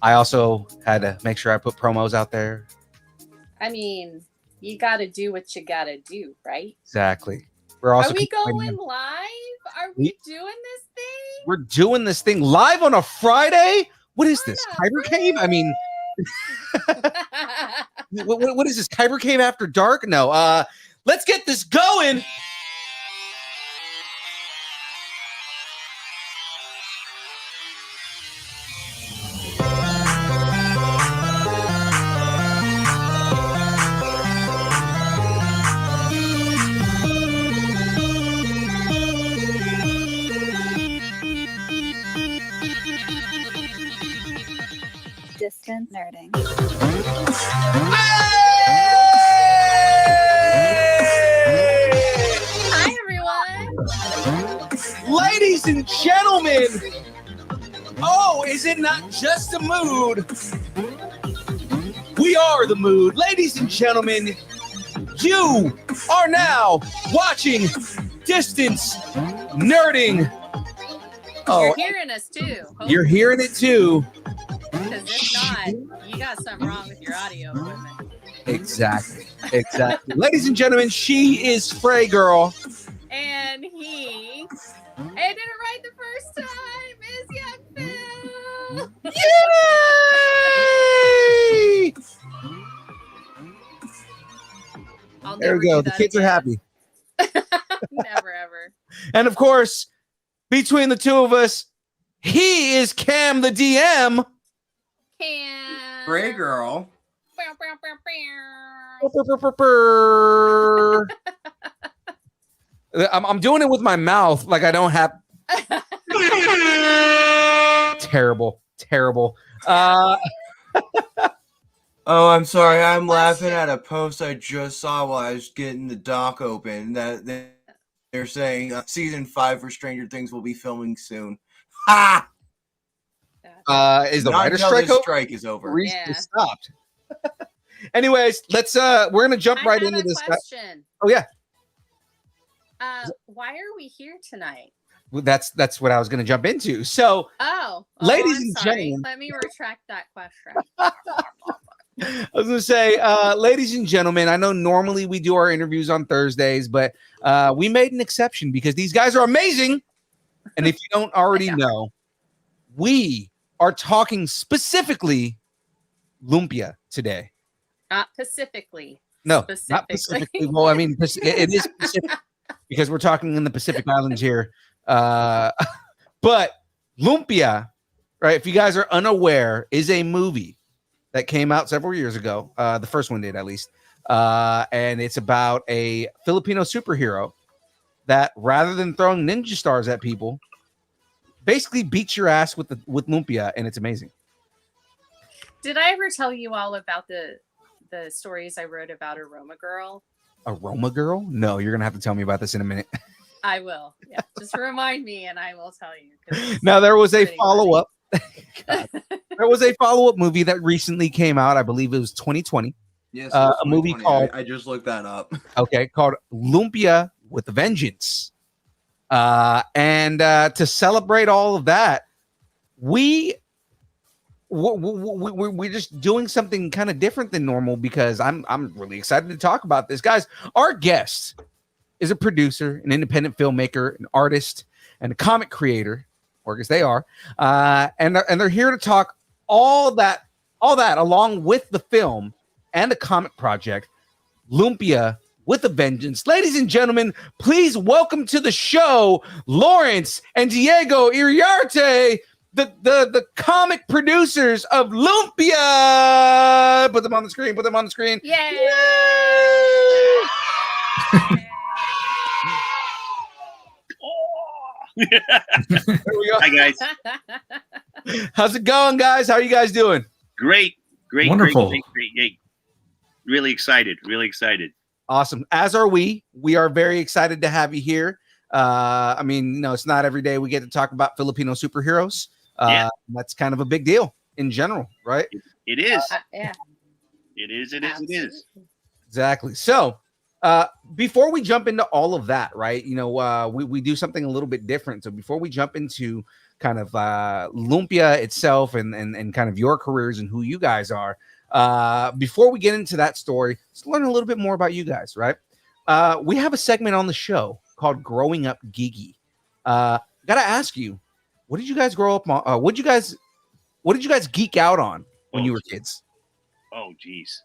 I also had to make sure I put promos out there. I mean, you got to do what you got to do, right? Exactly. We're also Are we going live? Are we doing this thing? We're doing this thing live on a Friday. What is this? Kyber Cave? I mean, what is this? Kyber Cave after dark? No. Let's get this going. Distant nerding. Hi, everyone. Ladies and gentlemen. Oh, is it not just a mood? We are the mood. Ladies and gentlemen, you are now watching Distance Nerding. Oh, you're hearing us too. Hopefully. You're hearing it too. Because if not, you got something wrong with your audio equipment. Exactly. Ladies and gentlemen, she is Frey Girl. And he did it right the first time, is Young Phil. Yay! There we go. The kids are happy. Never ever. And of course, between the two of us, he is Cam the DM. Cam. Frey Girl. I'm doing it with my mouth like I don't have. Terrible. Oh, I'm sorry. I'm laughing at a post I just saw while I was getting the doc open. That they're saying season 5 for Stranger Things will be filming soon. Ha! Is the writer's strike over? Strike is over. Yeah. Stopped. Anyways, let's we're gonna jump right into this. Question. Oh yeah. Why are we here tonight? Well, that's what I was gonna jump into. So, ladies and gentlemen, let me retract that question. I was gonna say, ladies and gentlemen, I know normally we do our interviews on Thursdays, but we made an exception because these guys are amazing. And if you don't already know, we are talking specifically Lumpia today. Not specifically. No, not specifically. Well, I mean, it is specific because we're talking in the Pacific Islands here. But Lumpia, right? If you guys are unaware, is a movie that came out several years ago. The first one did, at least. And it's about a Filipino superhero that, rather than throwing ninja stars at people, basically beats your ass with Lumpia, and it's amazing. Did I ever tell you all about the stories I wrote about Aroma Girl? Aroma Girl? No, you're gonna have to tell me about this in a minute. I will. Yeah, just remind me, and I will tell you. Now there was a follow-up. There was a follow-up movie that recently came out. I believe it was 2020. Yes, a movie called. I just looked that up. Okay, called Lumpia with a Vengeance. And to celebrate all of that, we're just doing something kind of different than normal because I'm really excited to talk about this. Guys, our guest is a producer, an independent filmmaker, an artist, and a comic creator, or I guess they are. And they're here to talk all that along with the film and the comic project, Lumpia with a Vengeance. Ladies and gentlemen, please welcome to the show Lawrence and Diego Iriarte, the comic producers of Lumpia. Put them on the screen. Yay! There we go. Hi guys. How's it going, guys? How are you guys doing? Great. Wonderful. Great. Really excited. Awesome. As are we. We are very excited to have you here. I mean, it's not every day we get to talk about Filipino superheroes. That's kind of a big deal in general, right? It is. Yeah. It is. Exactly. So, before we jump into all of that, right? We do something a little bit different. So before we jump into kind of Lumpia itself and kind of your careers and who you guys are. Before we get into that story, let's learn a little bit more about you guys, right? We have a segment on the show called Growing Up Geeky. Gotta ask you, what did you guys grow up on? What did you guys geek out on when you were kids? Oh, geez.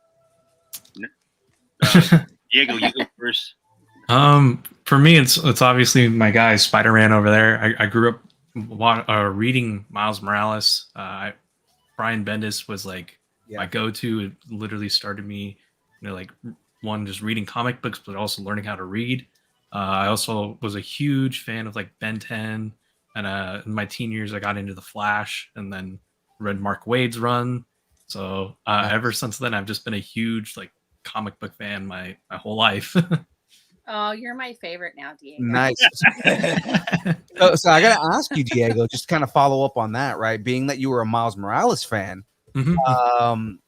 Diego, you go first. For me, it's obviously my guy Spider-Man over there. I grew up reading Miles Morales. Brian Bendis was like my go-to. It literally started me, like one, just reading comic books, but also learning how to read. I also was a huge fan of like Ben 10, and in my teen years, I got into the Flash, and then read Mark Waid's run. So ever since then, I've just been a huge like comic book fan my whole life. Oh, you're my favorite now, Diego. Nice. So I got to ask you, Diego, just to kind of follow up on that, right? Being that you were a Miles Morales fan,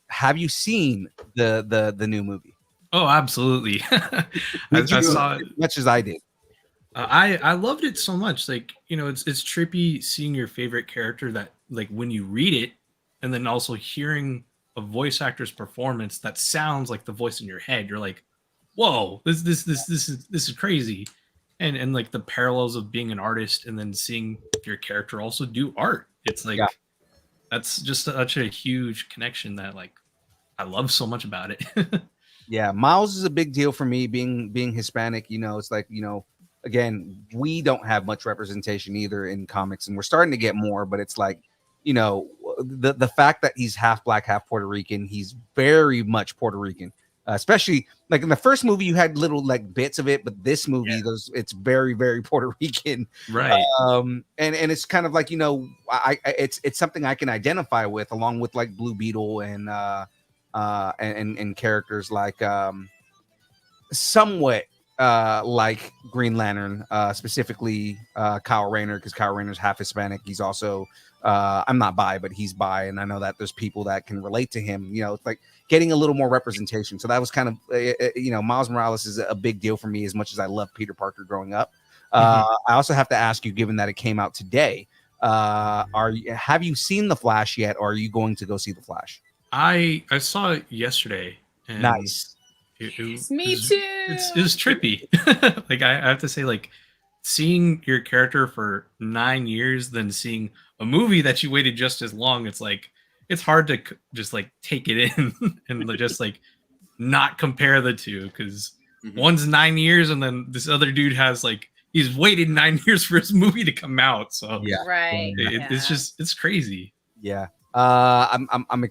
have you seen the new movie? Oh, absolutely. I saw it as much as I did. I loved it so much. Like, it's trippy seeing your favorite character that, like, when you read it, and then also hearing a voice actor's performance that sounds like the voice in your head. You're like, whoa, this is crazy. And like the parallels of being an artist and then seeing your character also do art. It's like that's just such a huge connection that like I love so much about it. Yeah, Miles is a big deal for me being Hispanic. It's like, again, we don't have much representation either in comics, and we're starting to get more, but it's like, the fact that he's half black, half Puerto Rican, he's very much Puerto Rican. Especially like in the first movie, you had little like bits of it, but this movie, it's very, very Puerto Rican, right? And it's kind of like it's something I can identify with, along with like Blue Beetle and characters like somewhat like Green Lantern, specifically Kyle Rayner, because Kyle Rayner's half Hispanic. He's also I'm not bi, but he's bi, and I know that there's people that can relate to him. It's like getting a little more representation. So that was kind of Miles Morales is a big deal for me, as much as I love Peter Parker growing up. I also have to ask you, given that it came out today, have you seen The Flash yet, or are you going to go see The Flash? I saw it yesterday. And nice. Me too. It was trippy. Like I have to say, like seeing your character for 9 years, then seeing a movie that you waited just as long. It's like it's hard to just like take it in and just like not compare the two, because one's 9 years and then this other dude has like he's waited 9 years for his movie to come out. So right, it's crazy. Yeah. I'm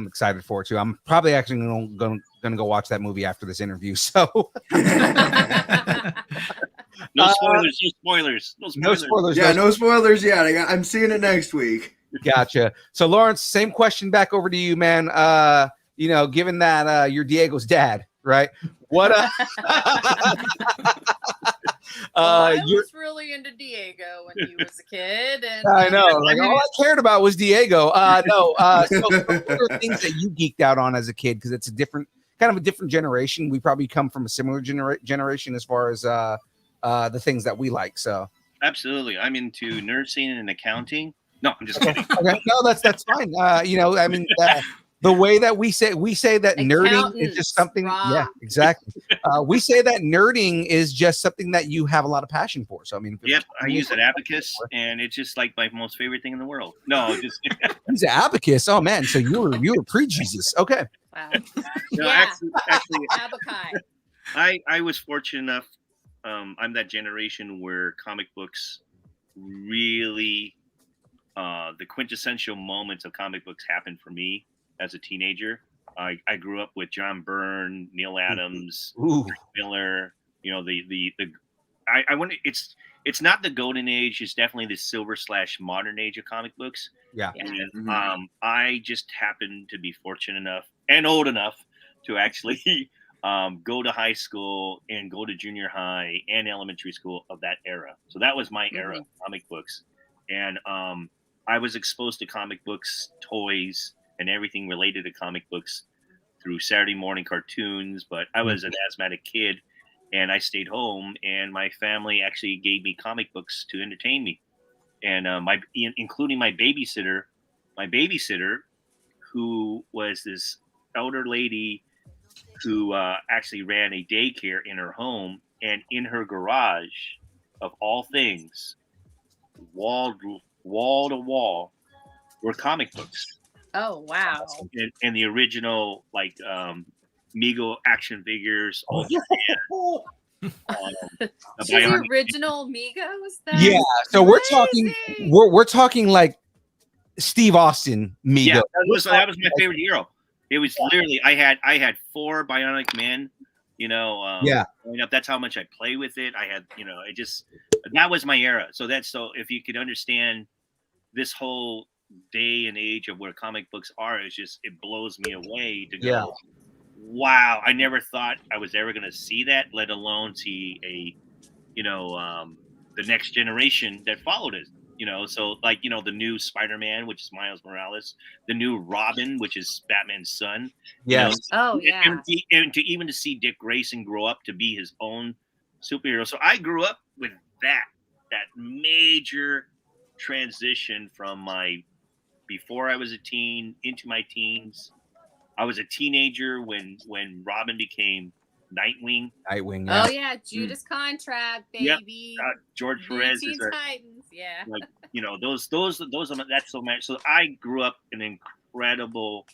excited for it too. I'm probably actually gonna go watch that movie after this interview. So no spoilers, no spoilers. Yeah, no spoilers yet. I'm seeing it next week. Gotcha. So Lawrence, same question back over to you, man. Given that you're Diego's dad, right? What I was really into Diego when he was a kid, and I know, like all I cared about was Diego. So what are things that you geeked out on as a kid? Because it's a different generation. We probably come from a similar generation as far as the things that we like. So absolutely, I'm into nursing and accounting. No, I'm just kidding. Okay, no, that's fine. The way that we say that nerding is just something. Yeah, exactly. We say that nerding is just something that you have a lot of passion for. So I mean, yep, I use an abacus, and it's just like my most favorite thing in the world. No, just he's an abacus. Oh man, so you were pre-Jesus. Okay. Wow. No, yeah, actually, abacus. I was fortunate enough. I'm that generation where comic books really, the quintessential moments of comic books happened for me as a teenager. I grew up with John Byrne, Neil Adams, Miller. I want it's not the golden age. It's definitely the silver / modern age of comic books. Yeah. And I just happened to be fortunate enough and old enough to actually go to high school and go to junior high and elementary school of that era. So that was my era of comic books. And I was exposed to comic books, toys, and everything related to comic books through Saturday morning cartoons. But I was an asthmatic kid, and I stayed home, and my family actually gave me comic books to entertain me. and including my babysitter, who was this elder lady who actually ran a daycare in her home, and in her garage, of all things, wall wall to wall, were comic books. Oh wow. And the original Mego action figures, She's the Bionic original Migos. Yeah, so we're talking amazing. we're talking like Steve Austin Mego. Yeah, that was my favorite hero. It was literally I had 4 Bionic Men. Yeah. Growing up, that's how much I play with it. I had, that was my era. So if you could understand this whole day and age of where comic books are, it blows me away to go. Yeah. Wow, I never thought I was ever going to see that, let alone see the next generation that followed it. So the new Spider-Man, which is Miles Morales, the new Robin, which is Batman's son. Yes. Oh yeah. And to see Dick Grayson grow up to be his own superhero. So I grew up with that major transition from before I was a teen into my teens. I was a teenager when Robin became Nightwing. Yeah. Oh yeah, Judas Contract, baby. Yep. George Perez Teen is Titans, yeah. those are that's so much. So I grew up an incredible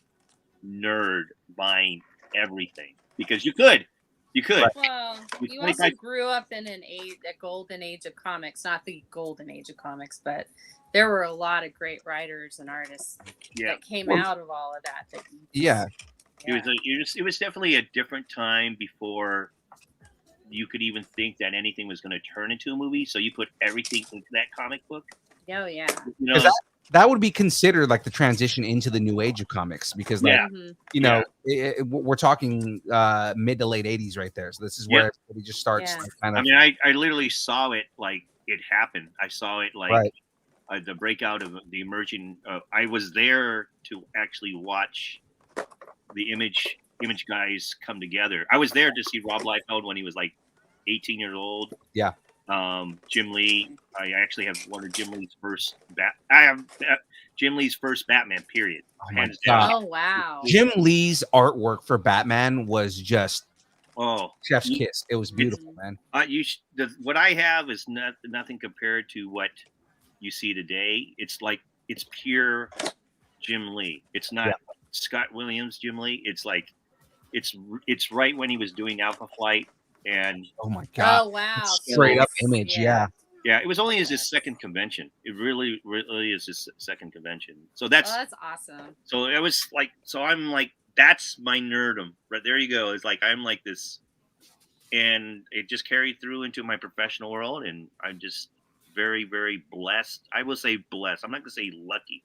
nerd buying everything because you could. Well, you also grew up in a golden age of comics, not the golden age of comics, but there were a lot of great writers and artists that came out of all of that. It was definitely a different time before you could even think that anything was going to turn into a movie. So you put everything into that comic book. Oh yeah. That would be considered like the transition into the new age of comics because we're talking mid to late 80s right there. So this is where everybody just starts kind of. I mean, I literally saw it like it happened. I saw it like the breakout of the emerging. I was there to actually watch the image guys come together. I was there to see Rob Liefeld when he was like 18 years old. Yeah. Jim Lee. I actually have one of Jim Lee's first I have Jim Lee's first Batman. Period. Hands down. Oh wow. Jim Lee's artwork for Batman was just chef's kiss. It was beautiful, man. What I have is nothing compared to what you see today. It's pure Jim Lee. It's not Scott Williams Jim Lee. It's like it's right when he was doing Alpha Flight. And oh my god! Oh wow! Straight up image, yeah. It was only his second convention. It really is his second convention. So that's awesome. So it was like, I'm like, that's my nerdum. Right there, you go. It's like I'm like this, and it just carried through into my professional world, and I'm just very, very blessed. I will say blessed. I'm not gonna say lucky.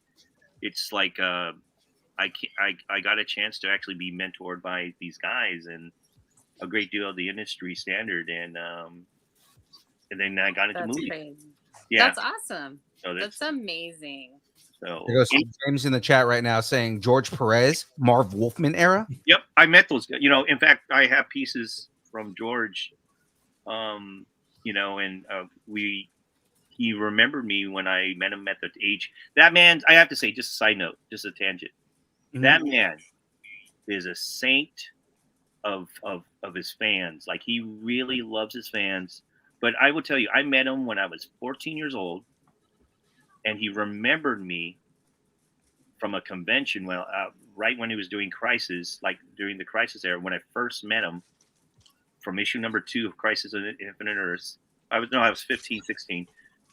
It's like I got a chance to actually be mentored by these guys and a great deal of the industry standard, and then I got into movies. Crazy. Yeah, that's awesome. So that's amazing. So there goes James in the chat right now saying George Perez, Marv Wolfman era. Yep, I met those guys. In fact, I have pieces from George. And he remembered me when I met him at the age. That man, I have to say, just a side note, just a tangent. Mm-hmm. That man is a saint of his fans. Like, he really loves his fans. But I will tell you, I met him when I was 14 years old, and he remembered me from a convention right when he was doing Crisis, like during the Crisis era, when I first met him from issue number 2 of Crisis on Infinite Earths. I was 15, 16.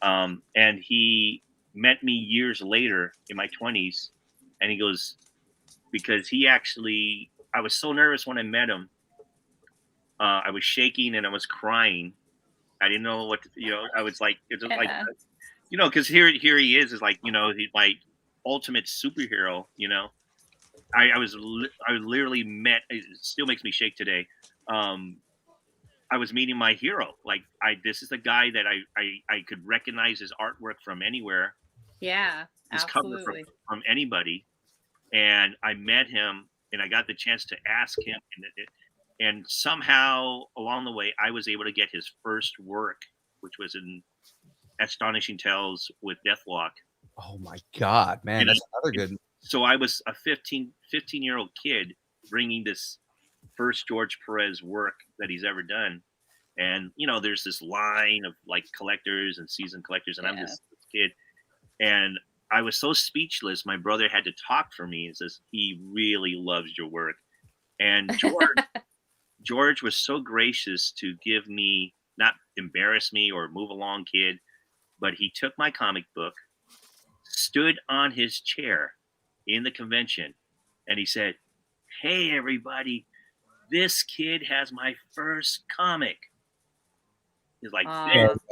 And he met me years later in my 20s, and he goes, because I was so nervous when I met him. I was shaking and I was crying. I didn't know what to, I was like, it's like, because here he is like, he's my ultimate superhero. I literally met. It still makes me shake today. I was meeting my hero. Like, this is the guy that I could recognize his artwork from anywhere. Yeah, his absolutely. cover from anybody, and I met him. And I got the chance to ask him, and somehow along the way, I was able to get his first work, which was in Astonishing Tales with Deathlock. Oh my God, man, And that's another good. So I was a 15-year-old kid bringing this first George Perez work that he's ever done. And, you know, there's this line of like collectors and season collectors, and I'm this kid. And I was so speechless. My brother had to talk for me and says, he really loves your work. And George was so gracious to give me, not embarrass me or move along, kid, but he took my comic book, stood on his chair in the convention, and he said, hey, everybody, this kid has my first comic. He's like,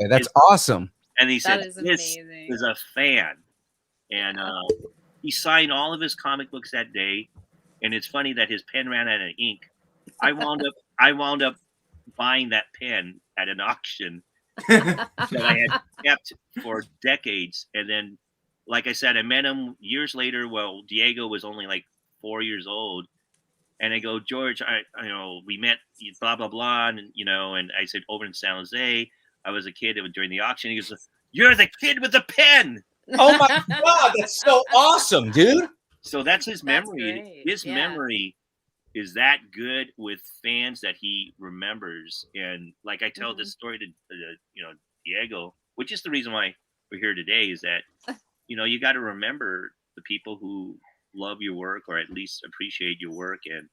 that's awesome. And he said, is this amazing. is a fan. And he signed all of his comic books that day. And it's funny that his pen ran out of ink. I wound up buying that pen at an auction that I had kept for decades. And then, like I said, I met him years later. Well, Diego was only like 4 years old. And I go, George, we met, blah, blah, blah. And, and I said, over in San Jose, I was a kid during the auction. He goes, you're the kid with the pen. Oh my God, that's so awesome, dude. So that's his memory. Great. His memory is that good with fans that he remembers. And like I tell this story to, Diego, which is the reason why we're here today, is that, you got to remember the people who love your work, or at least appreciate your work and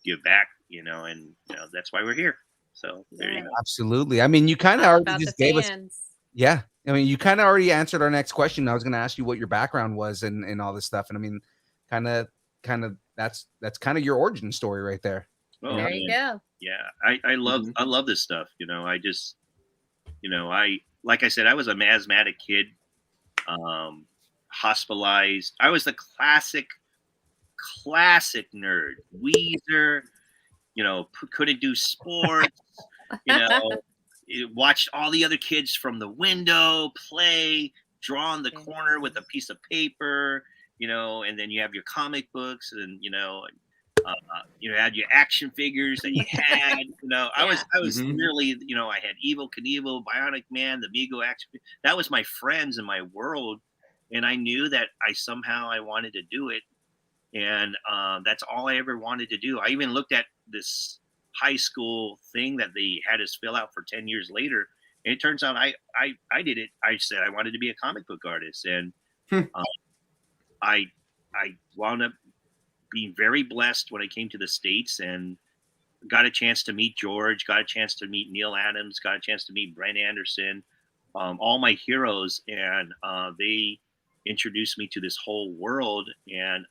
give back, and that's why we're here. So there you go. Absolutely. I mean, you kind of already just gave us. Yeah. I mean, you kind of already answered our next question. I was going to ask you what your background was and all this stuff. And I mean, kind of that's kind of your origin story right there. Oh, there you go. Yeah. I love this stuff. I just, like I said, I was an asthmatic kid, hospitalized. I was the classic nerd. Weezer, couldn't do sports, watched all the other kids from the window play, draw in the corner with a piece of paper, and then you have your comic books, and you had your action figures that you had. I was really, I had Evel Knievel, Bionic Man, the Mego action. That was my friends in my world, and I knew that I wanted to do it, and that's all I ever wanted to do. I even looked at this high school thing that they had us fill out for 10 years later, and it turns out I did it. I said I wanted to be a comic book artist, and I wound up being very blessed when I came to the States and got a chance to meet George, got a chance to meet Neil Adams, got a chance to meet Brent Anderson, all my heroes, and they introduced me to this whole world. And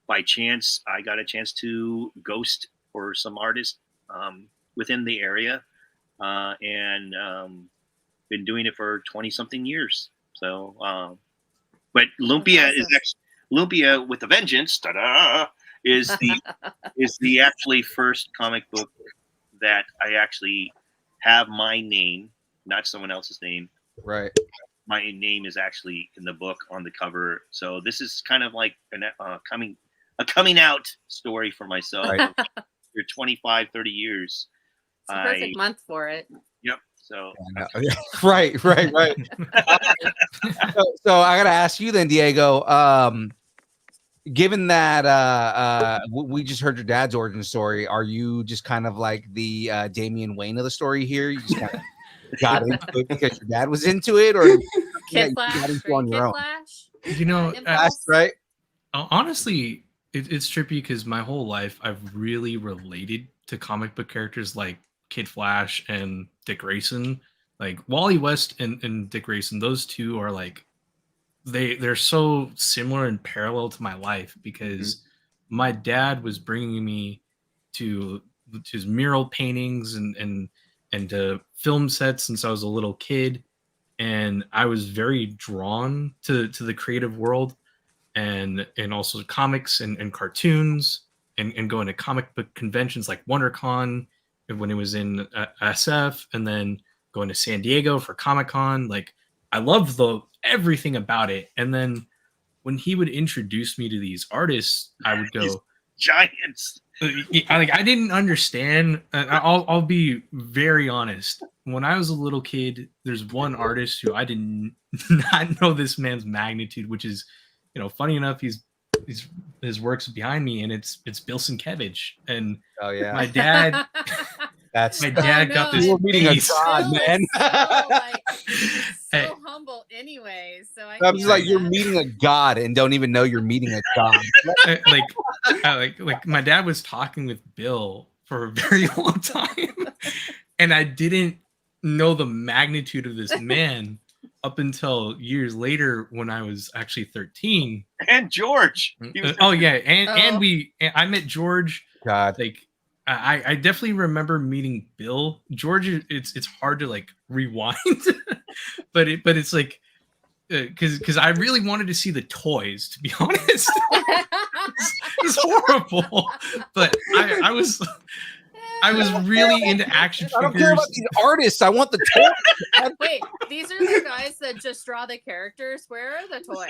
by chance, I got a chance to ghost for some artists within the area, and been doing it for 20-something years. So, but Lumpia is actually Lumpia with a Vengeance. Ta-da! Is the actually first comic book that I actually have my name, not someone else's name. Right. My name is actually in the book on the cover. So this is kind of like a coming out story for myself. Right. For 25, 30 years. It's a perfect month for it. Yep. So right. So I gotta ask you then, Diego. Given that we just heard your dad's origin story, are you just kind of like the Damian Wayne of the story here? You just kind of got into it because your dad was into it, or Kid Flash, you got into it on your own? Flash? Right? Honestly, it's trippy because my whole life I've really related to comic book characters like Kid Flash and Dick Grayson. Like Wally West and Dick Grayson, those two are like they're so similar and parallel to my life, because my dad was bringing me to his mural paintings and to film sets since I was a little kid, and I was very drawn to the creative world, and also comics and cartoons, and going to comic book conventions like WonderCon when it was in SF, and then going to San Diego for Comic-Con. Like I loved everything about it. And then when he would introduce me to these artists, I would go, giants. I didn't understand. I'll be very honest. When I was a little kid, there's one artist who I did not know this man's magnitude, which is, funny enough, he's his work's behind me, and it's Bill Sienkiewicz. And Oh yeah, my dad that's my dad got this you were meeting a piece. god, Bill man. is so Hey. humble, anyway. So I I'm just like, you're imagine. meeting a god and don't even know you're meeting a god. Like my dad was talking with Bill for a very long time, and I didn't know the magnitude of this man up until years later when I was actually 13. And George. Oh yeah, and Oh. I met George. God, Like I definitely remember meeting Bill. George, it's hard to like rewind, but it's like because I really wanted to see the toys, to be honest. It's horrible, but I was really into action I don't care figures. about these artists. I want the toy. Wait, these are the guys that just draw the characters. Where are the toys?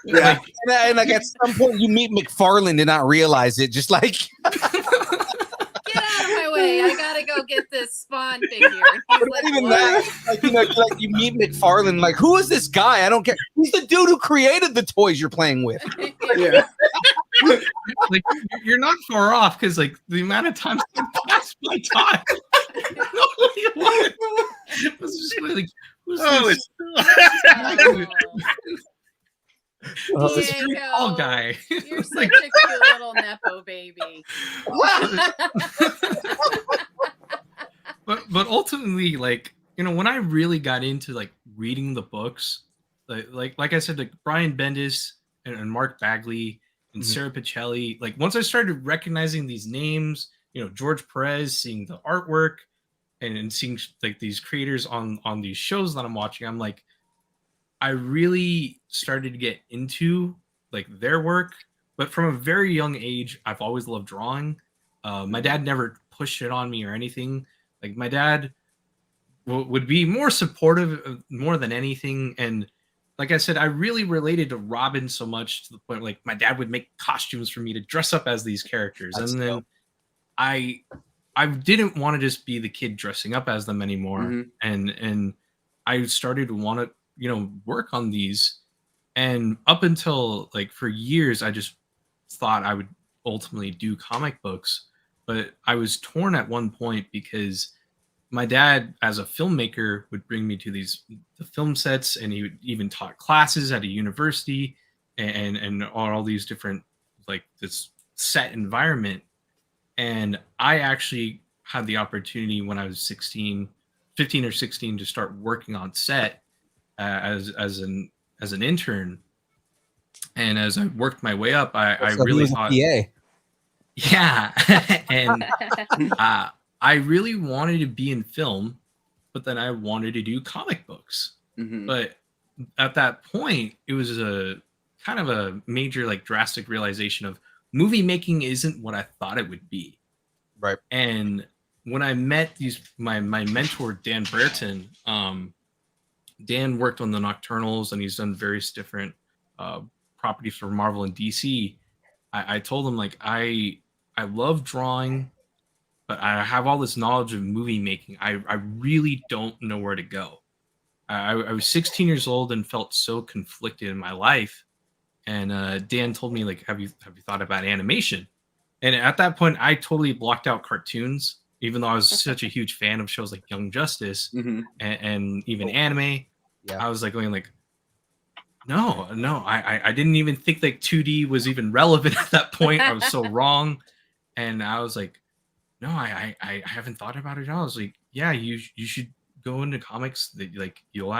Yeah, and like at some point you meet McFarlane and not realize it. Just like Get out of my way! I gotta go get this Spawn figure. He's like, even what? that, like you meet McFarlane, like who is this guy? I don't care. He's the dude who created the toys you're playing with. Yeah. Like you're not far off because like the amount of times I passed my time. It was just like, who's this? This Diego, really tall guy. You're such Like, a cute little nepo baby. but ultimately, like when I really got into like reading the books, like I said, like Brian Bendis and Mark Bagley and Sarah Pichelli, like once I started recognizing these names, George Perez, seeing the artwork and seeing like these creators on these shows that I'm watching, I'm like, I really started to get into like their work. But from a very young age, I've always loved drawing. My dad never pushed it on me or anything. Like my dad would be more supportive more than anything. And like I said, I really related to Robin so much to the point like my dad would make costumes for me to dress up as these characters. That's and then dope. I didn't want to just be the kid dressing up as them anymore. And I started to want to, work on these. And up until like for years, I just thought I would ultimately do comic books. But I was torn at one point because my dad, as a filmmaker, would bring me to the film sets, and he would even taught classes at a university and all these different like this set environment. And I actually had the opportunity when I was 15 or 16 to start working on set as an intern. And as I worked my way up, I So he really was a thought, PA. yeah, and I really wanted to be in film, but then I wanted to do comic books. But at that point, it was a kind of a major, like drastic realization of movie making isn't what I thought it would be. Right. And when I met my mentor, Dan Brereton, Dan worked on the Nocturnals and he's done various different properties for Marvel and DC. I told him like, I love drawing, but I have all this knowledge of movie making. I really don't know where to go. I was 16 years old and felt so conflicted in my life. And Dan told me like, have you thought about animation? And at that point, I totally blocked out cartoons, even though I was such a huge fan of shows like Young Justice and even anime. Yeah. I was like going like, no, I didn't even think like 2D was even relevant at that point. I was so wrong. And I was like, no, I haven't thought about it at all. I was like, yeah, you should go into comics. That like you'll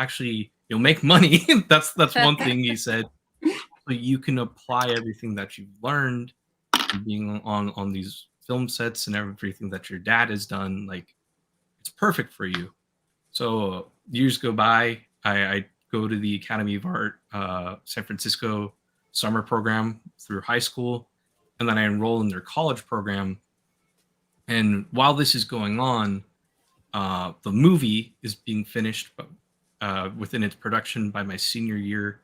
make money. that's one thing he said. So you can apply everything that you've learned being on these film sets and everything that your dad has done. Like it's perfect for you. So years go by. I go to the Academy of Art San Francisco summer program through high school, and then I enroll in their college program. And while this is going on, the movie is being finished within its production by my senior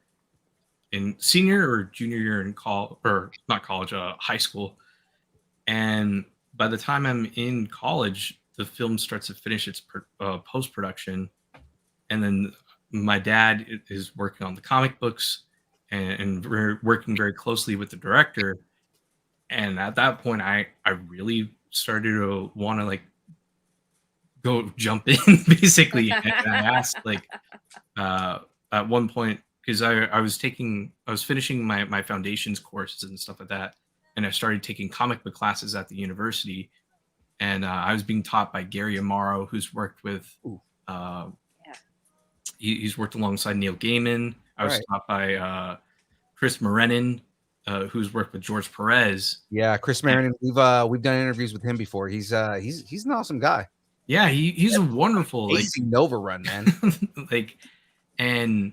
or junior year in high school. And by the time I'm in college, the film starts to finish its post production, and then my dad is working on the comic books, and we're working very closely with the director. And at that point, I really started to want to like go jump in basically. And I asked like at one point, because I was finishing my foundations courses and stuff like that, and I started taking comic book classes at the university, and I was being taught by Gary Amaro, who's worked with he's worked alongside Neil Gaiman. I was taught by Chris Merenin, who's worked with George Perez. Yeah, Chris Merenin. We've done interviews with him before. He's an awesome guy. Yeah, he's a wonderful AC Nova run, man. like, and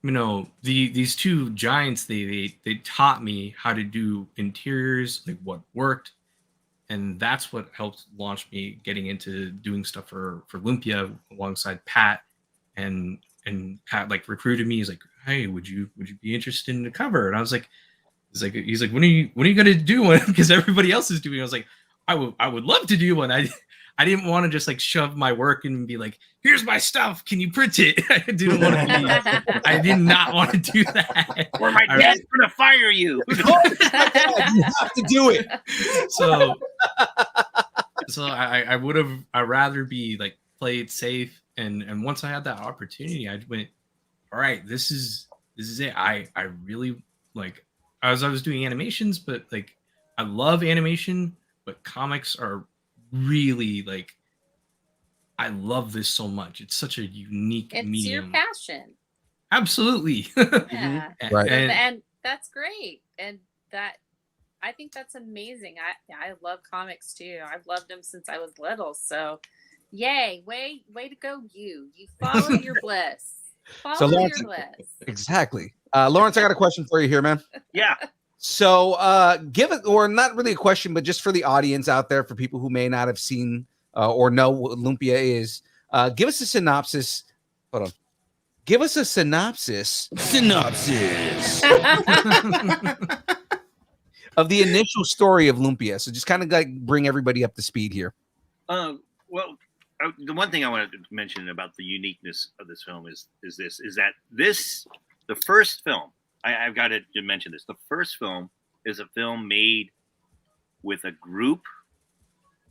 you know, these two giants, they taught me how to do interiors, like what worked, and that's what helped launch me getting into doing stuff for Lumpia alongside Pat. And Pat like recruited me. He's like, "Hey, would you be interested in the cover?" And I was like, he's like, when are you gonna do one? Because everybody else is doing it. I was like, I would love to do one. I didn't want to just like shove my work and be like, here's my stuff, can you print it? I did not want to do that. Or my dad's gonna fire you. You have to do it. So I'd rather be like play it safe. And once I had that opportunity, I went, all right, this is it. I really like, I was doing animations, but like I love animation, but comics are really like, I love this so much. It's such a unique medium. It's your passion. Absolutely. Yeah. Right. And that's great. And that, I think that's amazing. I love comics too. I've loved them since I was little. So yay, way to go. You follow your bliss. Follow Lawrence, your bliss. Exactly. Lawrence, I got a question for you here, man. Yeah. So give it, or not really a question, but just for the audience out there, for people who may not have seen or know what Lumpia is, give us a synopsis. Hold on. Give us a synopsis of the initial story of Lumpia. So just kind of like bring everybody up to speed here. Well, the one thing I wanted to mention about the uniqueness of this film is that the first film, I've got to mention this. The first film is a film made with a group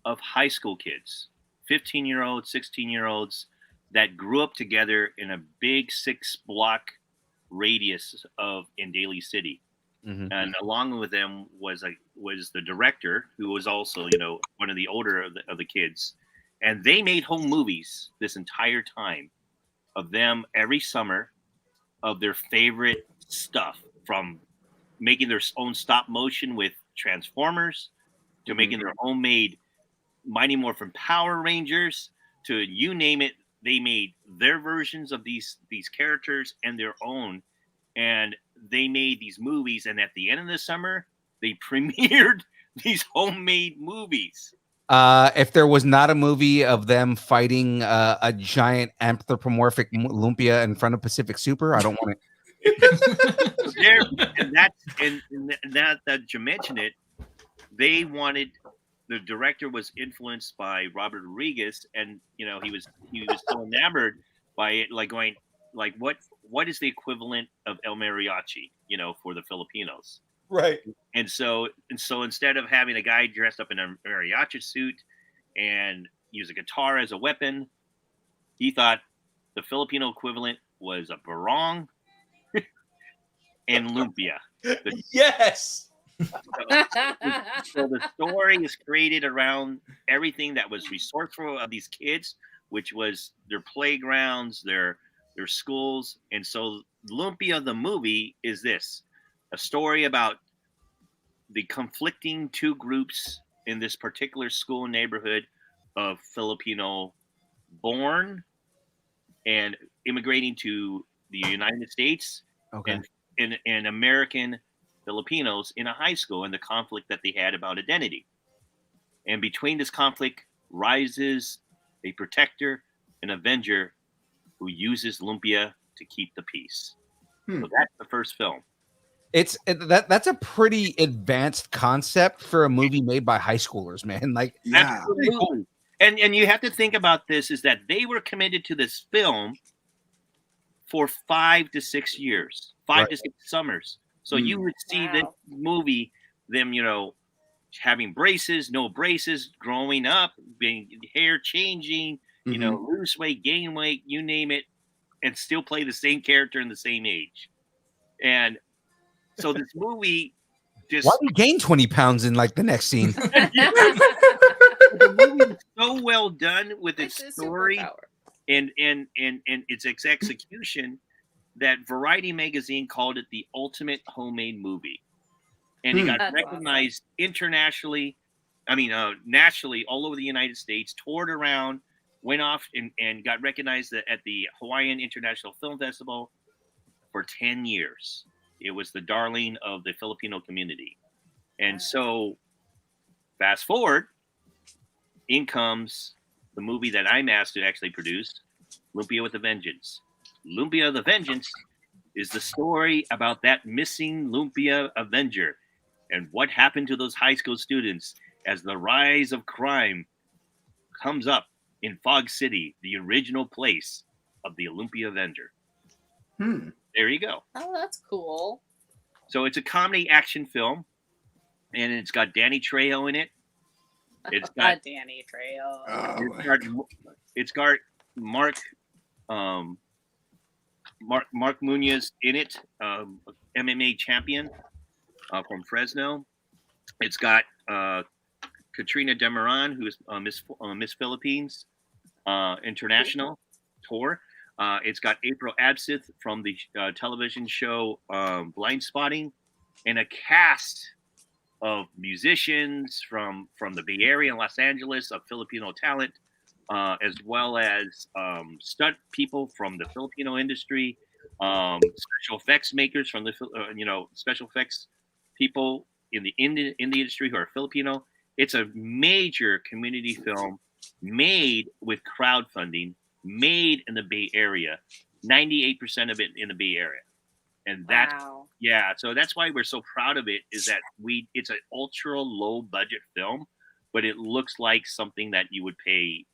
of high school kids, 15-year-olds, 16-year-olds that grew up together in a big 6-block radius in Daly City. Mm-hmm. And along with them was the director, who was also, one of the older of the kids. And they made home movies this entire time of them every summer of their favorite stuff, from making their own stop motion with Transformers to making their homemade Mighty Morphin Power Rangers to you name it. They made their versions of these characters and their own, and they made these movies. And at the end of the summer, they premiered these homemade movies. If there was not a movie of them fighting a giant anthropomorphic Lumpia in front of Pacific Super, I don't want it. Now that you mention it, the director was influenced by Robert Rodriguez, and he was so enamored by it, like going like, what is the equivalent of El Mariachi, for the Filipinos? Right. And so instead of having a guy dressed up in a mariachi suit and use a guitar as a weapon, he thought the Filipino equivalent was a barong and Lumpia. Yes. So the story is created around everything that was resourceful of these kids, which was their playgrounds, their schools. And so Lumpia, the movie, is a story about the conflicting two groups in this particular school neighborhood of Filipino born and immigrating to the United States, and American Filipinos in a high school, and the conflict that they had about identity. And between this conflict rises a protector, an avenger, who uses Lumpia to keep the peace. So that's the first film. That's a pretty advanced concept for a movie made by high schoolers, man. Like, Yeah. pretty cool. Absolutely. And you have to think about this is that they were committed to this film for 5 to 6 years, 5 to 6 summers. So you would see this movie, them, having braces, no braces, growing up, being hair changing, lose weight, gain weight, you name it, and still play the same character in the same age. And so this movie just Why do you gain 20 pounds in like the next scene? the movie is so well done with its story and its execution that Variety magazine called it the ultimate homemade movie. And it got recognized internationally, nationally, all over the United States, toured around, went off and got recognized at the Hawaiian International Film Festival for 10 years. It was the darling of the Filipino community. And so fast forward, in comes the movie that I'm asked to actually produce, Lumpia with a Vengeance. Lumpia with a Vengeance is the story about that missing Lumpia Avenger and what happened to those high school students as the rise of crime comes up in Fog City, the original place of the Lumpia Avenger. There you go. Oh, that's cool. So it's a comedy action film, and it's got Danny Trejo in it. It's got Danny Trejo. It's got Mark Munoz in it, MMA champion from Fresno. It's got Katrina Demeran, who is Miss Philippines International Tour. It's got April Absith from the television show Blind Spotting, and a cast of musicians from the Bay Area and Los Angeles of Filipino talent, as well as stunt people from the Filipino industry, special effects makers from the special effects people in the industry who are Filipino. It's a major community film made with crowdfunding, made in the Bay Area, 98% of it in the Bay Area. And that's so that's why we're so proud of it, is that it's an ultra low budget film, but it looks like something that you would pay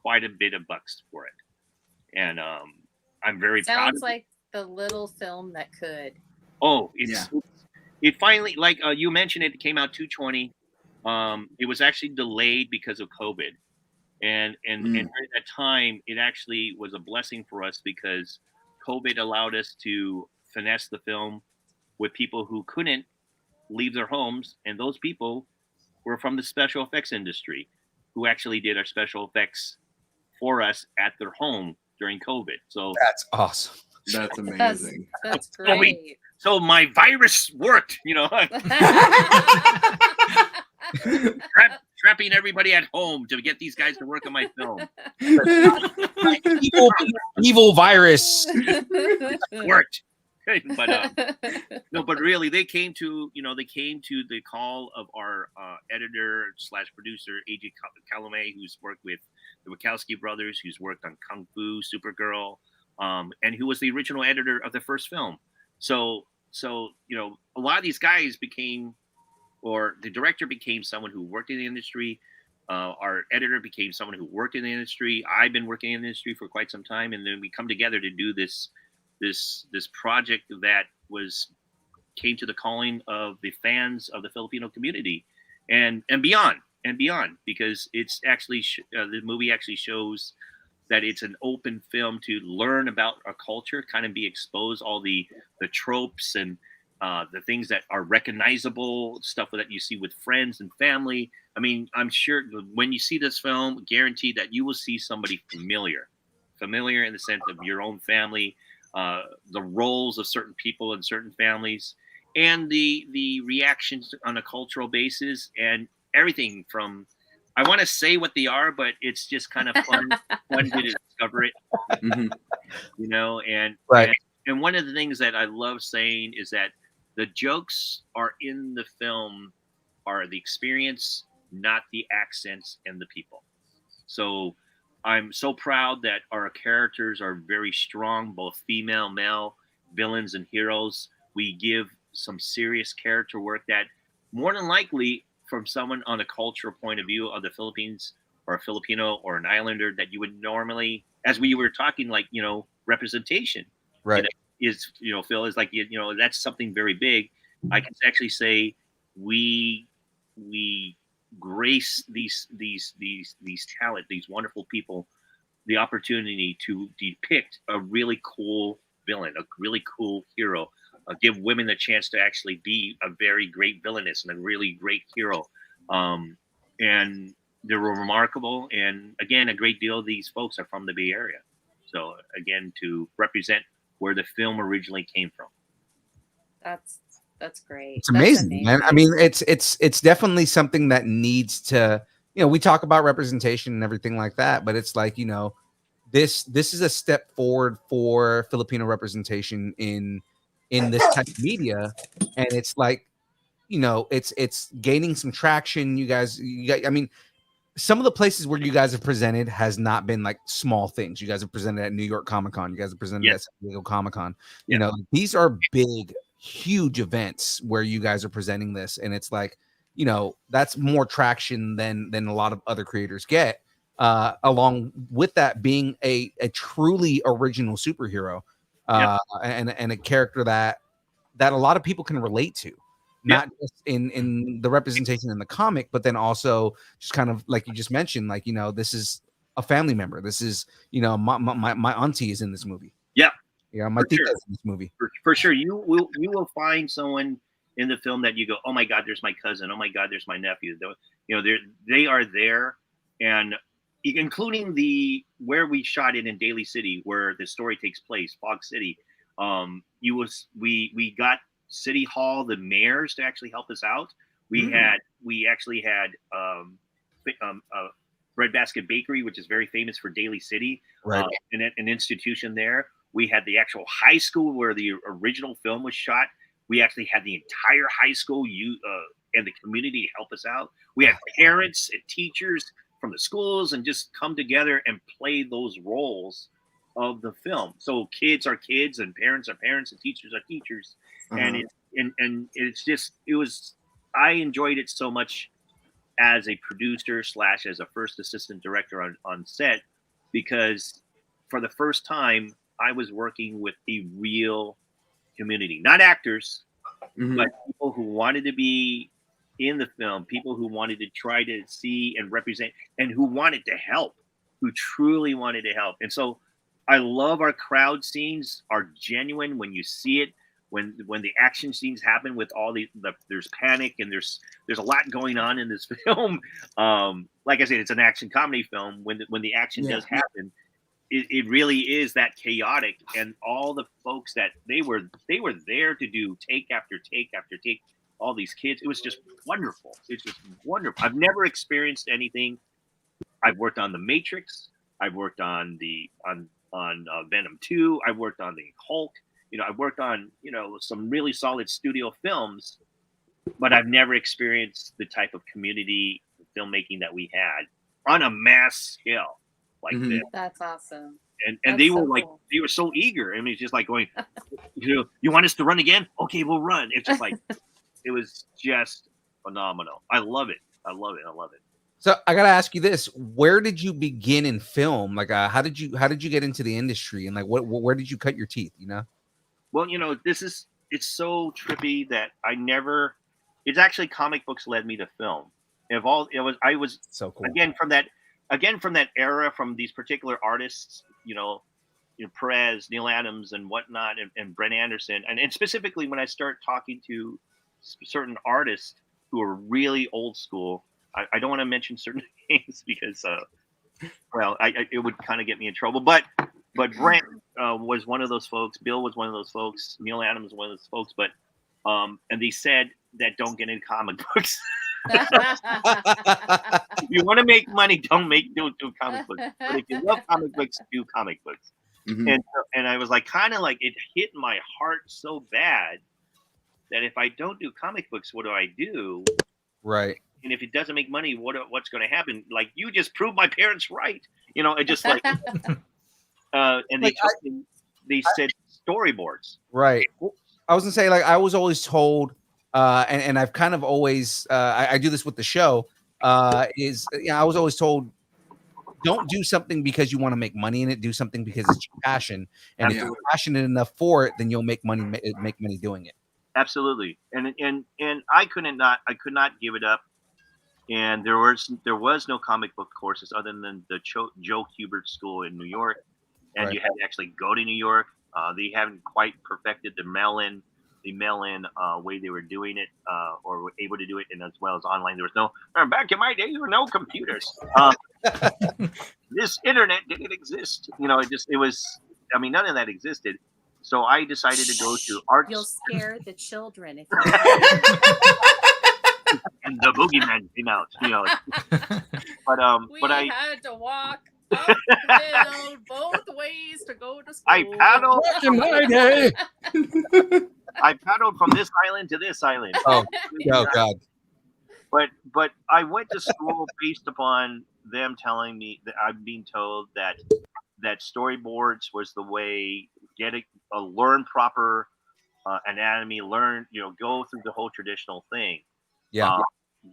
quite a bit of bucks for it. And I'm very proud of it. Sounds like the little film that could. Oh, it finally, like you mentioned, it came out 2/20. It was actually delayed because of COVID. And during that time, it actually was a blessing for us because COVID allowed us to finesse the film with people who couldn't leave their homes, and those people were from the special effects industry, who actually did our special effects for us at their home during COVID. So that's awesome. That's amazing. That's great. So my virus worked, trapping everybody at home to get these guys to work on my film. evil virus worked. But really, they came to the call of our editor / producer AJ Calumet, who's worked with the Wachowski brothers, who's worked on Kung Fu, Supergirl, and who was the original editor of the first film. So a lot of these guys became, or the director became someone who worked in the industry. Our editor became someone who worked in the industry. I've been working in the industry for quite some time, and then we come together to do this project that came to the calling of the fans of the Filipino community, and beyond, because it's actually the movie actually shows that it's an open film to learn about our culture, kind of be exposed all the tropes and the things that are recognizable, stuff that you see with friends and family. I mean, I'm sure when you see this film, guaranteed that you will see somebody familiar in the sense of your own family, the roles of certain people in certain families, and the reactions on a cultural basis, and everything from, I want to say what they are, but it's just kind of fun to discover it, and right. And one of the things that I love saying is that the jokes are in the film are the experience, not the accents and the people. So I'm so proud that our characters are very strong, both female, male, villains, and heroes. We give some serious character work that more than likely from someone on a cultural point of view of the Philippines or a Filipino or an Islander that you would normally, as we were talking, like, representation, Right. is, Phil, is like, that's something very big. I can actually say we grace these talent, these wonderful people, the opportunity to depict a really cool villain, a really cool hero, give women the chance to actually be a very great villainess and a really great hero. And they were remarkable. And again, a great deal of these folks are from the Bay Area. So again, to represent where the film originally came from. That's great. It's amazing, man. I mean, it's definitely something that needs to, we talk about representation and everything like that, but it's like, this is a step forward for Filipino representation in this type of media. And it's like, it's gaining some traction. You guys, I mean, some of the places where you guys have presented has not been like small things. You guys have presented at New York Comic Con. You guys have presented at San Diego Comic Con. These are big, huge events where you guys are presenting this, and it's like, that's more traction than a lot of other creators get. Along with that being a truly original superhero, and a character that a lot of people can relate to. Not just in the representation in the comic, but then also just kind of like you just mentioned, like, this is a family member. This is, my auntie is in this movie. Yeah. Yeah. My tita is in this movie. For sure. You will find someone in the film that you go, oh my God, there's my cousin. Oh my God, there's my nephew. They are there. And including where we shot it in Daly City, where the story takes place, Fog City. We got City Hall, the mayors, to actually help us out. We actually had Bread Basket Bakery, which is very famous for Daly City, right? An institution there. We had the actual high school where the original film was shot. We actually had the entire high school and the community to help us out. We had parents and teachers from the schools and just come together and play those roles of the film. So kids are kids and parents are parents and teachers are teachers. And I enjoyed it so much as a producer / as a first assistant director on set, because for the first time I was working with a real community, not actors, but people who wanted to be in the film, people who wanted to try to see and represent, and who wanted to help, who truly wanted to help. And so I love our crowd scenes are genuine when you see it. When the action scenes happen with all there's panic and there's a lot going on in this film. Like I said, it's an action comedy film. When the action does happen, it really is that chaotic. And all the folks that they were there to do take after take after take. All these kids, it was just wonderful. It's just wonderful. I've never experienced anything. I've worked on The Matrix. I've worked on Venom 2. I've worked on the Hulk. I've worked on, some really solid studio films, but I've never experienced the type of community filmmaking that we had on a mass scale like this. That's awesome. And they were so cool. They were so eager. I mean, it's just like going, you want us to run again? Okay, we'll run. It's just like, it was just phenomenal. I love it. I love it. So I gotta ask you this: where did you begin in film? Like, how did you get into the industry, and like, where did you cut your teeth? Well, it's so trippy that it's actually comic books led me to film. I was so cool. Again from that era, from these particular artists, Perez, Neil Adams and whatnot, and Brent Anderson. And specifically when I start talking to certain artists who are really old school, I don't want to mention certain names because, it would kind of get me in trouble. But Brent was one of those folks. Bill was one of those folks. Neil Adams was one of those folks. But and they said that don't get into comic books. If you want to make money, don't do comic books. But if you love comic books, do comic books. And I was like, kind of like, it hit my heart so bad that if I don't do comic books, what do I do? Right. And if it doesn't make money, what's going to happen? Like, you just proved my parents right. It just like, and they said storyboards. Right. I was gonna say, like, I was always told, and I've kind of always, I do this with the show, I was always told, don't do something because you want to make money in it. Do something because it's your passion, and if you're passionate enough for it, then you'll make money doing it. Absolutely, and I could not give it up. And there was no comic book courses other than the Joe Kubert School in New York, and you had to actually go to New York. They haven't quite perfected the mail-in way they were doing it, or were able to do it, and as well as online. There was no. Back in my day, there were no computers. This internet didn't exist. You know, it was. I mean, none of that existed. So I decided to go to art. You'll scare the children if and the boogeyman came out. You know, but I had to walk uphill both ways to go to school. I paddled. My day. I paddled from this island to this island. Oh God. But I went to school based upon them telling me that I'm being told that storyboards was the way. Learn proper anatomy. Go through the whole traditional thing. Yeah.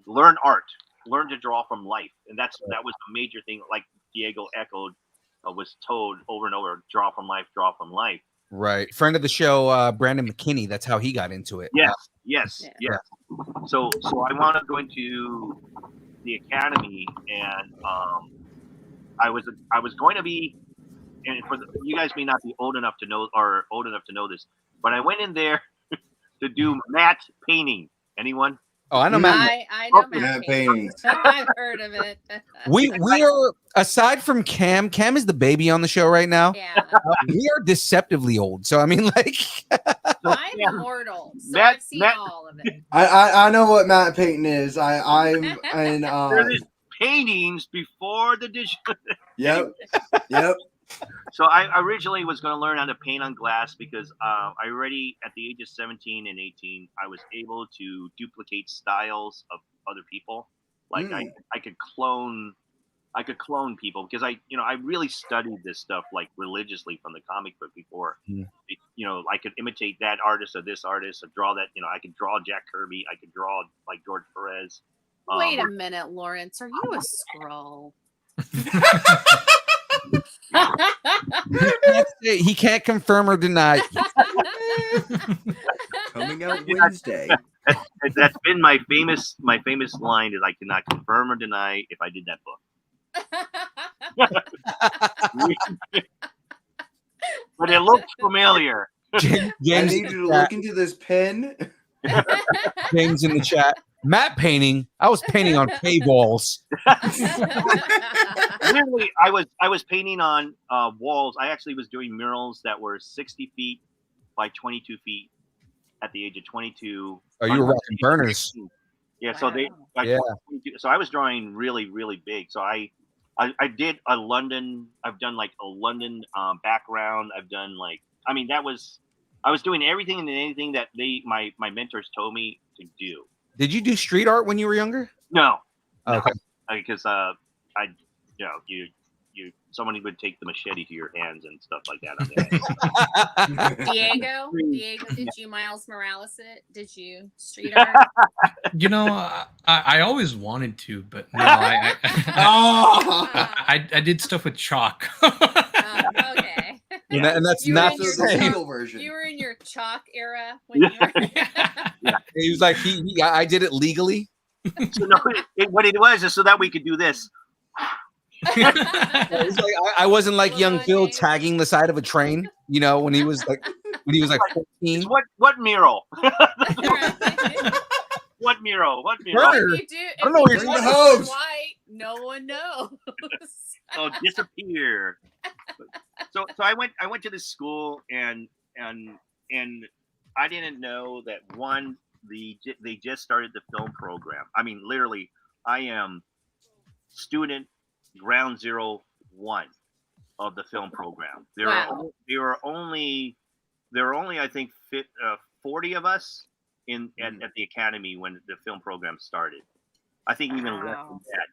Learn art. Learn to draw from life, and that was a major thing. Like Diego echoed, was told over and over: draw from life, draw from life. Right. Friend of the show, Brandon McKinney. That's how he got into it. Yes. So I wound up going to the academy, and I was going to be, and you guys may not be old enough to know this, but I went in there to do matte painting. Anyone? Oh, I know Matt. I know Matte painting. I've heard of it. We are, aside from Cam is the baby on the show right now. Yeah. We are deceptively old. So I mean, like, I'm immortal, so I've seen all of it. I know what matte painting is. I'm and There's paintings before the digital. Yep. So I originally was going to learn how to paint on glass because I already, at the age of 17 and 18, I was able to duplicate styles of other people. Like I could clone people because I really studied this stuff like religiously from the comic book before. I could imitate that artist or this artist or draw that. I could draw Jack Kirby. I could draw like George Perez. Wait a minute, Lawrence. Are you a Skrull? he can't confirm or deny. Coming out Wednesday. That's been my famous line is I cannot confirm or deny if I did that book. But it looks familiar. James, I need you to look into this pen. James in the chat. Matte painting. I was painting on paywalls. Literally, I was painting on walls. I actually was doing murals that were 60 feet by 22 feet at the age of 22. Oh, you were rocking burners. Yeah, so so I was drawing really, really big. So I did a London. I've done like a London background. I've done I was doing everything and anything that my mentors told me to do. Did you do street art when you were younger? No. Okay. Because someone would take the machete to your hands and stuff like that. Diego, did you Miles Morales it? Did you street art? I always wanted to, but no, I did stuff with chalk. Okay. And that's not the same version. You were in your chalk era when you were. He was like, I did it legally. So no, what it was is so that we could do this. It was like, I wasn't like young Phil tagging the side of a train, when he was like 14. What mural? What mural? What you do? I don't know what you're talking about. White, no one knows. Oh, disappear. So I went to this school and I didn't know that they just started the film program. I mean, literally, I am student ground 01 of the film program. There were only I think 40 of us at the academy when the film program started. I think even less than that.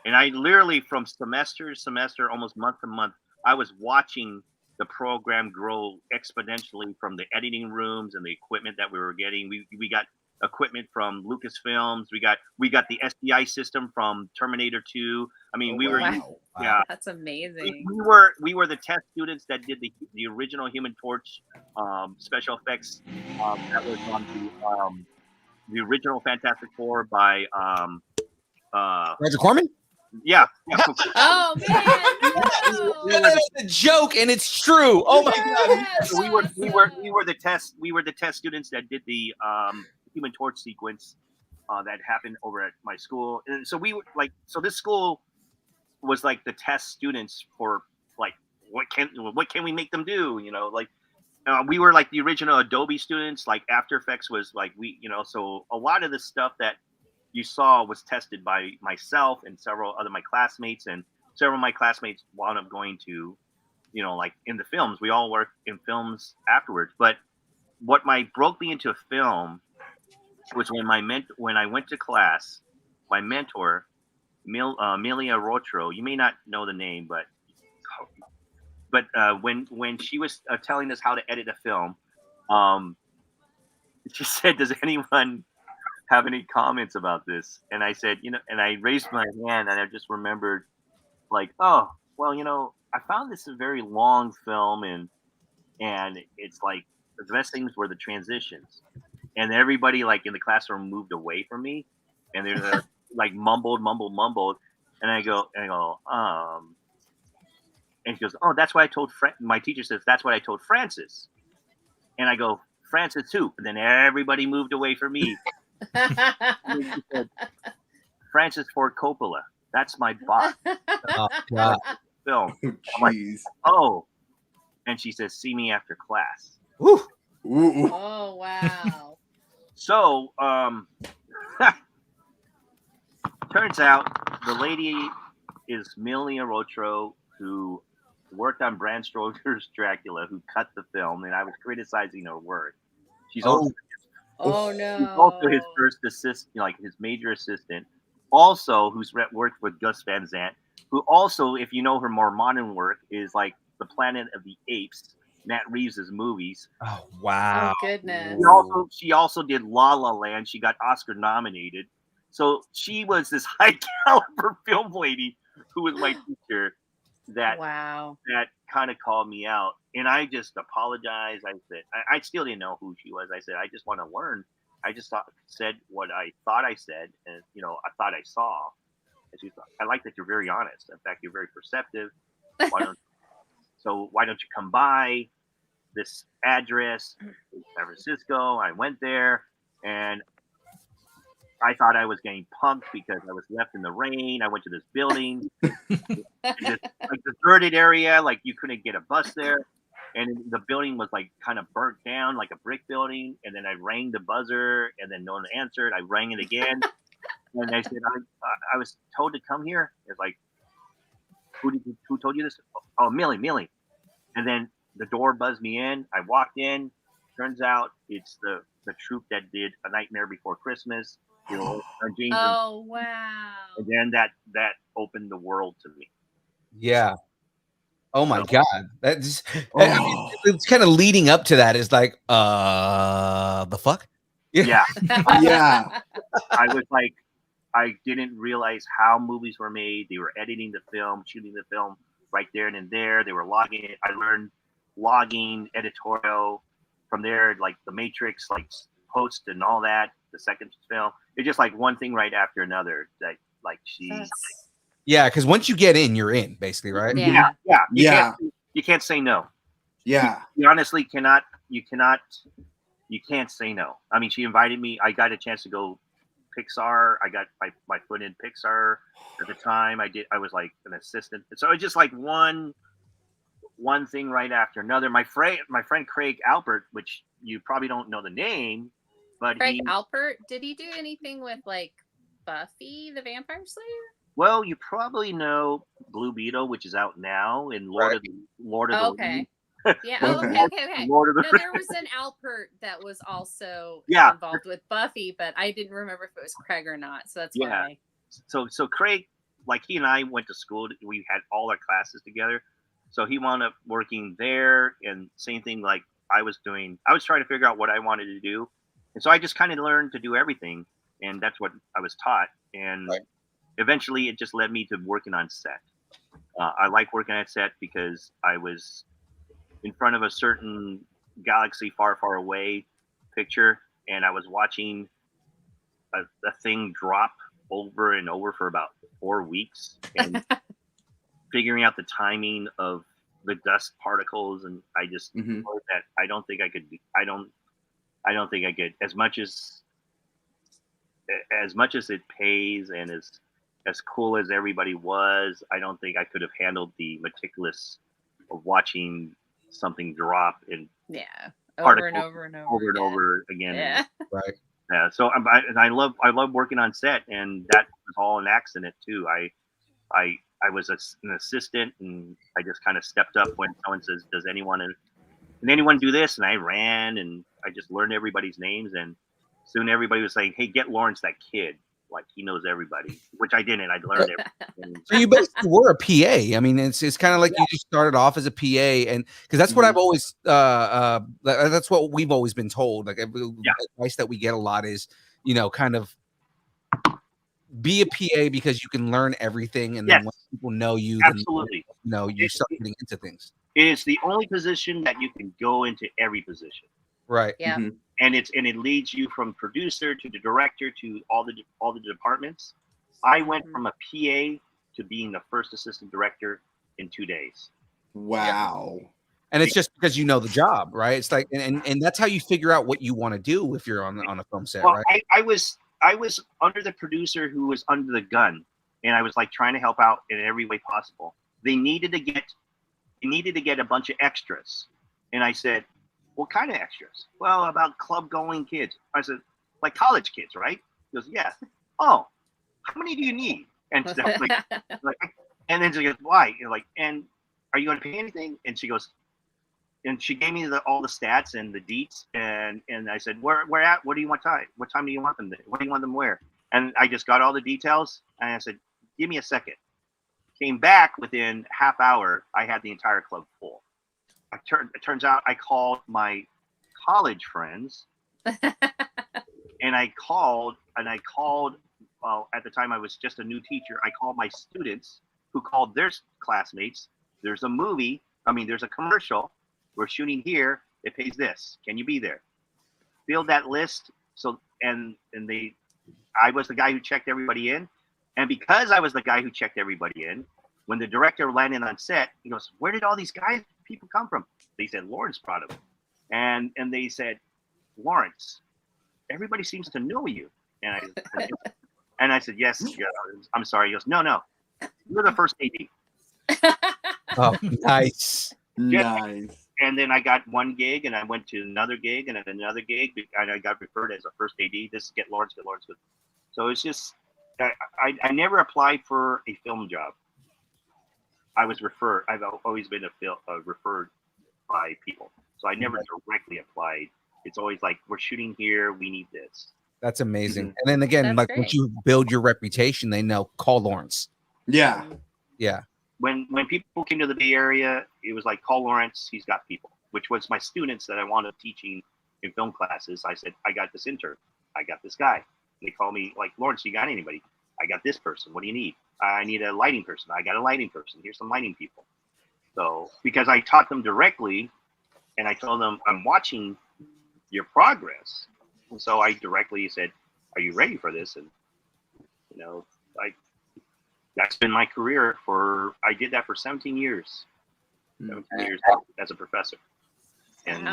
And I literally from semester to semester, almost month to month, I was watching the program grow exponentially from the editing rooms and the equipment that we were getting. We got equipment from Lucasfilms. We got the SDI system from Terminator 2. I mean, we were yeah. That's amazing. We were the test students that did the original Human Torch special effects that was on the original Fantastic Four by Roger Corman. Yeah. Oh man, That's a joke, and it's true. Oh my god! So we were the test students that did the Human Torch sequence that happened over at my school, and so we were like, so this school was like the test students for like what can we make them do? You know, like we were like the original Adobe students. Like After Effects was like so a lot of the stuff that you saw was tested by myself and several other my classmates, and several of my classmates wound up going to, like in the films. We all worked in films afterwards. But what broke me into a film was when I went to class, my mentor, Milia Rotro. You may not know the name, but when she was telling us how to edit a film, she said, "Does anyone have any comments about this?" And I said, and I raised my hand, and I just remembered, like, oh, well, I found this a very long film, and it's like the best things were the transitions, and everybody like in the classroom moved away from me, and they're like mumbled, and I go, and she goes, "Oh, that's what I told my teacher says that's what I told Francis," and I go, "Francis too," and then everybody moved away from me. Said, Francis Ford Coppola. That's my boss. Oh, God. Film. Jeez. Like, oh. And she says, "See me after class." Woo. Ooh. Oh wow. So, turns out the lady is Milia Rotro, who worked on Bram Stoker's Dracula, who cut the film, and I was criticizing her work. She's also Oh He's no. also his first assistant, like his major assistant. Also, who's worked with Gus Van Sant, who also, if you know her more modern work, is like the Planet of the Apes, Matt Reeves' movies. Oh wow! Oh goodness. She also did La La Land. She got Oscar nominated. So she was this high caliber film lady who was my teacher. That kind of called me out, and I just apologized. I said I still didn't know who she was. I said I just want to learn. I just said what I thought I said, and I thought I saw. And she thought, I like that you're very honest. In fact, you're very perceptive. Why don't you come by this address in San Francisco? I went there, and I thought I was getting punked because I was left in the rain. I went to this building, this like deserted area, like you couldn't get a bus there, and the building was like kind of burnt down, like a brick building. And then I rang the buzzer, and then no one answered. I rang it again, and I said, "I was told to come here." It's like, who told you this? Oh, Millie. And then the door buzzed me in. I walked in. Turns out it's the troupe that did A Nightmare Before Christmas. James oh wow! And then that opened the world to me. Yeah. Oh my God! That's I mean, it's kind of leading up to that. Is like, the fuck? Yeah. Yeah. I was like, I didn't realize how movies were made. They were editing the film, shooting the film right there and there. They were logging it. I learned logging, editorial from there, like The Matrix, like post and all that. The second film, it's just like one thing right after another. That like yeah, because once you get in, you're in, basically, right? Yeah. You can't say no. Yeah. You honestly cannot. You can't say no. I mean, she invited me. I got a chance to go Pixar. I got my foot in Pixar at the time. I was like an assistant. So it's just like one thing right after another. My friend Craig Albert, which you probably don't know the name, but Craig Alpert, did he do anything with like Buffy the Vampire Slayer? Well, you probably know Blue Beetle, which is out now, and Lord of the Okay. Yeah. Okay. Okay. Lord of the No, there was an Alpert that was also involved with Buffy, but I didn't remember if it was Craig or not. So that's why. So Craig, like he and I went to school. We had all our classes together. So he wound up working there, and same thing like I was doing. I was trying to figure out what I wanted to do, and so I just kind of learned to do everything, and that's what I was taught. And eventually, it just led me to working on set. I like working at set because I was in front of a certain galaxy far, far away picture, and I was watching a thing drop over and over for about 4 weeks, and figuring out the timing of the dust particles, and I just learned that I don't think I could be, I don't think I could, as much as it pays and as cool as everybody was, I don't think I could have handled the meticulous of watching something drop and over and over and over and over again. Yeah. Right. Yeah. So I love working on set, and that was all an accident too. I was an assistant, and I just kind of stepped up when someone says, "Does anyone can anyone do this?" And I ran, and I just learned everybody's names, and soon everybody was saying, "Hey, get Lawrence that kid. Like he knows everybody," which I didn't. I learned everything. So you basically were a PA. I mean, it's kind of like you just started off as a PA, and because that's what I've always that's what we've always been told. Like advice that we get a lot is, kind of be a PA because you can learn everything, and then when people know you, absolutely, then, you start getting into things. It's the only position that you can go into every position. Right. Yeah. And it leads you from producer to the director to all the departments. I went from a PA to being the first assistant director in 2 days. Wow. And it's just because you know the job, right? It's like, and that's how you figure out what you want to do if you're on a film set, well, right? I was under the producer who was under the gun, and I was like trying to help out in every way possible. They needed to get a bunch of extras, and I said, "What kind of extras?" "Well, about club going kids." I said, "Like college kids, right?" He goes, "Yeah." "Oh, how many do you need?" And stuff like, and then she goes, "Why?" You're like, "And are you going to pay anything?" And she goes, and she gave me all the stats and the deets, and I said, where at? What do you want time? What time do you want them? What do you want them where? And I just got all the details, and I said, "Give me a second." Came back within half hour. I had the entire club full. It turns out I called my college friends, and I called. Well, at the time I was just a new teacher. I called my students, who called their classmates. There's a movie. There's a commercial. We're shooting here. It pays this. Can you be there? Build that list. So I was the guy who checked everybody in, and because I was the guy who checked everybody in, when the director landed on set, he goes, "Where did all these people come from?" They said, "Lawrence brought them," and they said, "Lawrence, everybody seems to know you," and I said, "Yes, I'm sorry." He goes, "No, you're the first AD." Oh, nice. Nice. And then I got one gig, and I went to another gig, and then another gig, and I got referred as a first AD. This get Lawrence. So it's just, I never applied for a film job. I was referred. I've always been referred by people, so I never directly applied. It's always like, "We're shooting here. We need this." That's amazing. And then again, That's like great. once you build your reputation, they know, call Lawrence. Yeah. Yeah. When people came to the Bay Area, it was like, "Call Lawrence. He's got people," which was my students that I wanted teaching in film classes. I said, "I got this intern. I got this guy." They call me like, "Lawrence, you got anybody?" "I got this person. What do you need?" "I need a lighting person." "I got a lighting person. Here's some lighting people." So because I taught them directly, and I told them, "I'm watching your progress," and so I directly said, "Are you ready for this?" And that's been my career I did that for 17 years. 17 years as a professor. And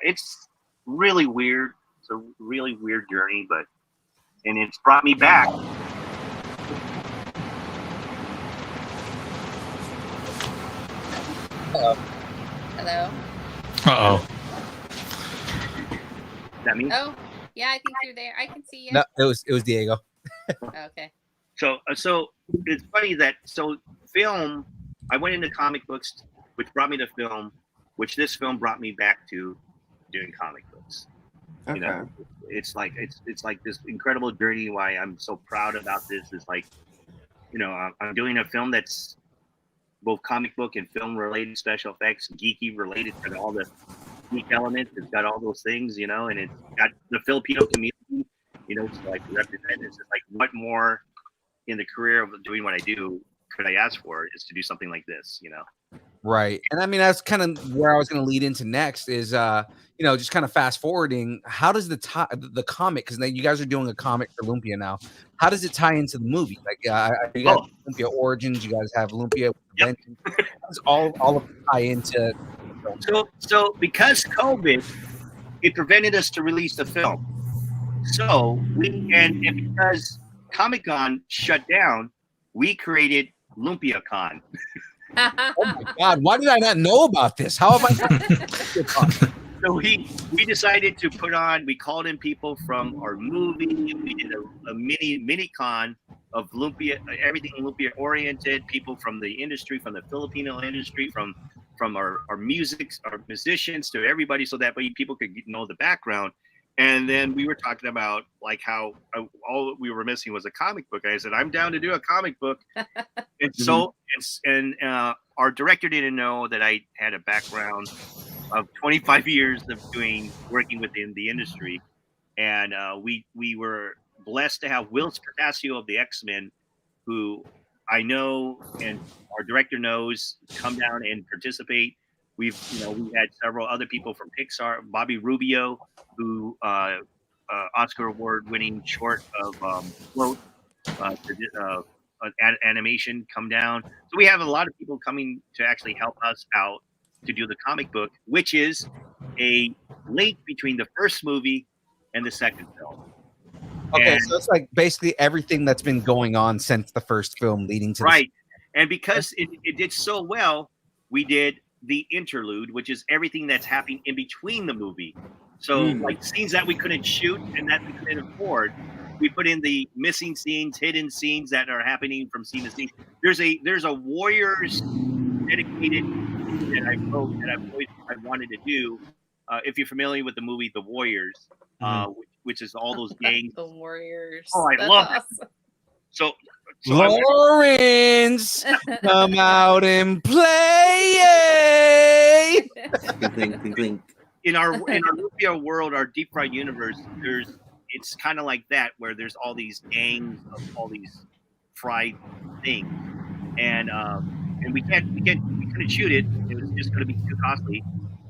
it's really weird. It's a really weird journey, and it's brought me back. Hello. Uh-oh. Is that me? Oh, yeah, I think you're there. I can see you. No, it was Diego. Okay. So it's funny that film. I went into comic books, which brought me to film, which this film brought me back to doing comic books. Okay. It's like this incredible journey. Why I'm so proud about this is like, I'm doing a film that's both comic book and film related special effects, geeky related to all the geek elements. It's got all those things, and it's got the Filipino community, to like represent. It's just like, what more in the career of doing what I do could I ask for is to do something like this, Right. And I mean, that's kind of where I was going to lead into next is, just kind of fast forwarding. How does the comic, because you guys are doing a comic for Lumpia now. How does it tie into the movie? Like, you guys have Lumpia Origins, you guys have Lumpia. Yep. How does all of it tie into? So because COVID, it prevented us to release the film. So and because Comic-Con shut down, we created Lumpia Con. Oh my God! Why did I not know about this? How have I not? So we decided to put on. We called in people from our movie. We did a mini con of Lumpia, everything Lumpia oriented. People from the industry, from the Filipino industry, from our music, our musicians, to everybody, so that way people could know the background. And then we were talking about like how all we were missing was a comic book. I said, I'm down to do a comic book. And so our director didn't know that I had a background of 25 years of working within the industry. And we were blessed to have Will Scartasio of the X-Men, who I know and our director knows, come down and participate. We had several other people from Pixar, Bobby Rubio, who Oscar award-winning short of Float, animation, come down. So we have a lot of people coming to actually help us out to do the comic book, which is a link between the first movie and the second film. Okay, so it's like basically everything that's been going on since the first film leading to right. And because it did so well, we did the interlude, which is everything that's happening in between the movie. So like scenes that we couldn't shoot and that we couldn't afford, we put in the missing scenes, hidden scenes that are happening from scene to scene. There's a Warriors dedicated that I wrote that I wanted to do. If you're familiar with the movie The Warriors, which is all those gangs. The Warriors. Oh, I love it. So Lawrence, come out and play. In our Lumpia world, our deep fried universe, it's kind of like that, where there's all these gangs of all these fried things, and we couldn't shoot it. It was just going to be too costly.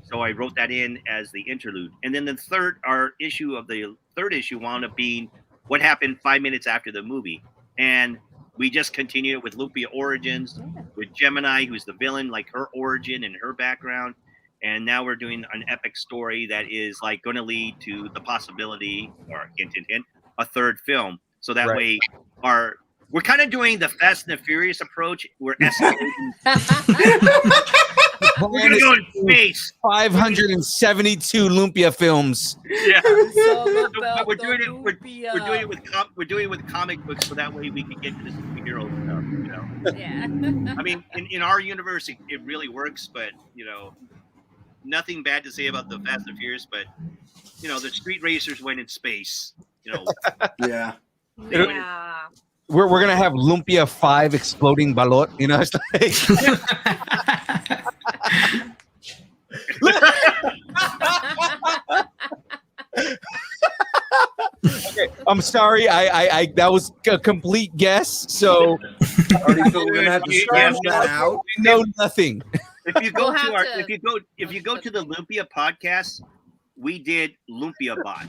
So I wrote that in as the interlude, and then the third issue wound up being what happened 5 minutes after the movie, and we just continued with Lumpia Origins with Gemini, who's the villain, like her origin and her background. And now we're doing an epic story that is like going to lead to the possibility, or hint, a third film. So that way we're kind of doing the Fast and the Furious approach. We're escalating. We're going to go in space. 572 Lumpia films. Yeah. But we're doing it with comic books, so that way we can get to the superhero stuff, Yeah. I mean, in our universe, it really works, but, nothing bad to say about the Fast and Furious, but, the street racers went in space, Yeah. Yeah. We're going to have Lumpia 5 exploding balot, it's like... Okay, I'm sorry. I that was a complete guess. So We're gonna have to scratch that out. I know nothing. If you go to the Lumpia podcast, we did Lumpia Bot.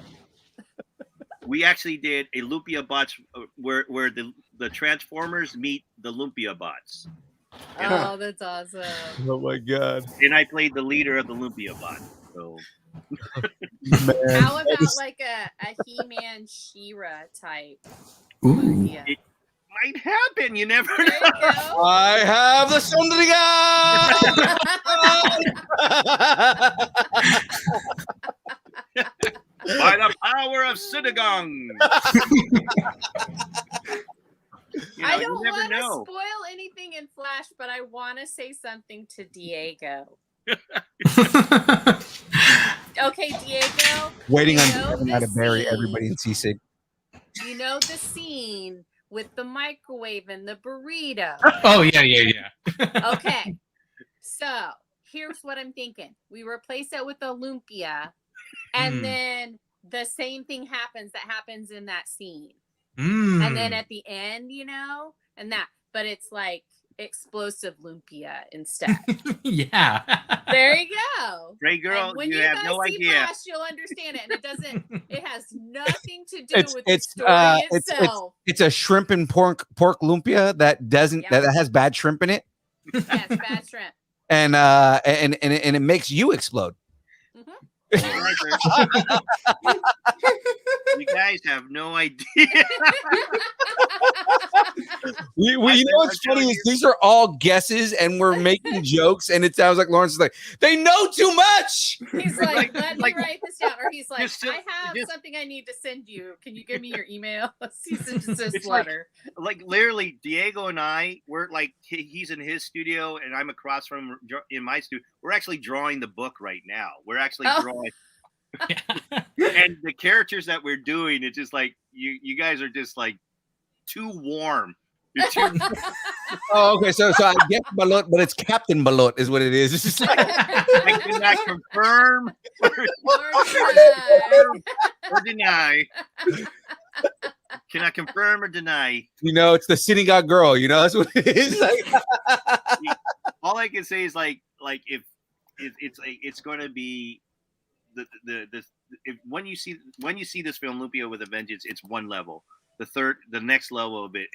We actually did a Lumpia Bots where the Transformers meet the Lumpia Bots. Oh, that's awesome. Oh my God. And I played the leader of the Lumpia Bot. So Man, how about like a He-Man She-Ra type? Ooh. Yeah. it might happen. You never There you know. go. I have the Sundriga! By the power of Sudagong. I don't never want to know. spoil anything in Flash, but I want to say something to Diego. Okay, Diego. Waiting you on know Kevin to bury scene. everybody in Seasick. You know the scene with the microwave and the burrito. Oh yeah. Okay. So here's what I'm thinking. We replace it with a lumpia, and then the same thing happens in that scene. And then at the end, but it's like explosive lumpia instead. Yeah. There you go. Great girl, And when you you have guys no see idea. Flash, you'll understand it. And it has nothing to do with the It's story itself. it's a shrimp and pork lumpia that has bad shrimp in it. Yes, bad shrimp. And it makes you explode. You guys have no idea. You know what's funny is these are all guesses, and we're making jokes, and it sounds like Lawrence is like, they know too much. He's like, let me write this down. Or he's like, I have something I need to send you. Can you give me your email? Cease and desist letter. Like literally, Diego and I, we're like, he's in his studio, and I'm across from him in my studio. We're actually drawing the book right now. We're actually drawing. And the characters that we're doing, it's just like you guys are just like too warm. You're too Oh, okay. So I get Balot, but it's Captain Balot is what it is. It's just like I cannot confirm or deny. Cannot confirm or deny. It's the synagogue girl. That's what it is. Like, all I can say is like if it's going to be when you see this film Lumpia with a Vengeance, it's one level. The next level of it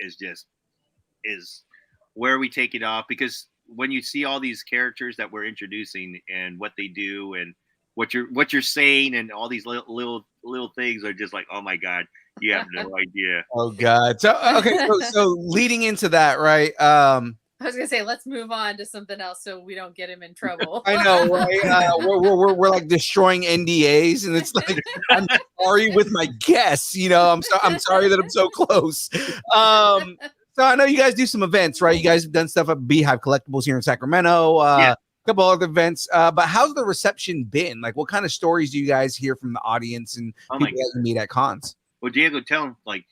is where we take it off, because when you see all these characters that we're introducing and what they do and what you're saying and all these little things are just like, oh my God, you have no idea. Oh God. So okay, so leading into that, right? I was gonna say, let's move on to something else so we don't get him in trouble. I know, right? We're like destroying NDAs, and it's like, I'm sorry with my guests. I'm sorry that I'm so close. So I know you guys do some events, right? You guys have done stuff at Beehive Collectibles here in Sacramento. A couple other events. But how's the reception been? Like, what kind of stories do you guys hear from the audience and people that you meet at cons? Well, Diego, tell them, like,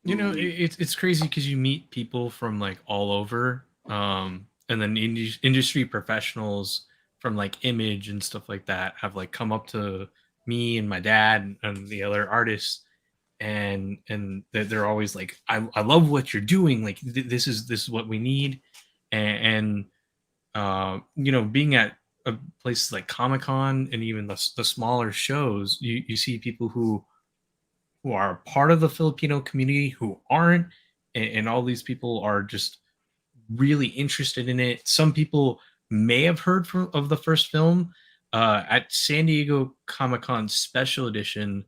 it's crazy because you meet people from like all over. And then industry professionals from like Image and stuff like that have like come up to me and my dad and the other artists, and they're always like, I love what you're doing. Like this is what we need. And being at a place like Comic-Con and even the smaller shows, you see people who are part of the Filipino community, who aren't, and all these people are just really interested in it. Some people may have heard of the first film at San Diego Comic-Con special edition.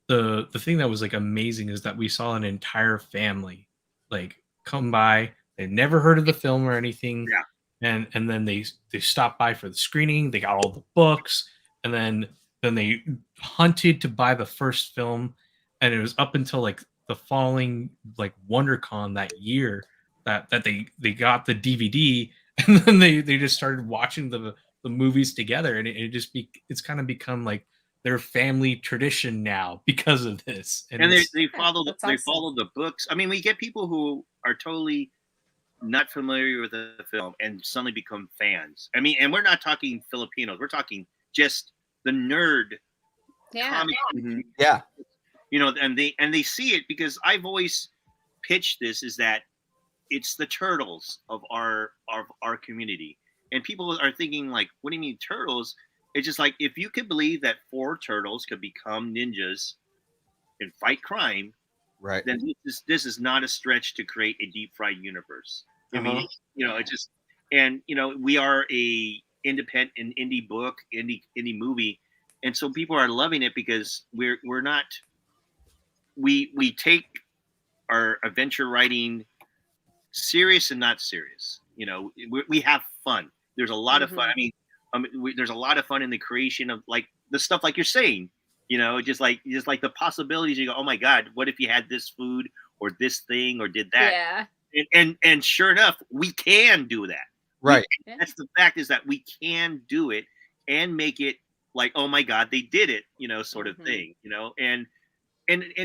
The thing that was like amazing is that we saw an entire family like come by. They never heard of the film or anything, and then they stopped by for the screening. They got all the books, and then they hunted to buy the first film, and it was up until like the following like WonderCon that year that they got the DVD, and then they just started watching the movies together, and it's kind of become like their family tradition now because of this. And they follow the books. I mean, we get people who are totally not familiar with the film and suddenly become fans. I mean, and we're not talking Filipinos. We're talking just the nerd. Comic. Yeah. And they see it, because I've always pitched this, is that it's the turtles of our community. And people are thinking like, what do you mean turtles? It's just like, if you could believe that 4 turtles could become ninjas and fight crime, right, then this is not a stretch to create a deep fried universe. I mean, it's just, and we are a independent indie book, indie movie, and so people are loving it because we take our adventure writing serious and not serious. We have fun. There's a lot of fun. I mean, there's a lot of fun in the creation of like the stuff like you're saying. Just like the possibilities. You go, oh my God, what if you had this food or this thing or did that? Yeah. And sure enough, we can do that. Right. That's the fact, is that we can do it and make it like, oh my God, they did it. Sort of thing. And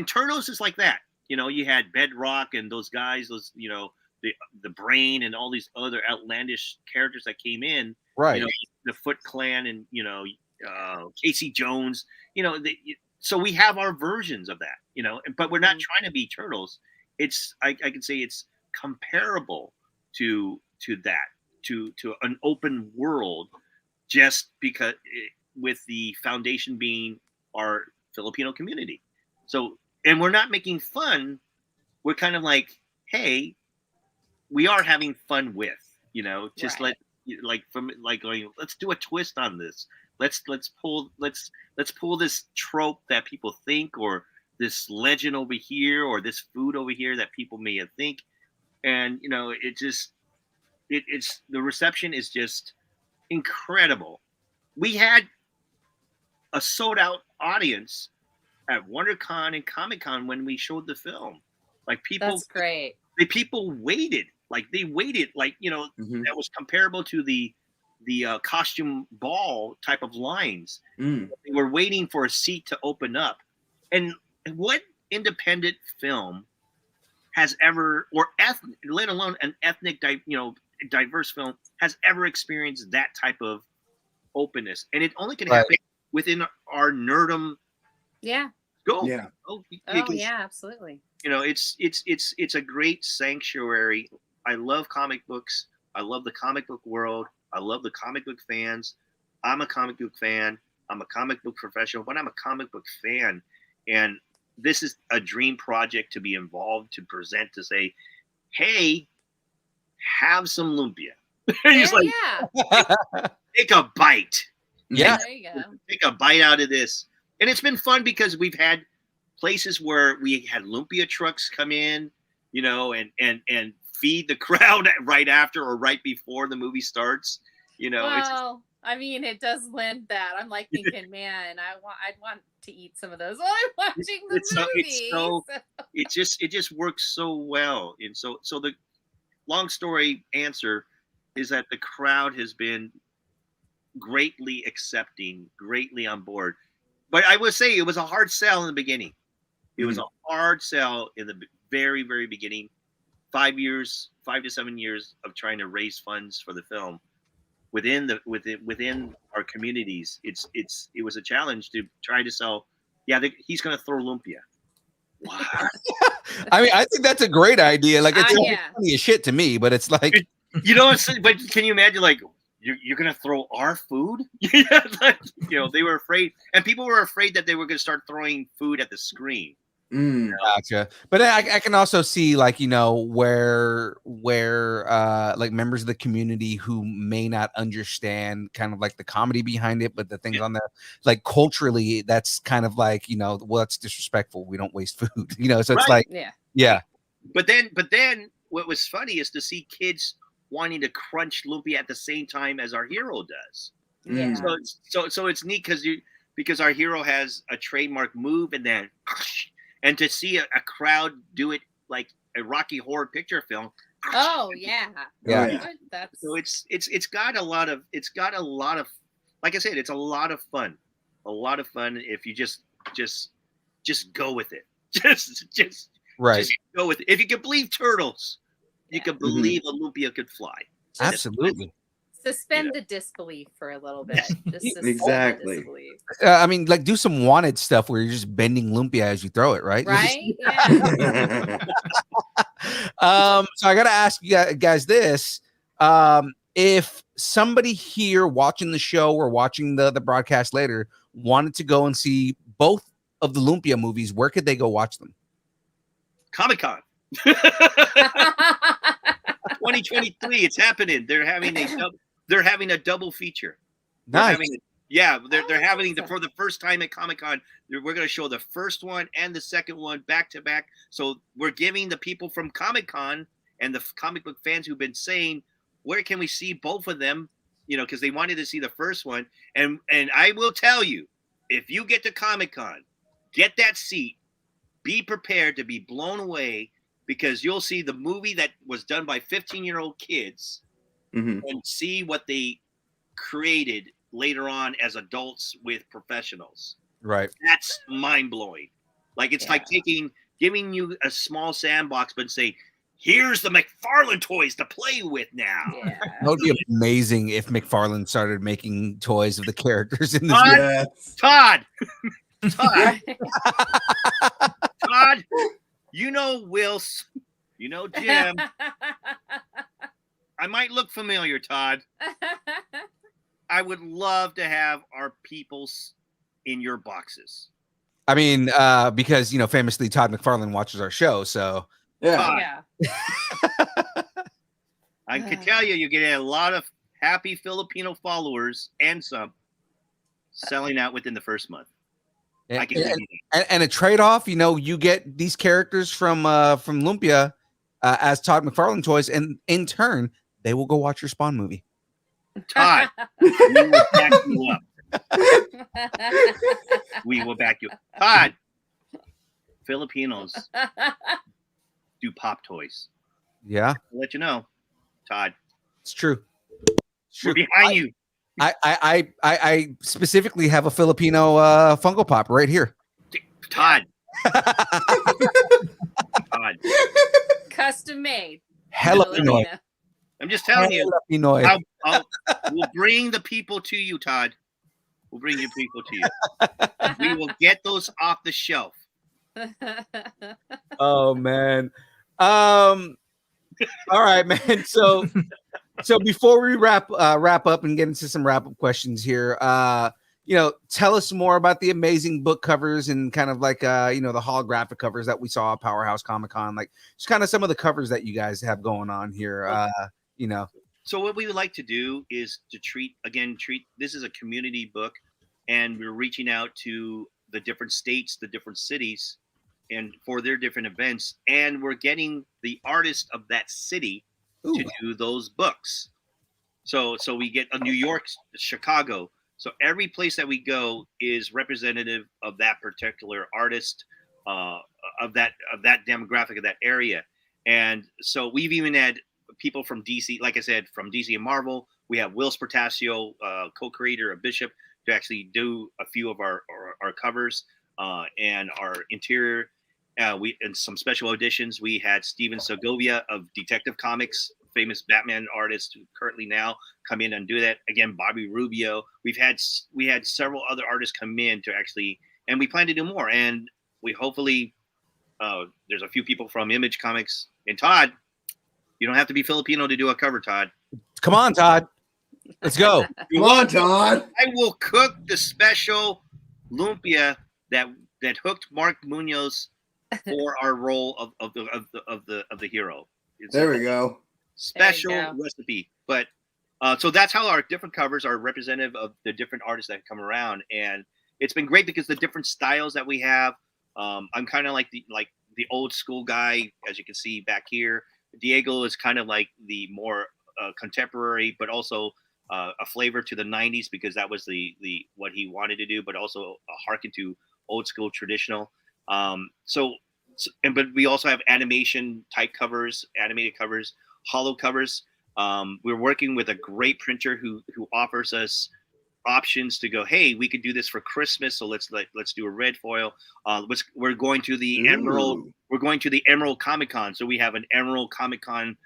Turtles is like that. You know, you had Bedrock and those guys, those, you know, the Brain and all these other outlandish characters that came in. Right. You know, the Foot Clan and, you know, Casey Jones. You know, so we have our versions of that. You know, but we're not trying to be Turtles. It's I can say it's comparable to that, to an open world, just because with the foundation being our Filipino community. So, and we're not making fun. We're kind of like, hey, we are having fun with, you know, just Right. going, let's do a twist on this. Let's pull this trope that people think, or this legend over here, or this food over here that people may think. And, you know, it's the reception is just incredible. We had a sold out audience at WonderCon and Comic Con when we showed the film. Like, That's great. People waited. Like, they waited, like, you know, that was comparable to the costume ball type of lines. They were waiting for a seat to open up. And what independent film has ever, or let alone an ethnic, diverse film, has ever experienced that type of openness? And it only can happen within our nerdom. Yeah. Go. Yeah. Oh yeah, absolutely. You know, it's a great sanctuary. I love comic books. I love the comic book world. I love the comic book fans. I'm a comic book fan. I'm a comic book professional, but I'm a comic book fan. And this is a dream project to be involved, to present, to say, hey, have some lumpia. He's like, take a bite. Yeah. There you go. Take a bite out of this. And it's been fun because we've had places where we had lumpia trucks come in, you know, and feed the crowd right after or right before the movie starts. You know, well, I mean, it does lend that. I'm like thinking, man, I'd want to eat some of those while I'm watching the movie. It just works so well. And so the long story answer is that the crowd has been greatly accepting, greatly on board. But I would say it was a hard sell in the beginning. It was a hard sell in the very, very beginning. 5 to 7 years of trying to raise funds for the film within our communities. It was a challenge to try to sell. Yeah, he's going to throw lumpia. Wow. I mean, I think that's a great idea. Like, it's funny as shit to me, but it's like, you know, but can you imagine, like, you're going to throw our food? Like, you know, they were afraid, and people were afraid that they were going to start throwing food at the screen. Gotcha. But I can also see, like, you know, where like members of the community who may not understand kind of like the comedy behind it, but the things on there, like, culturally, that's kind of like, you know, well, that's disrespectful. We don't waste food, you know. So it's like, yeah. But then what was funny is to see kids wanting to crunch lumpia at the same time as our hero does. Yeah. So it's neat because our hero has a trademark move, and then. And to see a crowd do it like a Rocky Horror Picture film. Oh yeah. That's so it's got a lot of like I said, it's a lot of fun. A lot of fun if you just go with it. Just go with it. If you can believe turtles, you can believe a lumpia could fly. Absolutely. Suspend the disbelief for a little bit. Exactly. I mean, like, do some Wanted stuff where you're just bending lumpia as you throw it, right? Right? Yeah. So I got to ask you guys this. If somebody here watching the show or watching the broadcast later wanted to go and see both of the Lumpia movies, where could they go watch them? Comic-Con. 2023, it's happening. They're having a double feature. Nice. They're having for the first time at Comic-Con. We're going to show the first one and the second one back to back. So we're giving the people from Comic-Con and the comic book fans who've been saying, where can we see both of them? You know, because they wanted to see the first one. And I will tell you, if you get to Comic-Con, get that seat, be prepared to be blown away, because you'll see the movie that was done by 15-year-old kids and see what they created later on as adults with professionals. Right. That's mind-blowing. Like, it's like taking giving you a small sandbox, but say, here's the McFarlane toys to play with now. Yeah. That would be amazing if McFarlane started making toys of the characters in this Todd, movie. Yes. Todd, Todd, you know Wills, you know Jim. I might look familiar, Todd. I would love to have our peoples in your boxes. I mean, because famously Todd McFarlane watches our show, so Yeah. Yeah. I can tell you, you get a lot of happy Filipino followers and some selling out within the first month. I can tell you that. and a trade-off, you get these characters from Lumpia as Todd McFarlane toys, and in turn, they will go watch your Spawn movie. Todd, we will back you up. We will back you up. Todd, Filipinos do pop toys. Yeah, I'll let you know, Todd. it's true. It's true. We're behind you. I specifically have a Filipino Funko Pop right here. Todd. Todd. Custom made. Jalapeno. I'm just telling you. Jalapeno. We'll bring the people to you, Todd. We'll bring your people to you. We will get those off the shelf. Oh man. All right, man. So before we wrap up and get into some wrap up questions here, tell us more about the amazing book covers and kind of like the holographic covers that we saw at Powerhouse Comic Con, like just kind of some of the covers that you guys have going on here. So what we would like to do is to treat this is a community book, and we're reaching out to the different states, the different cities, and for their different events, and we're getting the artist of that city to do those books. So we get a New York, Chicago. So every place that we go is representative of that particular artist, of that demographic of that area. And so we've even had people from DC, like I said, from DC and Marvel. We have Will Spartasio, co-creator of Bishop, to actually do a few of our covers and our interior. And some special auditions. We had Steven Segovia of Detective Comics, famous Batman artist who currently now come in and do that. Again, Bobby Rubio. We had several other artists come in to actually, and we plan to do more. And we hopefully there's a few people from Image Comics. And Todd, you don't have to be Filipino to do a cover, Todd. Come on, Todd. Let's go. Come on, Todd. I will cook the special lumpia that hooked Mark Munoz for our role of the hero. There we go. Special recipe. But so that's how our different covers are representative of the different artists that come around, and it's been great because the different styles that we have. I'm kind of like the old school guy, as you can see back here. Diego is kind of like the more contemporary, but also a flavor to the 90s, because that was the what he wanted to do, but also harken to old school traditional. But we also have animation type covers, animated covers, hollow covers. We're working with a great printer who offers us options to go, hey, we could do this for Christmas, so let's do a red foil. We're going to the Emerald. We're going to the Emerald Comic Con, so we have an Emerald Comic Con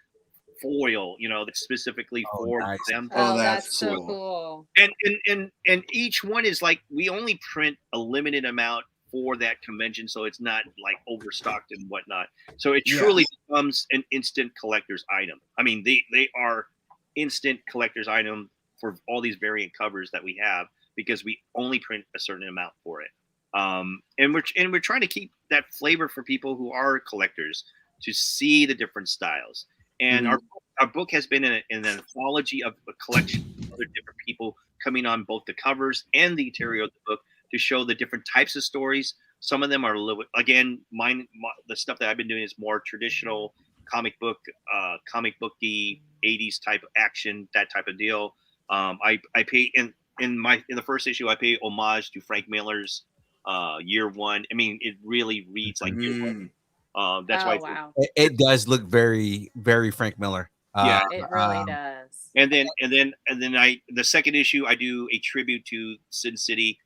foil, that's specifically for them. Oh, that's so cool. And each one is like, we only print a limited amount for that convention, so it's not like overstocked and whatnot. So it truly becomes an instant collector's item. I mean, they are instant collector's item for all these variant covers that we have, because we only print a certain amount for it. And we're trying to keep that flavor for people who are collectors to see the different styles. And our book has been an anthology of a collection of other different people coming on both the covers and the interior of the book to show the different types of stories. Some of them are a little bit, again, the stuff that I've been doing is more traditional comic booky 80s type of action, that type of deal. I pay in the first issue, I pay homage to Frank Miller's Year One. I mean, it really reads like Year One. That's why it does look very, very Frank Miller. Yeah, it really does. And then the second issue, I do a tribute to Sin City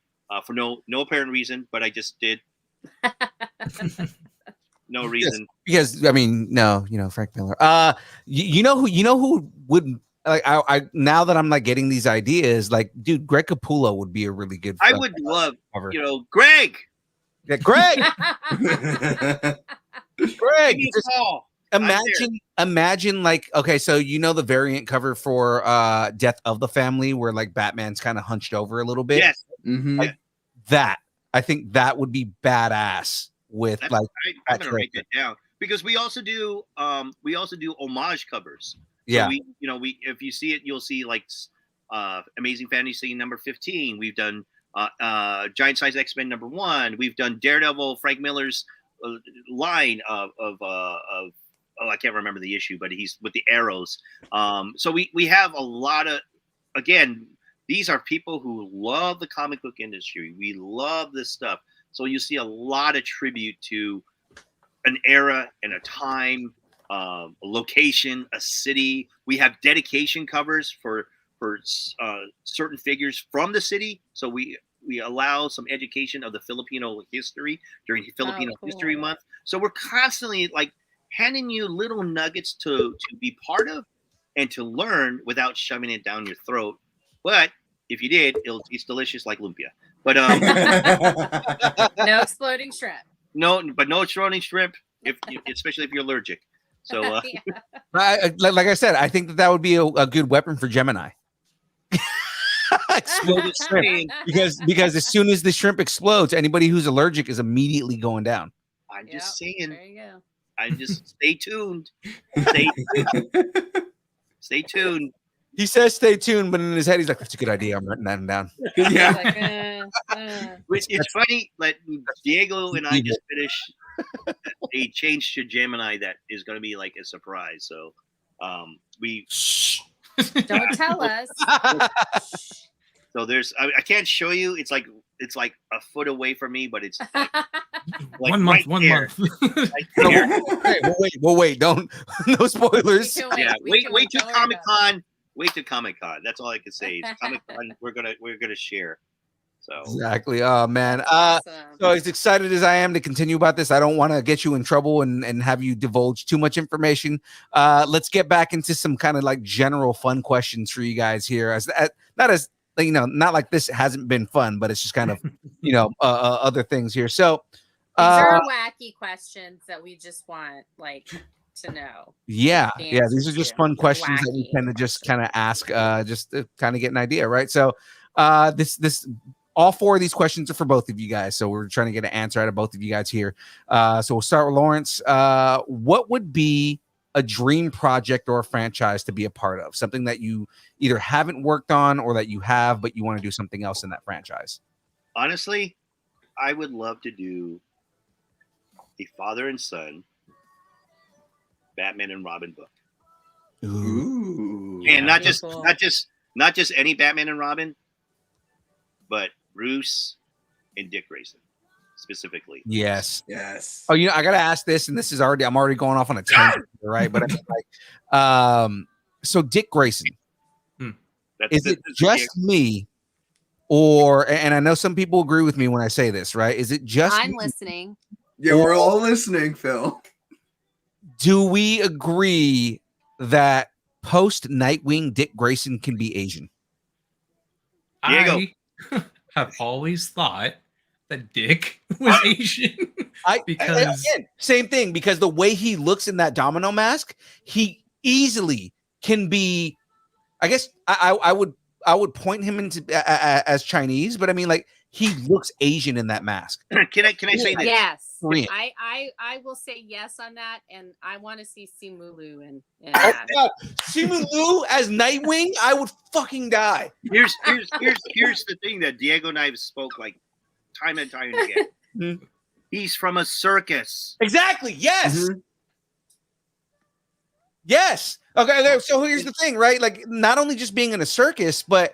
for no apparent reason, but I just did. No reason. Because I mean, no, Frank Miller. You know who would like I now that I'm like getting these ideas, like, dude, Greg Capullo would be a really good. I would love, Greg. Yeah, Greg. Greg. Imagine like, okay, so the variant cover for Death of the Family where like Batman's kind of hunched over a little bit. Yes. Like that. I think that would be badass with I'm gonna write that down because we also do homage covers. Yeah. So we if you see it, you'll see like Amazing Fantasy number 15. We've done Giant Size X-Men number 1. We've done Daredevil, Frank Miller's line of I can't remember the issue, but he's with the arrows. So we have a lot of, again, these are people who love the comic book industry. We love this stuff. So you see a lot of tribute to an era and a time, a location, a city. We have dedication covers for certain figures from the city. So we allow some education of the Filipino history during Filipino History Month. So we're constantly like handing you little nuggets to be part of and to learn without shoving it down your throat. But if you did, it's delicious like lumpia. But no exploding shrimp. No exploding shrimp, especially if you're allergic. So, like I said, I think that would be a good weapon for Gemini. Exploded shrimp, because as soon as the shrimp explodes, anybody who's allergic is immediately going down. I'm just saying. There you go. I just stay tuned. Stay tuned. He says stay tuned, but in his head he's like, "That's a good idea. I'm writing that down." Yeah. It's funny. Like Diego and I just finished a change to Gemini that is going to be like a surprise. So we don't tell us. So there's I can't show you. It's like a foot away from me, but it's like 1 month. Right wait, don't no spoilers. Wait till Comic-Con. Wait to Comic-Con. That's all I can say. Comic-Con, we're gonna share. So exactly. Oh man. Awesome. So as excited as I am to continue about this, I don't want to get you in trouble and have you divulge too much information. Let's get back into some kind of like general fun questions for you guys here. Not like this hasn't been fun, but it's just kind of other things here. So these are wacky questions that we just want to know. Yeah. These are just fun questions that we tend to just kind of ask, just to kind of get an idea, right? So, this all 4 of these questions are for both of you guys. So we're trying to get an answer out of both of you guys here. So we'll start with Lawrence. What would be a dream project or a franchise to be a part of? Something that you either haven't worked on or that you have, but you want to do something else in that franchise. Honestly, I would love to do a father and son Batman and Robin book. Ooh. And not just any Batman and Robin, but Bruce and Dick Grayson specifically. Yes. Yes. Oh, I gotta ask this, and I'm already going off on a tangent, right? But I mean, so Dick Grayson, is it just me, and I know some people agree with me when I say this, right? Is it just I'm me? listening. Yeah, we're all listening, Phil. Do we agree that post Nightwing Dick Grayson can be Asian? Diego. I have always thought that Dick was Asian. Because again, same thing, because the way he looks in that domino mask, he easily can be. I guess I would point him into as Chinese, but I mean, like, he looks Asian in that mask. Can I say that? Yes. Korean. I will say yes on that, and I want to see Simu Liu in Oh that. God, Simu Liu as Nightwing, I would fucking die. Here's the thing that Diego and I have spoke like time and time again. He's from a circus. Exactly. Yes. Yes. Okay. So here's the thing, right? Like, not only just being in a circus, but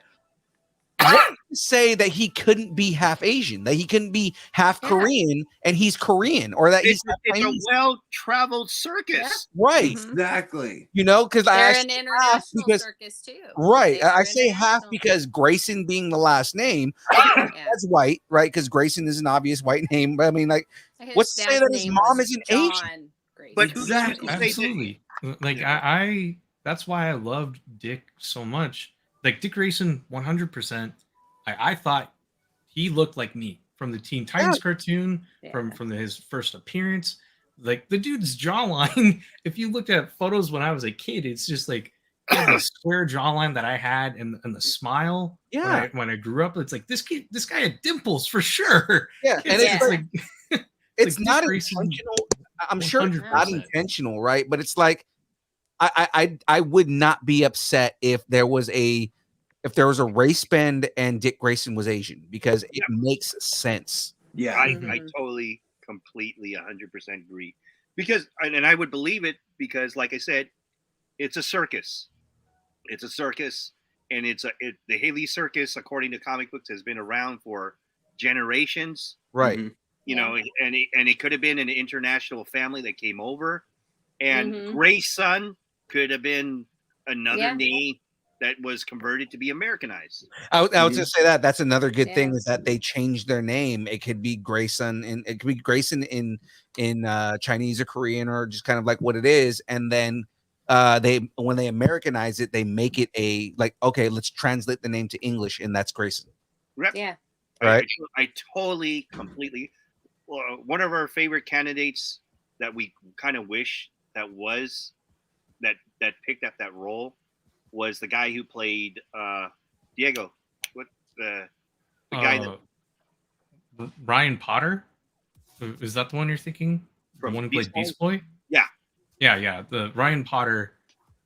what to say that he couldn't be half Asian, that he couldn't be half Korean, and he's Korean, or that It's he's a well-traveled circus. right? Exactly. You know, because they're an international because circus too. right, They are I say half international. because Grayson being the last name, Yeah. that's white, right? Because Grayson is an obvious white name, but I mean, like, His what's to say dad's that his name mom was isn't John Asian? Grayson. But who's Exactly. to say that- Absolutely. Like Yeah. I that's why I loved Dick so much. Like Dick Grayson, 100%. I thought he looked like me from the Teen Titans cartoon, from his first appearance. Like the dude's jawline. If you looked at photos when I was a kid, it's just like he had the square jawline that I had, and the smile. Yeah. When I grew up, it's like this guy had dimples for sure. Yeah, and It's like it's like not Dick Grayson, intentional. I'm sure it's not 100%. intentional, right? But it's like I would not be upset if there was a race bend and Dick Grayson was Asian, because it makes sense. Yeah. I totally, completely, 100% agree. Because, and I would believe it because, like I said, it's a circus. It's a circus, and the Haley Circus, according to comic books, has been around for generations. Right. You know, and it could have been an international family that came over, and Grayson could have been another name that was converted to be Americanized. I was going to say that's another good thing, is that they changed their name. It could be Grayson, and it could be Grayson in Chinese or Korean, or just kind of like what it is. And then when they Americanize it, they make it okay, let's translate the name to English, and that's Grayson. Yeah. Right. I totally, completely. One of our favorite candidates that we kind of wish that picked up that role was the guy who played Diego. What the guy that Ryan Potter? Is that the one you're thinking? The one who played Beast Boy? Yeah. The Ryan Potter,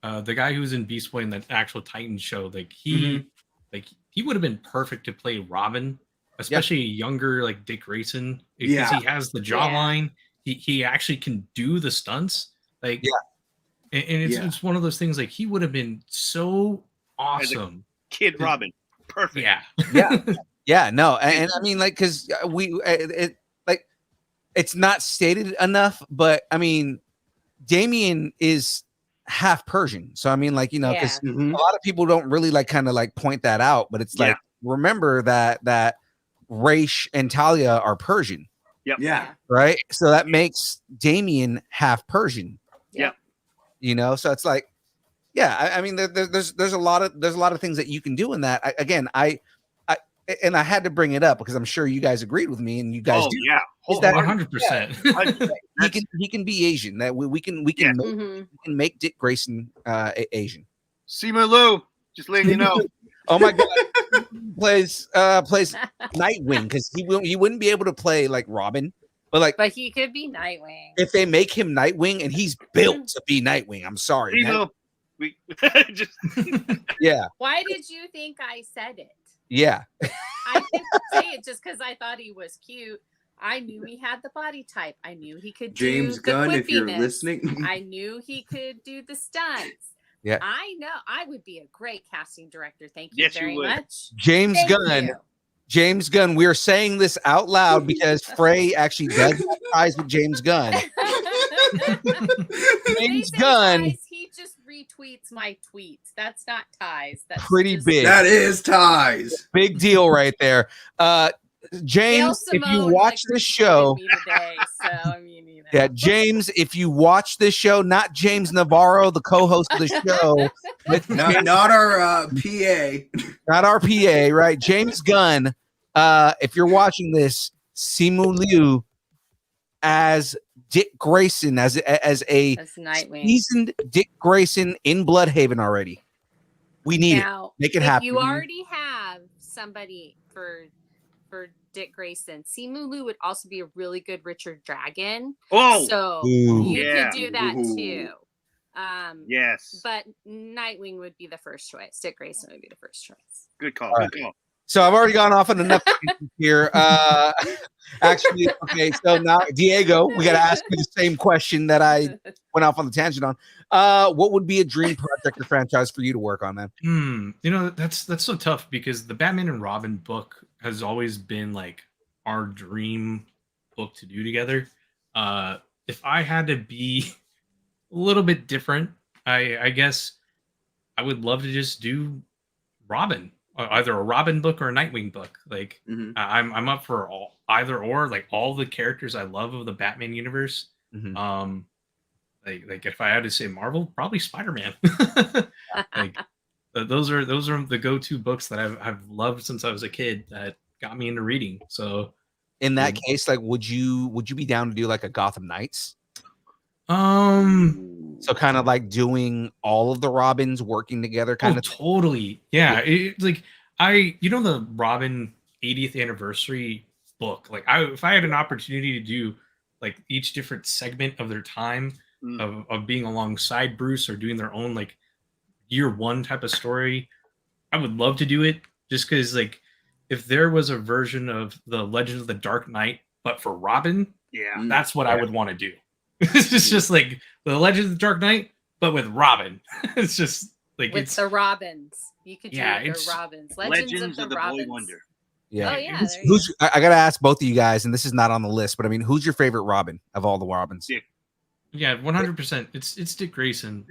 the guy who was in Beast Boy in that actual Titans show, like he would have been perfect to play Robin, especially a younger like Dick Grayson, because he has the jawline. He actually can do the stunts. Like and it's one of those things, like he would have been so awesome. Kid Robin. Perfect. Yeah. No. And I mean, like, because it's not stated enough, but I mean, Damien is half Persian. So I mean, like, you know, because a lot of people don't really kind of point that out, but it's like, remember that Raish and Talia are Persian. Yeah. Right. So that makes Damien half Persian. Yep. You know, so it's like, I mean, there's a lot of things that you can do in that. I had to bring it up because I'm sure you guys agreed with me, and you guys do. Yeah, is that 100%? He can be Asian. That we can make Dick Grayson Asian. Simu Liu, just letting you know. Oh my God, plays Nightwing, because he wouldn't be able to play like Robin, but he could be Nightwing if they make him Nightwing, and he's built to be Nightwing. I'm sorry. We just Why did you think I said it? Yeah. I didn't say it just because I thought he was cute. I knew he had the body type. I knew he could do James Gunn, if you're listening. I knew he could do the stunts. Yeah. I know. I would be a great casting director. Thank you very much. James Gunn. James Gunn, we're saying this out loud because Frey actually does have ties with James Gunn. James Gunn. Ties, he just retweets my tweets. That's not ties. That's pretty big. That is ties. Big deal right there. James, if you watch this show, today, so, I mean, you know. yeah, James, if you watch this show, not James Navarro, the co-host of the show, not our PA, not our PA, right? James Gunn. If you're watching this, Simu Liu as Dick Grayson, as a seasoned Dick Grayson in Bloodhaven already. We need it. Make it happen. You already have somebody for Dick Grayson. Simu Liu would also be a really good Richard Dragon. So you could do that too. Yes. But Nightwing would be the first choice. Dick Grayson would be the first choice. Good call. Right. Good call. So I've already gone off on enough here. Actually, okay. So now, Diego, we got to ask you the same question that I went off on the tangent on. What would be a dream project or franchise for you to work on, man? You know, that's so tough because the Batman and Robin book has always been like our dream book to do together. If I had to be a little bit different, I guess I would love to just do Robin, either a Robin book or a Nightwing book. Like I'm up for either or. Like all the characters I love of the Batman universe. Like if I had to say Marvel, probably Spider-Man. Like those are the go-to books that I've loved since I was a kid that got me into reading. So in that case, like, would you be down to do like a Gotham Knights? So kind of like doing all of the Robins working together, kind of. Totally, yeah. It's like the Robin 80th anniversary book. Like if I had an opportunity to do like each different segment of their time of being alongside Bruce or doing their own like year one type of story, I would love to do it. Just because like if there was a version of the Legends of the Dark Knight but for Robin, that's what I would want to do. It's just like the Legends of the Dark Knight, but with Robin. It's just like with the Robins. You could do the Robins. Legends of the Robins. Boy Wonder. Yeah. Oh yeah. I gotta ask both of you guys, and this is not on the list, but I mean, who's your favorite Robin of all the Robins? Yeah, 100%. It's Dick Grayson.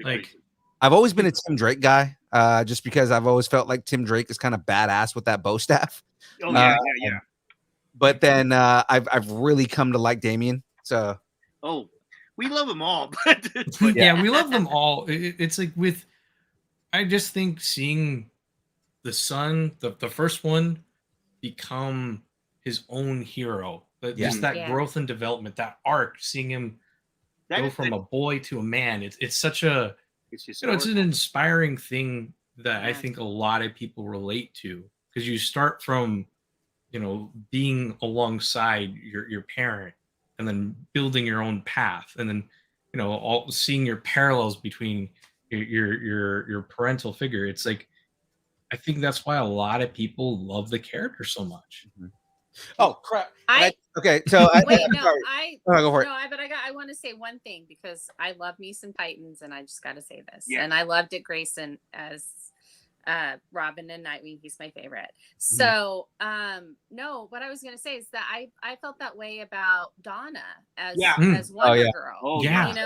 I've always been a Tim Drake guy, just because I've always felt like Tim Drake is kind of badass with that bow staff. Oh yeah. But then I've really come to like Damian. So we love them all, but yeah, we love them all. It's like I just think seeing the son, the first one, become his own hero. Just that growth and development, that arc, seeing him go from a boy to a man. It's such a it's an inspiring thing that I think a lot of people relate to, because you start from being alongside your parent and then building your own path, and then all seeing your parallels between your parental figure. It's like I think that's why a lot of people love the character so much. Oh crap! Okay, so wait, go for it. I want to say one thing, because I love me some Titans, and I just got to say this. And I loved Dick Grayson as Robin and Nightwing. He's my favorite. So no, what I was gonna say is that I felt that way about Donna as Wonder Girl.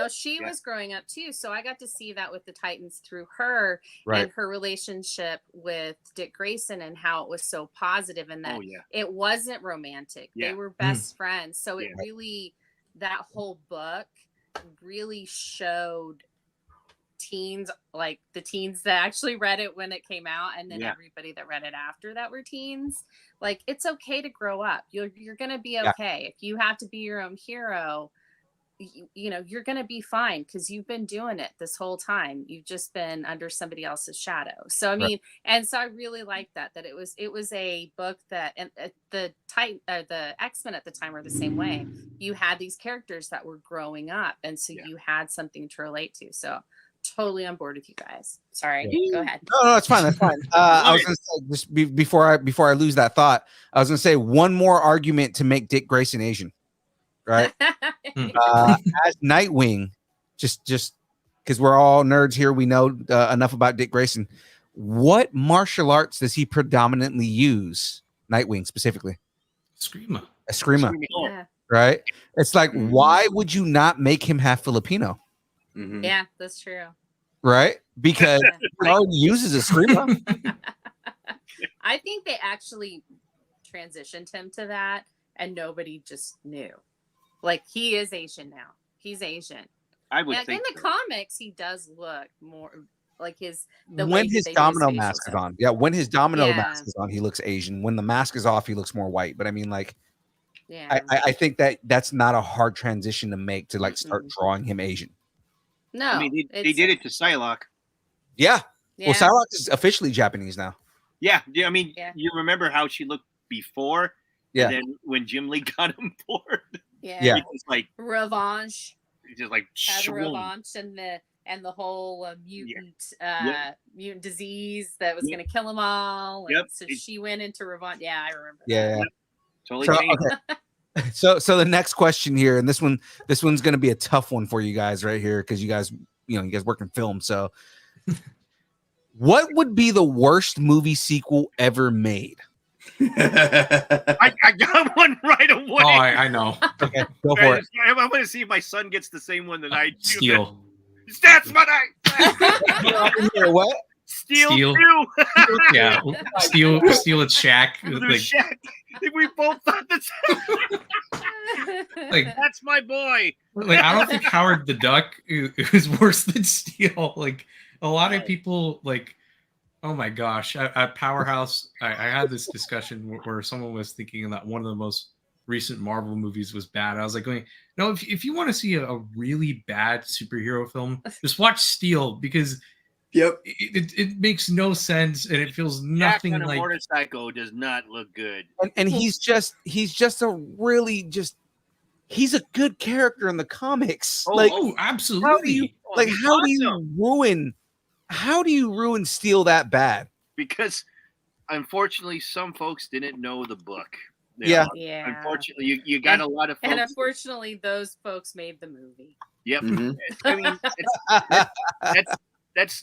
She was growing up too, so I got to see that with the Titans through her and her relationship with Dick Grayson, and how it was so positive, and that it wasn't romantic. They were best friends. So it really, that whole book really showed teens, like the teens that actually read it when it came out, and then everybody that read it after that were teens. Like, it's okay to grow up. You're gonna be okay. If you have to be your own hero, you're gonna be fine, because you've been doing it this whole time. You've just been under somebody else's shadow. So I mean, and so I really liked that it was a book that, and the X-Men at the time were the same way. You had these characters that were growing up, and so you had something to relate to. So totally on board with you guys. Sorry, go ahead. No, it's fine. That's fine. I was gonna say, just before I lose that thought, I was gonna say one more argument to make Dick Grayson Asian, right? As Nightwing, just because we're all nerds here, we know enough about Dick Grayson. What martial arts does he predominantly use? Nightwing specifically. Eskrima. Yeah. Right? It's like, why would you not make him half Filipino? Yeah, that's true. Right? Because he already uses Eskrima. I think they actually transitioned him to that, and nobody just knew. Like, he is Asian now. He's Asian. I would think in the comics, he does look more like when his domino mask is on. Yeah, when his domino mask is on, he looks Asian. When the mask is off, he looks more white. But I mean, like, I think that's not a hard transition to make, to like start drawing him Asian. No, I mean, they did it to Psylocke. Yeah. Well, Psylocke is officially Japanese now. Yeah. I mean, you remember how she looked before? Yeah. And then when Jim Lee got him bored. Yeah. It was like revenge. just like Had a swoon. revanche and the whole mutant Yep. mutant disease that was Yep. going to kill them all. And Yep. so she went into revanche. Yeah, I remember. Yeah. That. Totally So, changed. okay. So the next question here, and this one's going to be a tough one for you guys right here because you guys work in film. So, what would be the worst movie sequel ever made? I got one right away. Oh, I know. Okay, go for it. I'm going to see if my son gets the same one that I do. Steel. That's what I. What? Steel. Steel. Too. Yeah, Steel at Shaq. Like, Shaq. We both thought that's like that's my boy. Like, I don't think Howard the Duck is worse than Steel. Like, a lot of people, like, oh my gosh, at Powerhouse, I had this discussion where someone was thinking that one of the most recent Marvel movies was bad. I was like, going, no, if you want to see a really bad superhero film, just watch Steel, because it makes no sense and it feels nothing Jack on like a motorcycle does not look good. And he's just a really he's a good character in the comics. Absolutely. How do you ruin Steel that bad? Because unfortunately some folks didn't know the book. Yeah. Unfortunately, you got a lot of folks. And unfortunately, those folks made the movie. Yep. I mean, that's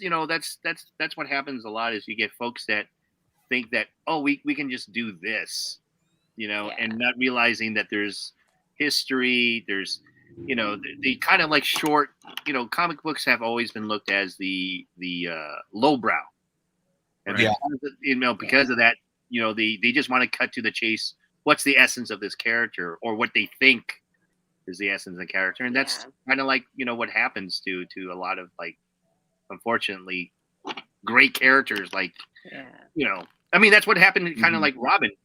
what happens a lot is you get folks that think that, oh, we can just do this, and not realizing that there's history, there's the kind of like short, comic books have always been looked as the lowbrow, and because of that, they just want to cut to the chase. What's the essence of this character, or what they think is the essence of the character, and that's kind of like what happens to a lot of, like, unfortunately, great characters. Like, I mean, that's what happened. Kind of like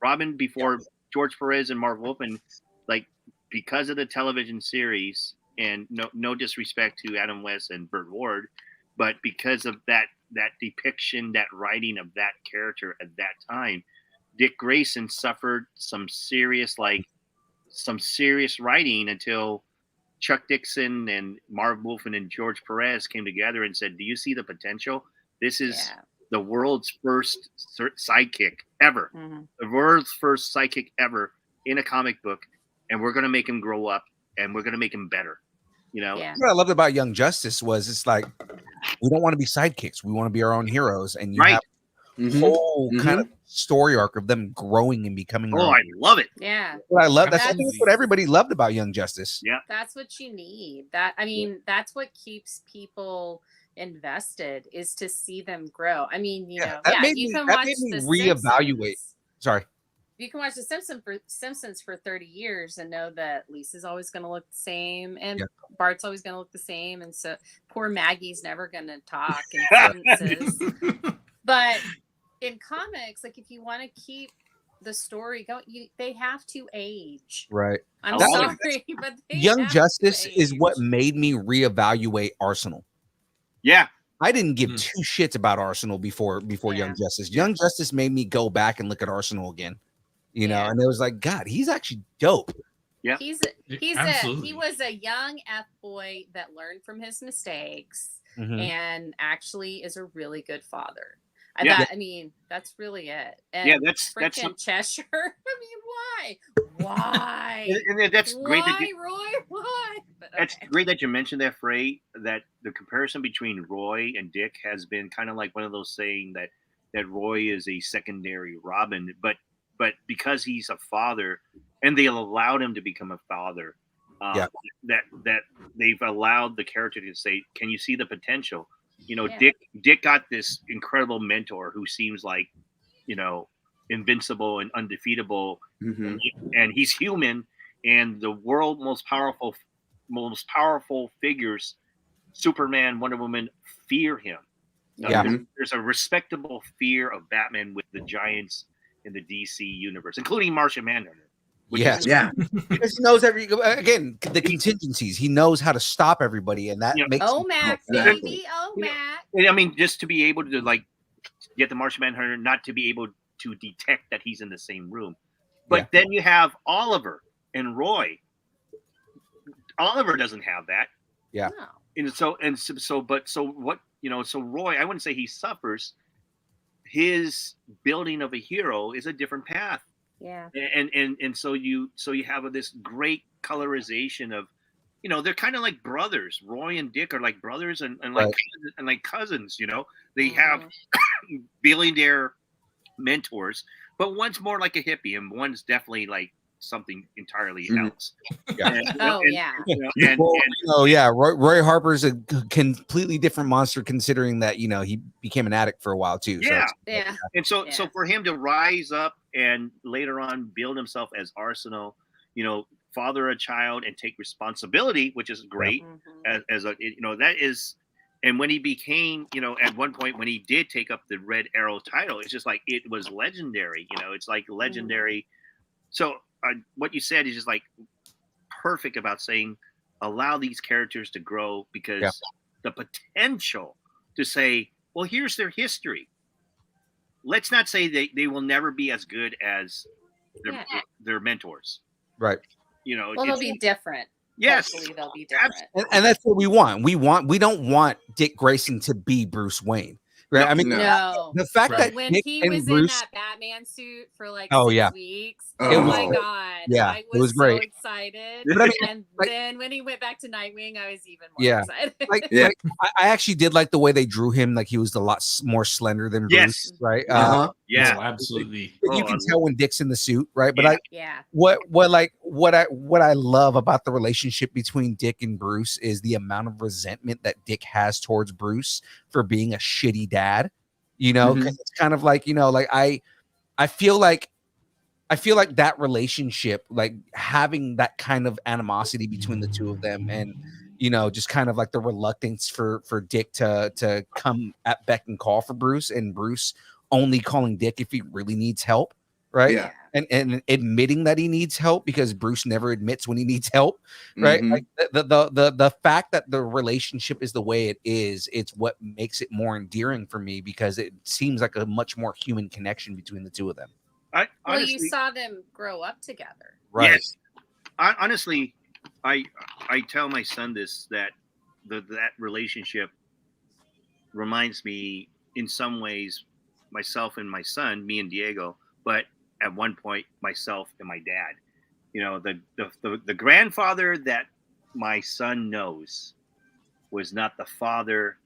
Robin before George Perez and Mark Wolfman, like, because of the television series, and no disrespect to Adam West and Burt Ward, but because of that depiction, that writing of that character at that time, Dick Grayson suffered some serious writing until Chuck Dixon and Marv Wolfman and George Perez came together and said, do you see the potential? This is the world's first sidekick ever. The world's first sidekick ever in a comic book. And we're going to make him grow up, and we're going to make him better. What I loved about Young Justice was it's like, we don't want to be sidekicks. We want to be our own heroes. And you have a whole kind of story arc of them growing and becoming. Oh, I love it. Yeah. What I love. That's what everybody loved about Young Justice. Yeah. That's what you need. That's what keeps people invested, is to see them grow. I mean, you can watch the reevaluate. Simpsons. Sorry. You can watch the Simpsons for 30 years and know that Lisa's always going to look the same, and Bart's always going to look the same, and so poor Maggie's never going to talk in sentences. But in comics, like, if you want to keep the story going, they have to age. Right. I'm sorry, but Young Justice is what made me reevaluate Arsenal. Yeah. I didn't give two shits about Arsenal before Young Justice. Young Justice made me go back and look at Arsenal again. And it was like, God, he's actually dope. Yeah. He was a young F boy that learned from his mistakes and actually is a really good father. I mean, that's really it. And that's Cheshire. I mean, why? And that's great. Roy? Why? That's great that you mentioned that, Frey. That the comparison between Roy and Dick has been kind of like one of those saying that Roy is a secondary Robin, but because he's a father, and they allowed him to become a father, that they've allowed the character to say, "Can you see the potential?" Dick got this incredible mentor who seems like, invincible and undefeatable, and he's human. And the world's most powerful figures, Superman, Wonder Woman, fear him. There's a respectable fear of Batman with the giants in the DC universe, including Martian Manhunter. Because he knows the contingencies. He knows how to stop everybody, and that makes OMAC, baby, OMAC. I mean, just to be able to, like, get the Martian Manhunter, not to be able to detect that he's in the same room. But then you have Oliver and Roy. Oliver doesn't have that. Yeah. No. So what, so Roy, I wouldn't say he suffers. His building of a hero is a different path. Yeah. And so you have this great colorization of, they're kind of like brothers. Roy and Dick are like brothers and like Right. like cousins. They have billionaire mentors, but one's more like a hippie and one's definitely like something entirely else. Yeah. Roy Harper's a completely different monster, considering that he became an addict for a while too. And so for him to rise up and later on build himself as Arsenal, father a child and take responsibility, which is great. As a that is. And when he became, at one point when he did take up the Red Arrow title, it's just like it was legendary. It's like legendary. So what you said is just like perfect about saying allow these characters to grow, because the potential to say, well, here's their history. Let's not say they will never be as good as their mentors. Right. Well, they'll be different. Yes, hopefully they'll be different. And that's what we want. We don't want Dick Grayson to be Bruce Wayne. Right? No. The fact that when Dick he and was Bruce, in that Batman suit for like 6 weeks, my god, it was so great. Excited. But and then when he went back to Nightwing, I was even more excited. I actually did like the way they drew him. Like he was a lot more slender than Bruce, right? Absolutely. You can tell when Dick's in the suit, right? But yeah. what I love about the relationship between Dick and Bruce is the amount of resentment that Dick has towards Bruce for being a shitty dad. Because it's kind of like, I feel like that relationship, like having that kind of animosity between the two of them, and just kind of like the reluctance for Dick to come at beck and call for Bruce, and Bruce only calling Dick if he really needs help, right? Yeah. And admitting that he needs help, because Bruce never admits when he needs help, right? Like the fact that the relationship is the way it is, it's what makes it more endearing for me, because it seems like a much more human connection between the two of them. You saw them grow up together, right? Yes. Honestly, I tell my son this, that that relationship reminds me in some ways myself and my son, me and Diego, but at one point myself and my dad. The grandfather that my son knows was not the father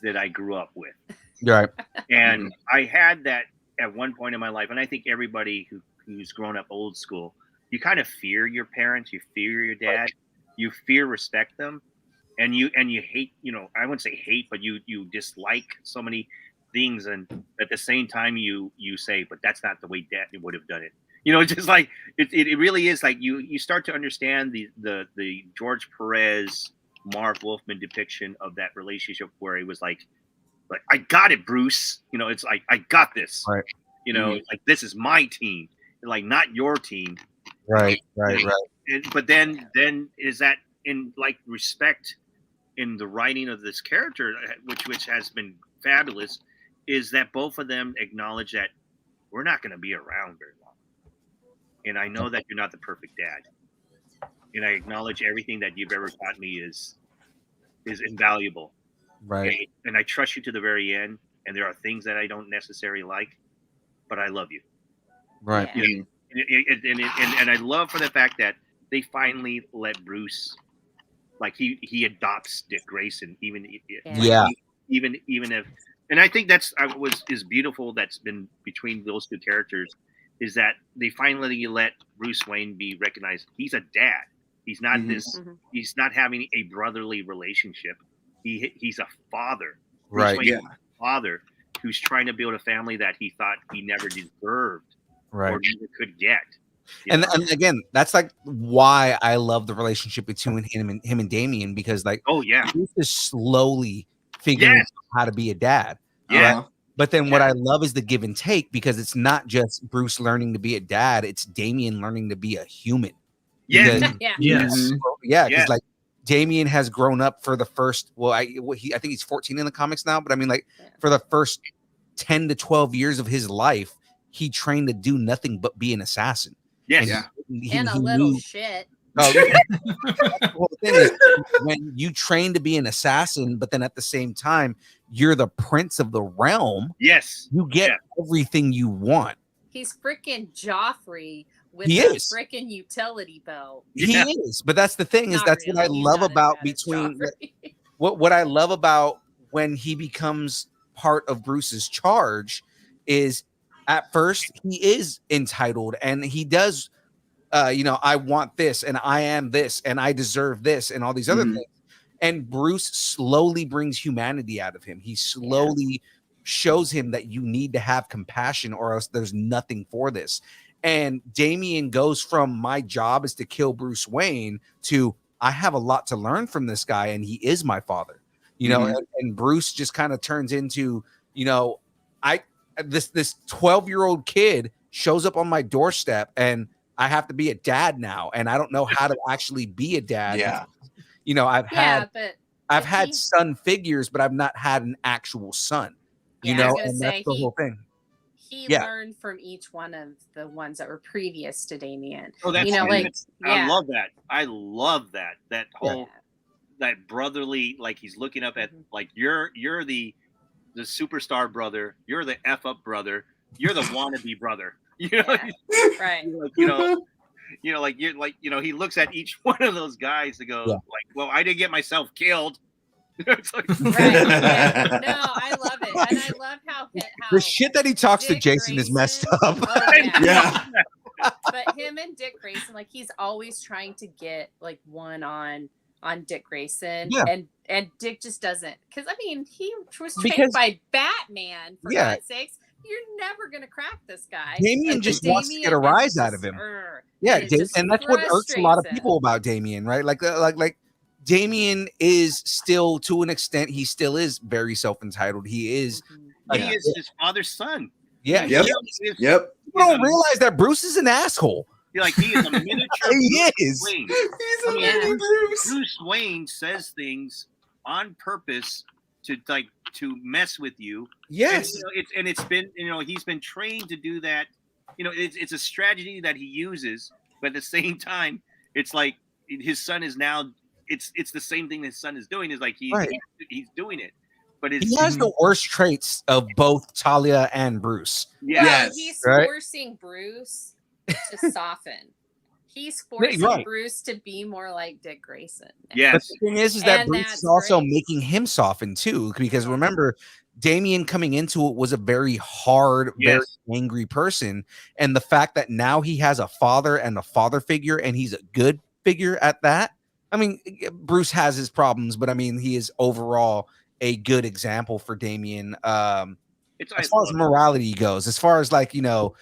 that I grew up with. Right. And I had that at one point in my life, and I think everybody who's grown up old school, you kind of fear your parents, you fear your dad, you respect them, and you hate, I wouldn't say hate, but you dislike so many things, and at the same time you say, but that's not the way Dad would have done it. Just like it really is like you start to understand the George Perez, Mark Wolfman depiction of that relationship, where he was like I got it, Bruce. It's like I got this. Right. Like this is my team, like not your team. Right. But then is that in like respect in the writing of this character, which has been fabulous, is that both of them acknowledge that we're not going to be around very long. And I know that you're not the perfect dad. And I acknowledge everything that you've ever taught me is invaluable. Right. And I trust you to the very end. And there are things that I don't necessarily like, but I love you. Right. And I love for the fact that they finally let Bruce, like he adopts Dick Grayson, even if, and I think that's is beautiful. That's been between those two characters, is that they finally let Bruce Wayne be recognized. He's a dad. He's not he's not having a brotherly relationship. He's a father. Right. Bruce Wayne is a father who's trying to build a family that he thought he never deserved or never could get. And again, that's like why I love the relationship between him and Damian, because like, Bruce is slowly figuring out how to be a dad. Yeah. But then what I love is the give and take, because it's not just Bruce learning to be a dad, it's Damian learning to be a human. Yes. Because like Damian has grown up for the first, I think he's 14 in the comics now, but I mean, like for the first 10 to 12 years of his life, he trained to do nothing but be an assassin. Yes. And a little shit. Oh, the whole thing is when you train to be an assassin, but then at the same time, you're the prince of the realm. Yes. You get everything you want. He's freaking Joffrey with He a is. freaking utility belt. He is, but that's the thing is Not that's really. what I He's love not as about bad as between Joffrey. what I love about when he becomes part of Bruce's charge is at first he is entitled and he does I want this and I am this and I deserve this and all these other things. And Bruce slowly brings humanity out of him. He slowly shows him that you need to have compassion or else there's nothing for this. And Damian goes from my job is to kill Bruce Wayne to I have a lot to learn from this guy and he is my father. And Bruce just kind of turns into, this 12-year-old kid shows up on my doorstep and I have to be a dad now, and I don't know how to actually be a dad. Yeah. I've had son figures, but I've not had an actual son. And that's the whole thing. He learned from each one of the ones that were previous to Damian. Oh, that's I love that. I love that. That whole that brotherly, like he's looking up at like you're the superstar brother, you're the F up brother, you're the wannabe brother. Right. He looks at each one of those guys to go like, well, I didn't get myself killed. It's like, right. No, I love it. And I love how the shit that he talks Dick to Jason Grayson, is messed up. But him and Dick Grayson, like he's always trying to get like one on Dick Grayson. And Dick just doesn't. Because I mean, he was trained by Batman, for God's sakes. You're never gonna crack this guy. Damian just wants to get a rise out of him. And that's what irks a lot of people about Damian, right? Like Damian is still, to an extent, he still is very self-entitled. He is he is his father's son. Yeah. Yep. People don't realize that Bruce is an asshole. He is a miniature. He is. Wayne. He's a miniature Bruce. Bruce Wayne says things on purpose to mess with you. Yes. And it's been, he's been trained to do that. It's a strategy that he uses, but at the same time, it's like his son is now, it's the same thing his son is doing. Is like he's doing it. But he has the worst traits of both Talia and Bruce. Well, he's forcing Bruce to soften. He's forcing Bruce to be more like Dick Grayson. Yes. But the thing is that Bruce is also making him soften too, because remember, Damian coming into it was a very hard, very angry person. And the fact that now he has a father and a father figure, and he's a good figure at that. I mean, Bruce has his problems, but I mean, he is overall a good example for Damian. As far as morality goes, as far as like, being a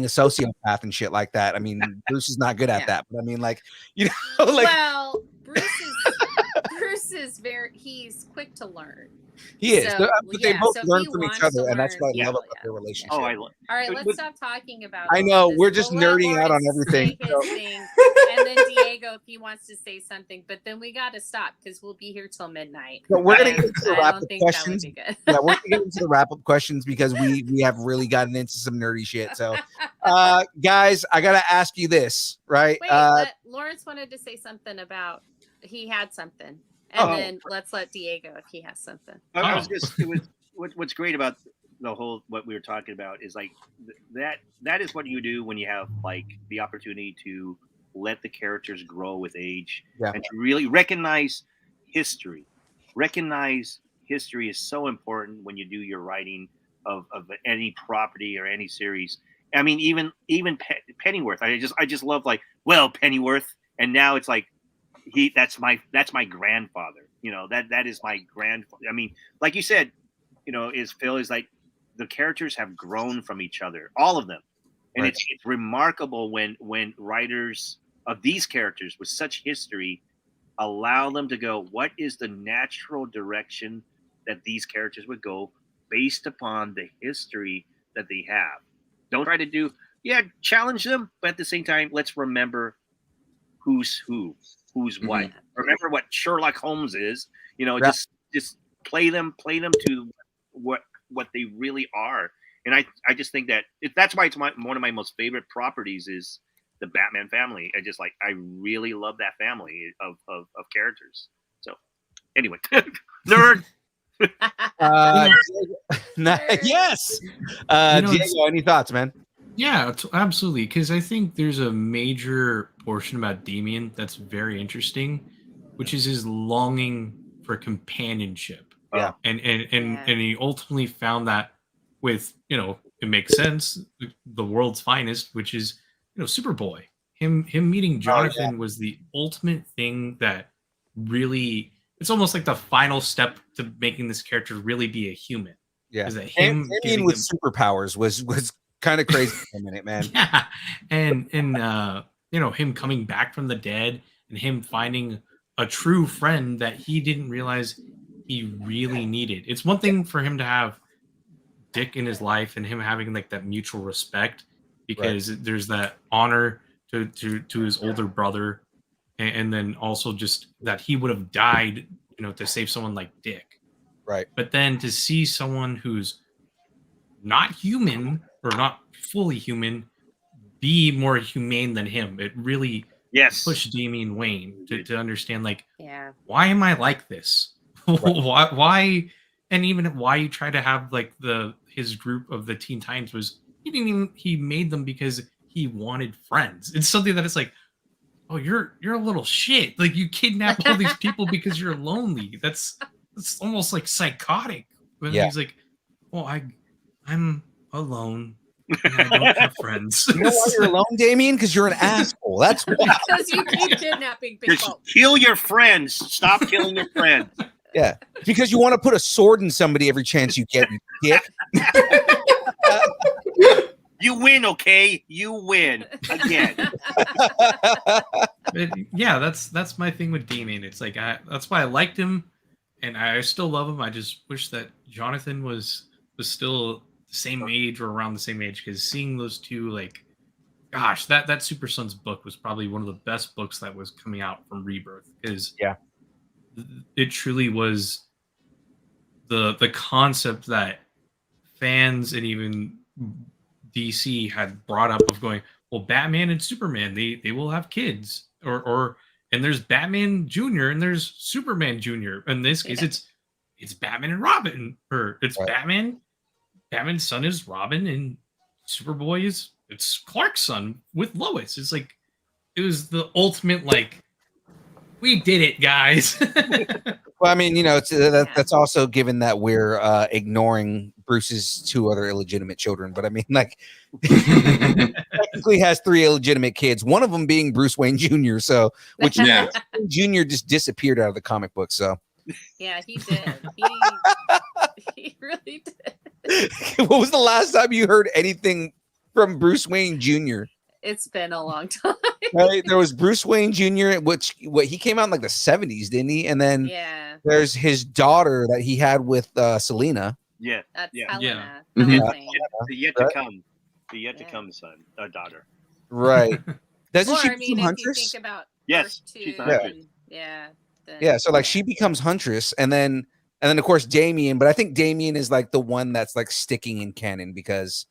sociopath and shit like that. I mean, Bruce is not good at that, but I mean, well, Bruce is he's quick to learn. He is. But they both learn from each other, and that's what I love about their relationship. Oh, I love. All right, let's stop talking about. I know we're just nerding out on everything. And then Diego, if he wants to say something, but then we got to stop because we'll be here till midnight. But we're gonna get into the wrap-up questions. We're gonna get into the wrap-up questions because we have really gotten into some nerdy shit. So, guys, I gotta ask you this, right? Wait, Lawrence wanted to say something about he had something. And then let's let Diego if he has something. What's great about the whole what we were talking about is like that is what you do when you have like the opportunity to let the characters grow with age and to really recognize history. Recognize history is so important when you do your writing of any property or any series. I mean, even Pennyworth. I just love like, well, Pennyworth, and now it's like. That's my grandfather. That is my grandfather. I mean, like you said, is like the characters have grown from each other, all of them, and it's remarkable when writers of these characters with such history allow them to go. What is the natural direction that these characters would go based upon the history that they have? Don't try to challenge them, but at the same time, let's remember who's who. Who's what? Remember what Sherlock Holmes is. Just play them to what they really are. And I just think that that's why it's one of my most favorite properties is the Batman family. I really love that family of characters. So anyway, nerd. Yes. Diego, any thoughts, man? Yeah, absolutely. Because I think there's a major portion about Damien that's very interesting, which is his longing for companionship. Yeah. And he ultimately found that with, it makes sense, the world's finest, which is, Superboy. Him meeting Jonathan was the ultimate thing that really, it's almost like the final step to making this character really be a human. Yeah. Is that him Damien with superpowers was kind of crazy for a minute, man. Yeah. And him coming back from the dead and him finding a true friend that he didn't realize he really needed. It's one thing for him to have Dick in his life and him having like that mutual respect, because there's that honor to his older brother, and then also just that he would have died, to save someone like Dick. Right. But then to see someone who's not human or not fully human be more humane than him, it really pushed Damian Wayne to understand, like, why am I like this? why and even why you try to have like his group of the Teen Titans was he made them because he wanted friends. It's something that it's like, oh, you're a little shit, like you kidnap all these people because you're lonely. That's almost like psychotic. When he's like, well, I'm alone and I don't have friends. You know why you're alone, Damien? Because you're an asshole. That's why. Because you keep kidnapping people. Kill your friends. Stop killing your friends. Yeah, because you want to put a sword in somebody every chance you get, you dick. You win, okay? You win again. But yeah, that's my thing with Damien. It's like that's why I liked him, and I still love him. I just wish that Jonathan was still the same age or around the same age, because seeing those two, like, gosh, that Super Sons book was probably one of the best books that was coming out from Rebirth, because it truly was the concept that fans and even DC had brought up of going, well, Batman and Superman, they will have kids, or and there's Batman Jr. and there's Superman Jr. In this case, it's Batman and Robin, or it's Batman's son is Robin, and Superboy it's Clark's son with Lois. It's like, it was the ultimate, like, we did it, guys. Well, I mean, that's also given that we're ignoring Bruce's two other illegitimate children. But I mean, like, technically has 3 illegitimate kids, one of them being Bruce Wayne Jr. So, which Jr. just disappeared out of the comic book. So, yeah, he did. He really did. What was the last time you heard anything from Bruce Wayne Jr.? It's been a long time. Right? There was Bruce Wayne Jr., what he came out in like the 70s, didn't he? And then there's his daughter that he had with Selena. Yeah, that's Helena. The yet to come, to come son, daughter. Right? Doesn't she become become Huntress? If you think about she's Huntress. So like she becomes Huntress, and then of course Damien. But I think Damien is like the one that's like sticking in canon because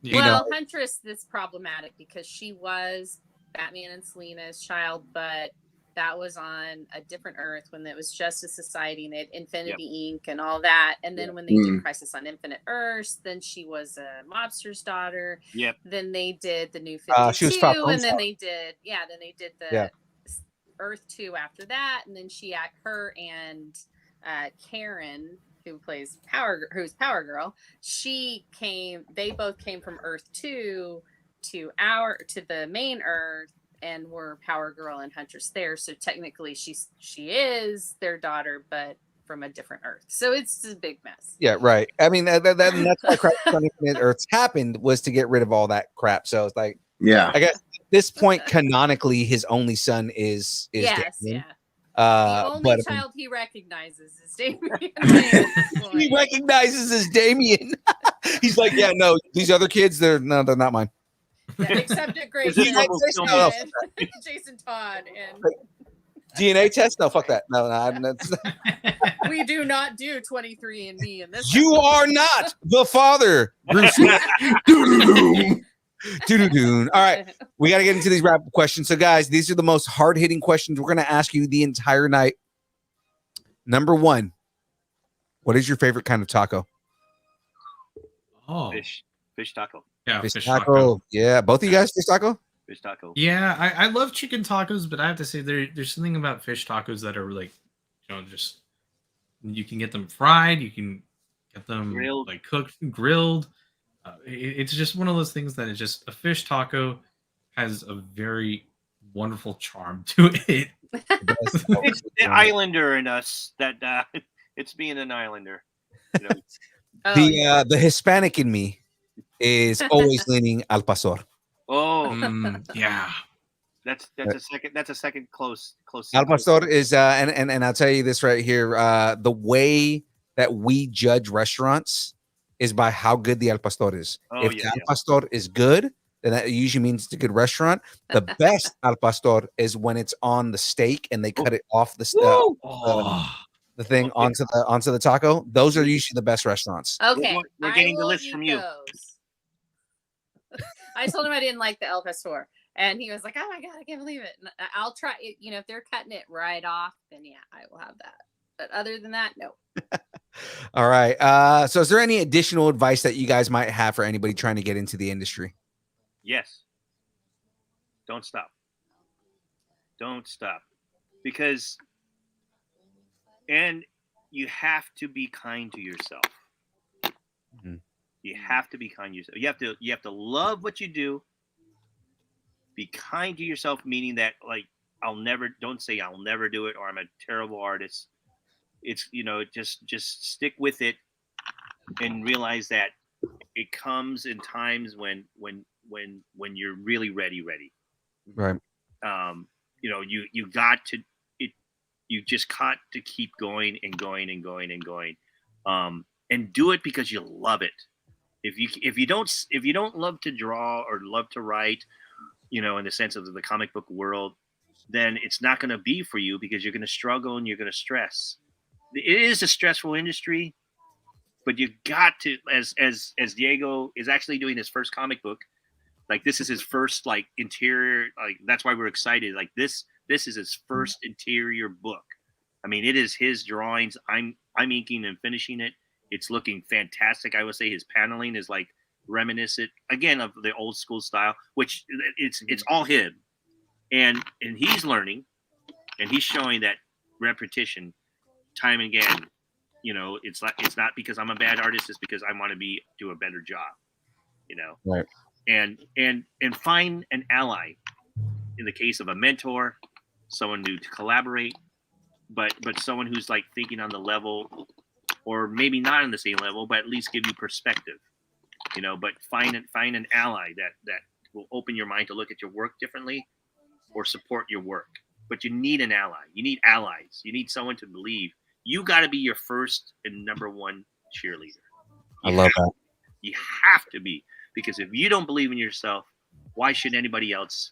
Huntress is problematic because she was Batman and Selena's child, but that was on a different Earth when it was Justice Society and they had Infinity Inc. and all that. And then when they did Crisis on Infinite Earths, then she was a mobster's daughter. Yep. Then they did the New 52, she was and then they did the Earth 2 after that, and then her and Karen, who's Power Girl, they both came from Earth 2 to the main Earth and were Power Girl and Huntress there. So technically she is their daughter, but from a different Earth. So it's a big mess. Yeah, right. I mean, that's why Crisis on Infinite Earths happened, was to get rid of all that crap. So it's like, I guess at this point, canonically, his only son is Damien. The only child he recognizes is Damien. He recognizes as Damien. He's like, yeah, no, these other kids, they're not mine. Yeah, except at Grayson, Jason Todd, and DNA test. No, fuck that. No. We do not do 23andMe in this. You are not the father, Bruce. Doo-doo-doo. All right, we got to get into these wrap-up questions. So, guys, these are the most hard-hitting questions we're going to ask you the entire night. Number one, what is your favorite kind of taco? Oh, Fish taco. yeah, Fish fish taco. taco. Yeah, both of you guys fish taco? Fish taco. Yeah, I love chicken tacos, but I have to say there's something about fish tacos that are like, just you can get them fried, you can get them Grilled. like cooked, grilled. It's just one of those things that is just a fish taco has a very wonderful charm to it. It's the Islander in us that it's being an Islander. You know? The Hispanic in me is always leaning al pastor. Oh, yeah. That's a second close. Al pastor is and I'll tell you this right here. The way that we judge restaurants is by how good the al pastor is. If the al pastor is good, then that usually means it's a good restaurant. The best al pastor is when it's on the steak and they cut it off the thing onto the taco. Those are usually the best restaurants. Okay, we're getting the list from you. I told him I didn't like the El Pastor, and he was like, "Oh my god, I can't believe it." And I'll try it. If they're cutting it right off, then yeah, I will have that. But other than that, no. All right. So is there any additional advice that you guys might have for anybody trying to get into the industry? Yes. Don't stop. Don't stop. Because you have to be kind to yourself. Mm-hmm. You have to be kind to yourself. You have to love what you do. Be kind to yourself, meaning that don't say I'll never do it or I'm a terrible artist. It's just stick with it and realize that it comes in times when you're really ready. Right. You just got to keep going and going and going and going, and do it because you love it. If you don't love to draw or love to write, in the sense of the comic book world, then it's not going to be for you because you're going to struggle and you're going to stress. It is a stressful industry, but you got to, as Diego is actually doing his first comic book, like this is his first interior, that's why we're excited. Like this is his first interior book. I mean, it is his drawings. I'm inking and finishing it. It's looking fantastic. I would say his paneling is reminiscent again of the old school style, which it's all him, and he's learning, and he's showing that repetition time and again. It's not because I'm a bad artist. It's because I want to do a better job. Right. And find an ally. In the case of a mentor, someone new to collaborate, but someone who's thinking on the level, or maybe not on the same level, but at least give you perspective. But find an ally that will open your mind to look at your work differently, or support your work. But you need an ally. You need allies. You need someone to believe. You got to be your first and number one cheerleader. I love that. You have to be, because if you don't believe in yourself, why should anybody else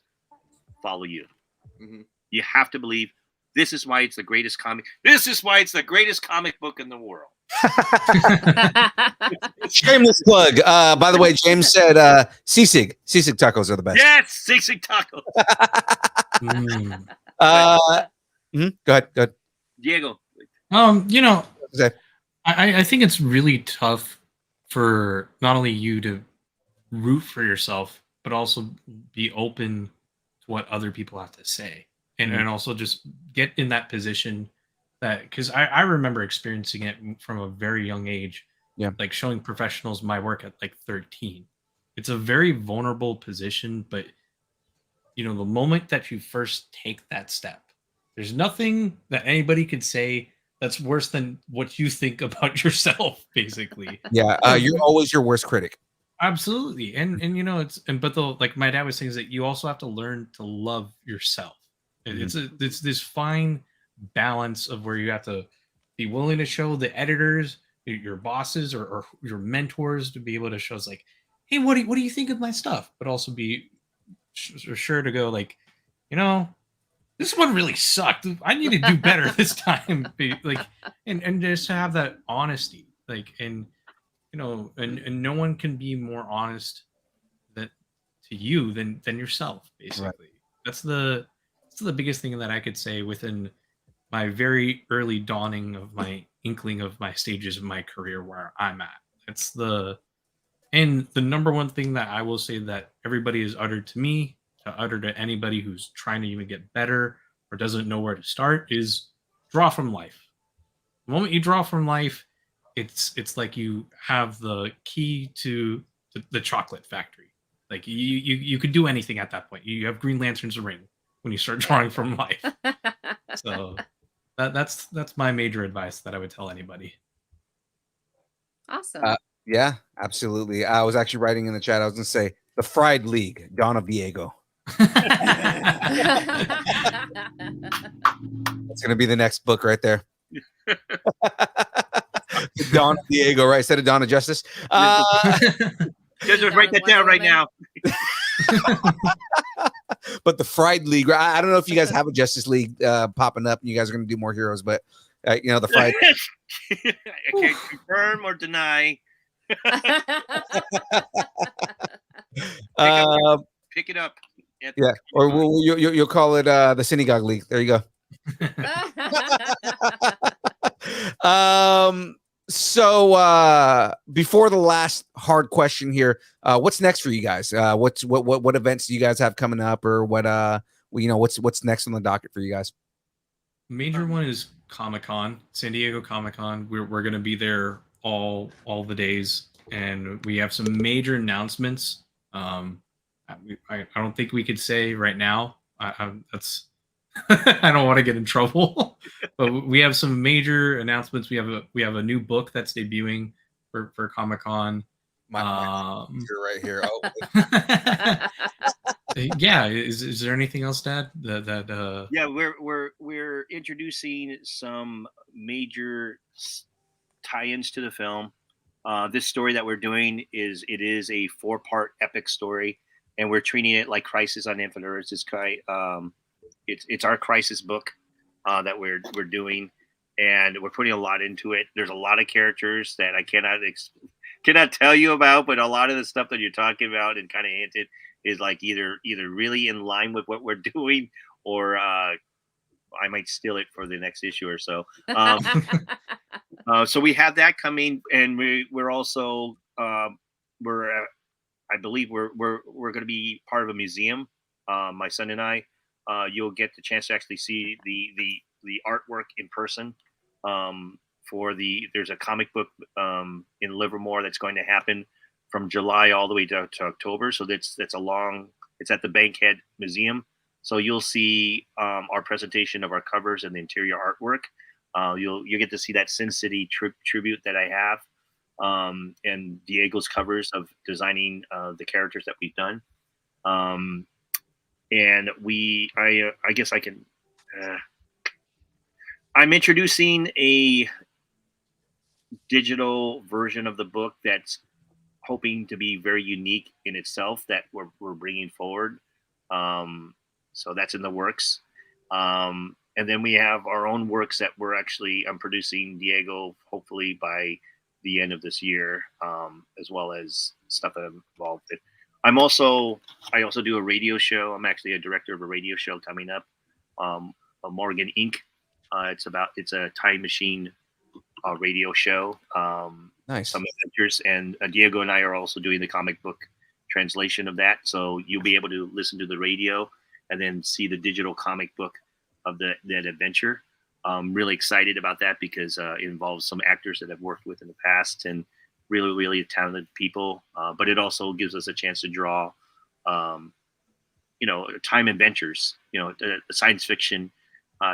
follow you? Mm-hmm. You have to believe. This is why it's the greatest comic. This is why it's the greatest comic book in the world. Shameless plug. By the way, James said sisig tacos are the best. Yes, sisig tacos. Go ahead. Diego. I think it's really tough for not only you to root for yourself, but also be open to what other people have to say, and also just get in that position. That because I remember experiencing it from a very young age. Yeah, showing professionals my work at 13. It's a very vulnerable position, but the moment that you first take that step, there's nothing that anybody could say that's worse than what you think about yourself, basically. Yeah, you're always your worst critic. Absolutely. And but my dad was saying is that you also have to learn to love yourself. Mm-hmm. It's this fine balance of where you have to be willing to show the editors, your bosses, or your mentors to be able to show us hey, what do you think of my stuff? But also be sure to go this one really sucked. I need to do better this time. And just to have that honesty, and no one can be more honest to you than yourself, basically. Right. That's the biggest thing that I could say within my very early dawning of my inkling of my stages of my career where I'm at. That's the number one thing that I will say that everybody has uttered to me, to utter to anybody who's trying to even get better or doesn't know where to start, is draw from life. The moment you draw from life, it's like you have the key to the chocolate factory. Like you could do anything at that point. You have Green Lantern's ring when you start drawing from life. So that's my major advice that I would tell anybody. Awesome. Yeah, absolutely. I was actually writing in the chat. I was going to say The Fried League, Dawn of Diego. That's going to be the next book right there. Dawn of Diego, right? Instead of Dawn of Justice. Just write that down right now. But the Fried League, I don't know if you guys have a Justice League popping up and you guys are going to do more heroes, but the Fried I can't confirm or deny. Pick it up. Yeah, or you'll call it the Synagogue League. There you go. So before the last hard question here, what's next for you guys? What events do you guys have coming up, or what's next on the docket for you guys? Major one is Comic-Con, San Diego Comic-Con. We're going to be there all the days, and we have some major announcements. I don't think we could say right now. That's I don't want to get in trouble, but we have some major announcements. We have a new book that's debuting for Comic-Con. My right here. Oh. Yeah. Is there anything else, Dad? That Yeah, we're introducing some major tie-ins to the film. This story that we're doing is a 4-part epic story, and we're treating it like Crisis on Infinite Earths. It's our Crisis book that we're doing, and we're putting a lot into it. There's a lot of characters that I cannot tell you about, but a lot of the stuff that you're talking about and kind of hinted is like either really in line with what we're doing, or I might steal it for the next issue or so. So we have that coming, and we're also I believe we're going to be part of a museum. My son and I. You'll get the chance to actually see the artwork in person. There's a comic book in Livermore that's going to happen from July all the way to October. So it's at the Bankhead Museum. So you'll see our presentation of our covers and the interior artwork. You'll get to see that Sin City tribute that I have, and Diego's covers of designing the characters that we've done. And I guess I can. I'm introducing a digital version of the book that's hoping to be very unique in itself that we're bringing forward. So that's in the works. And then we have our own works that I'm producing, Diego, hopefully by the end of this year, as well as stuff that I'm involved with. I also do a radio show. I'm actually a director of a radio show coming up, Morgan Inc. It's a time machine radio show. Nice. Some adventures, and Diego and I are also doing the comic book translation of that. So you'll be able to listen to the radio and then see the digital comic book of that adventure. I'm really excited about that because it involves some actors that I've worked with in the past and really, really talented people. But it also gives us a chance to draw, time adventures, the science fiction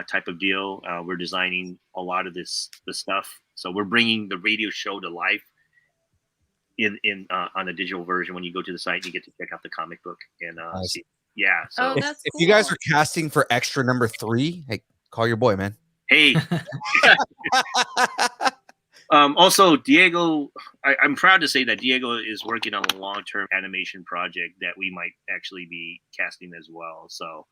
type of deal. We're designing a lot of this stuff. So we're bringing the radio show to life in on the digital version. When you go to the site, you get to check out the comic book and nice. see. Yeah. So that's if cool. you guys are casting for extra number 3, hey, call your boy, man. Hey. Also, Diego, I'm proud to say that Diego is working on a long-term animation project that we might actually be casting as well. So,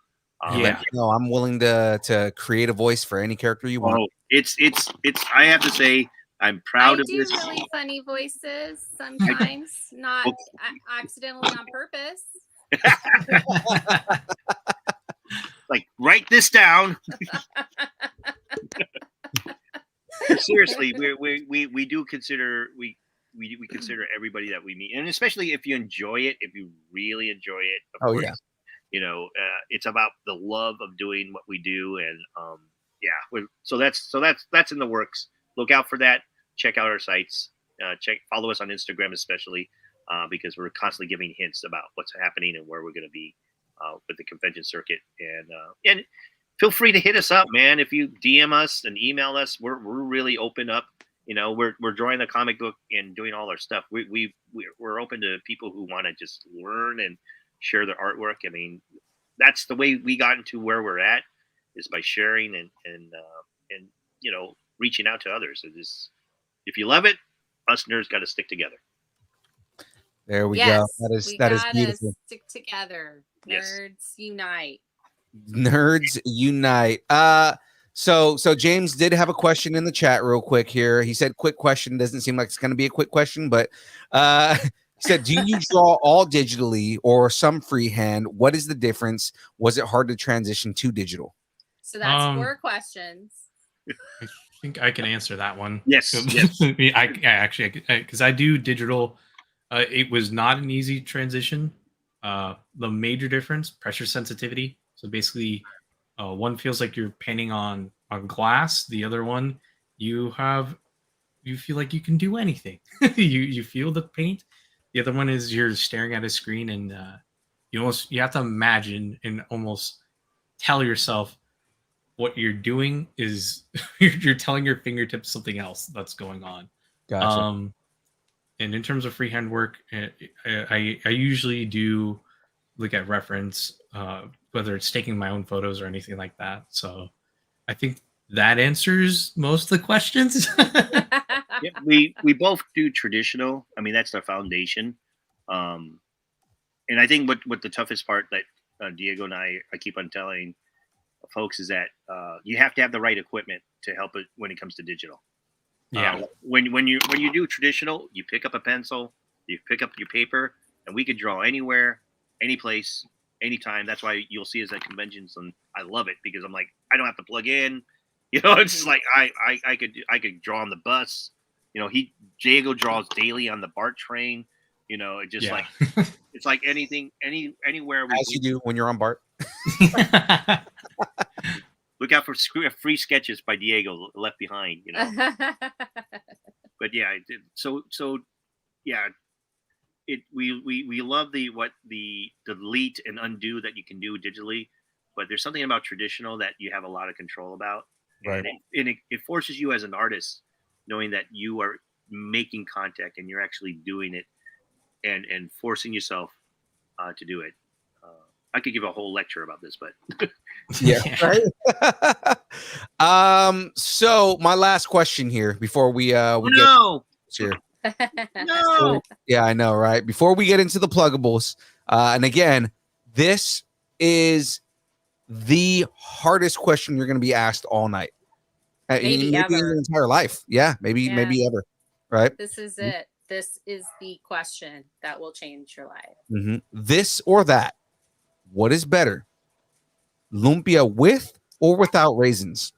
no, I'm willing to create a voice for any character you want. It's. I have to say, I'm proud of this. I do really funny voices sometimes, not accidentally on purpose. Like, write this down. Seriously, we do consider we consider everybody that we meet, and especially if you enjoy it, if you really enjoy it. Of course, yeah. You know, it's about the love of doing what we do, and yeah. So that's in the works. Look out for that. Check out our sites. Follow us on Instagram, especially because we're constantly giving hints about what's happening and where we're going to be with the convention circuit. And feel free to hit us up, man. If you DM us and email us, we're really open up. You know, we're drawing the comic book and doing all our stuff. We're open to people who want to just learn and share their artwork. I mean, that's the way we got into where we're at, is by sharing and you know, reaching out to others. So just, if you love it, us nerds got to stick together. There we go. That is beautiful. Stick together. Yes. Nerds unite. Nerds unite. So James did have a question in the chat real quick here. He said, quick question. Doesn't seem like it's going to be a quick question, but he said, do you draw all digitally or some freehand? What is the difference? Was it hard to transition to digital? So that's 4 questions. I think I can answer that one. Yes. I actually, because I do digital. It was not an easy transition. The major difference, pressure sensitivity. So basically, one feels like you're painting on glass. The other one, you feel like you can do anything. you feel the paint. The other one is you're staring at a screen, and you have to imagine and almost tell yourself what you're doing is you're telling your fingertips something else that's going on. Gotcha. And in terms of freehand work, I usually do look at reference, whether it's taking my own photos or anything like that. So I think that answers most of the questions. Yeah, we both do traditional. I mean, that's the foundation. And I think what the toughest part that Diego and I keep on telling folks is that you have to have the right equipment to help it when it comes to digital. Yeah. When you do traditional, you pick up a pencil, you pick up your paper, and we could draw anywhere, any place, anytime. That's why you'll see us at conventions, and I love it because I'm like, I don't have to plug in. You know, it's like I could draw on the bus. You know, Diego draws daily on the BART train. You know, it just like it's like anything, anywhere. As you do when you're on BART. Look out for free sketches by Diego left behind. You know, but yeah, so yeah. We love the delete and undo that you can do digitally, but there's something about traditional that you have a lot of control about, right? And it forces you as an artist, knowing that you are making contact and you're actually doing it, and forcing yourself to do it. I could give a whole lecture about this, but yeah, right. So my last question here before we get here. No. Yeah, I know, right? Before we get into the pluggables, and again, this is the hardest question you're going to be asked all night, maybe in your entire life. Yeah, maybe ever. Right? This is it. This is the question that will change your life. Mm-hmm. This or that? What is better, lumpia with or without raisins?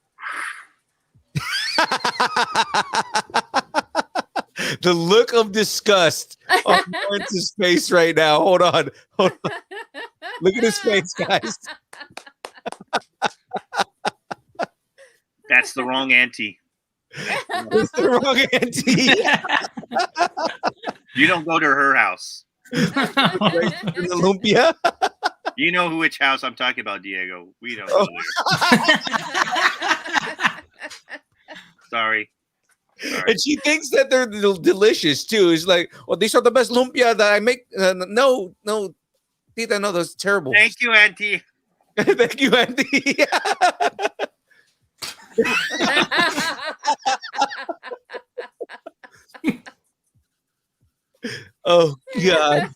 The look of disgust on Lawrence's face right now. Hold on. Look at his face, guys. That's the wrong auntie. It's the wrong auntie. You don't go to her house. The lumpia. You know which house I'm talking about, Diego. We don't go there. Sorry. And she thinks that they're delicious too. It's like, well, these are the best lumpia that I make. No, Tita, no, those are terrible. Thank you, Auntie. Thank you, Auntie. Oh God!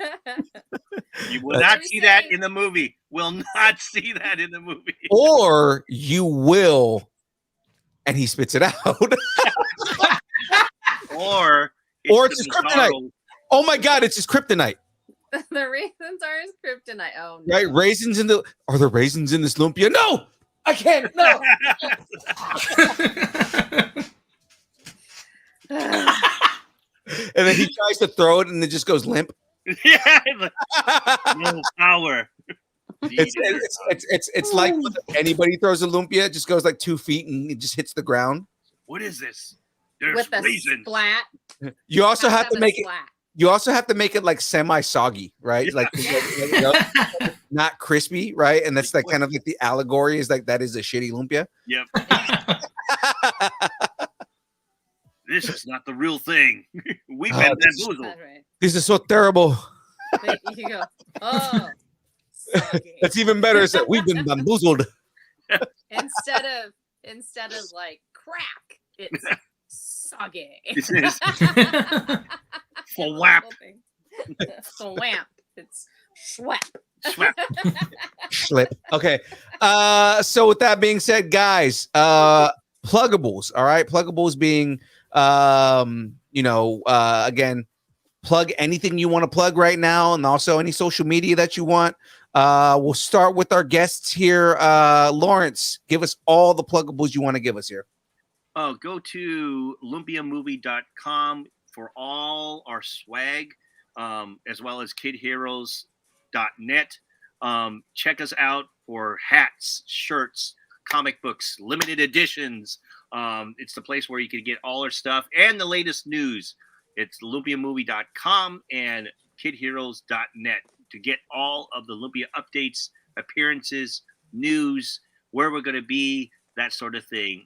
You will not see that in the movie. Will not see that in the movie. Or you will, and he spits it out. Or it's his kryptonite. Oh my God! It's his kryptonite. The raisins are his kryptonite. Oh no. Right? Are there raisins in this lumpia? No, I can't. No. And then he tries to throw it and it just goes limp. Yeah, no power. It's like when anybody throws a lumpia, it just goes like 2 feet and it just hits the ground. What is this? There's With a raisins. splat. You also have to a make it. splat. You also have to make it like semi-soggy, right? Like not crispy, right? And that's like kind of like the allegory is like that is a shitty lumpia. Yep. This is not the real thing. We've been bamboozled. Right. This is so terrible. Wait, you go. Oh, soggy. That's even better. So we've been bamboozled. Instead of like crack, it's soggy. This is Flap. Swamp. It's swap. Schlip. Okay. So with that being said, guys, pluggables. All right. Pluggables being again, plug anything you want to plug right now, and also any social media that you want. We'll start with our guests here. Lawrence, give us all the pluggables you want to give us here. Go to lumpiamovie.com for all our swag, as well as kidheroes.net. Check us out for hats, shirts, comic books, limited editions. It's the place where you can get all our stuff and the latest news. It's lumpiamovie.com and kidheroes.net to get all of the Lumpia updates, appearances, news, where we're going to be, that sort of thing.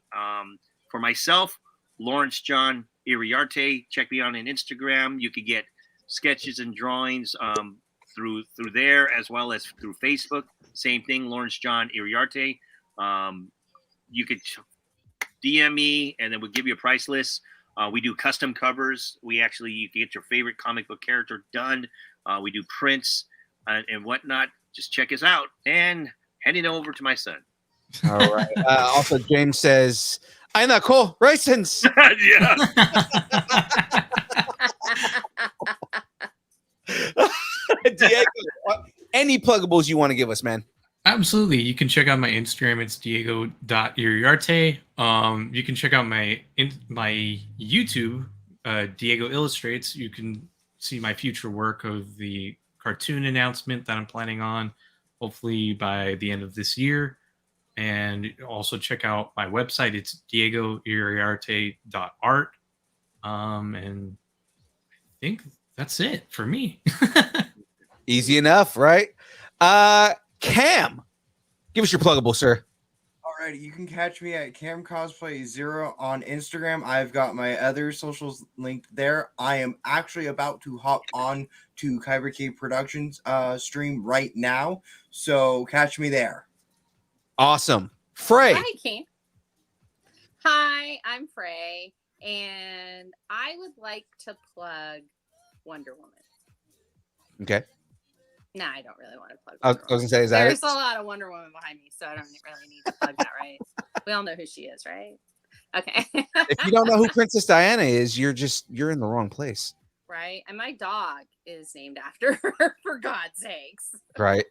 For myself, Lawrence John Iriarte, check me out on Instagram. You can get sketches and drawings through there, as well as through Facebook. Same thing, Lawrence John Iriarte. You could DM me, and then we'll give you a price list. We do custom covers. You can get your favorite comic book character done. We do prints and whatnot. Just check us out and hand it over to my son. All right. Also, James says, "I know, cool raisins." Yeah. Diego, any pluggables you want to give us, man? Absolutely. You can check out my Instagram. It's diego.iriarte. You can check out my YouTube, Diego Illustrates. You can see my future work of the cartoon announcement that I'm planning on, hopefully by the end of this year. And also check out my website. It's diegoiriarte.art. And I think that's it for me. Easy enough, right? Cam, give us your pluggable, sir. Alrighty, you can catch me at Cam Cosplay 0 on Instagram. I've got my other socials linked there. I am actually about to hop on to Kyber Cave Productions stream right now, so catch me there. Awesome. Frey. Hi, King. Hi, I'm Frey, and I would like to plug Wonder Woman. Okay. No, I don't really want to plug I was Wonder going to say, is that There's it? a lot of Wonder Woman behind me, so I don't really need to plug that, right? We all know who she is, right? Okay. If you don't know who Princess Diana is, you're in the wrong place. Right? And my dog is named after her, for God's sakes. Right.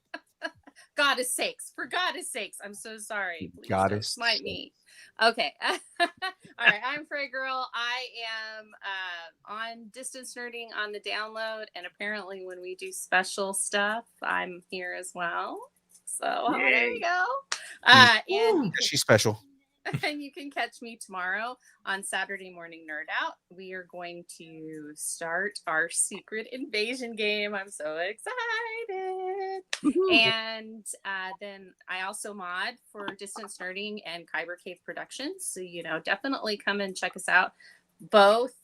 Goddess sakes. For Goddess sakes. I'm so sorry. Please Goddess don't smite me. Okay. All right. I'm Frey Girl. I am on Distance Nerding on the download. And apparently when we do special stuff, I'm here as well. So there you go. And She's special. and you can catch me tomorrow on Saturday Morning Nerd Out. We are going to start our Secret Invasion game. I'm so excited. And then I also mod for Distance Nerding and Kyber Cave Productions. So, definitely come and check us out. Both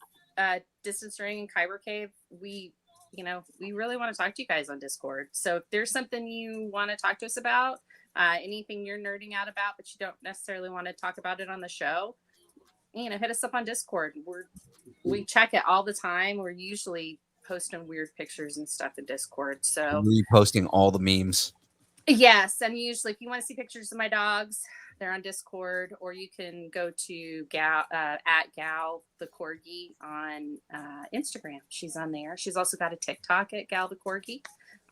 Distance Nerding and Kyber Cave, we really want to talk to you guys on Discord. So if there's something you want to talk to us about, anything you're nerding out about, but you don't necessarily want to talk about it on the show, hit us up on Discord. We check it all the time. We're usually posting weird pictures and stuff in Discord. So Reposting all the memes. yes, and usually if you want to see pictures of my dogs, they're on Discord, or you can go to at Gal the Corgi on Instagram. She's on there. She's also got a TikTok at Gal the Corgi.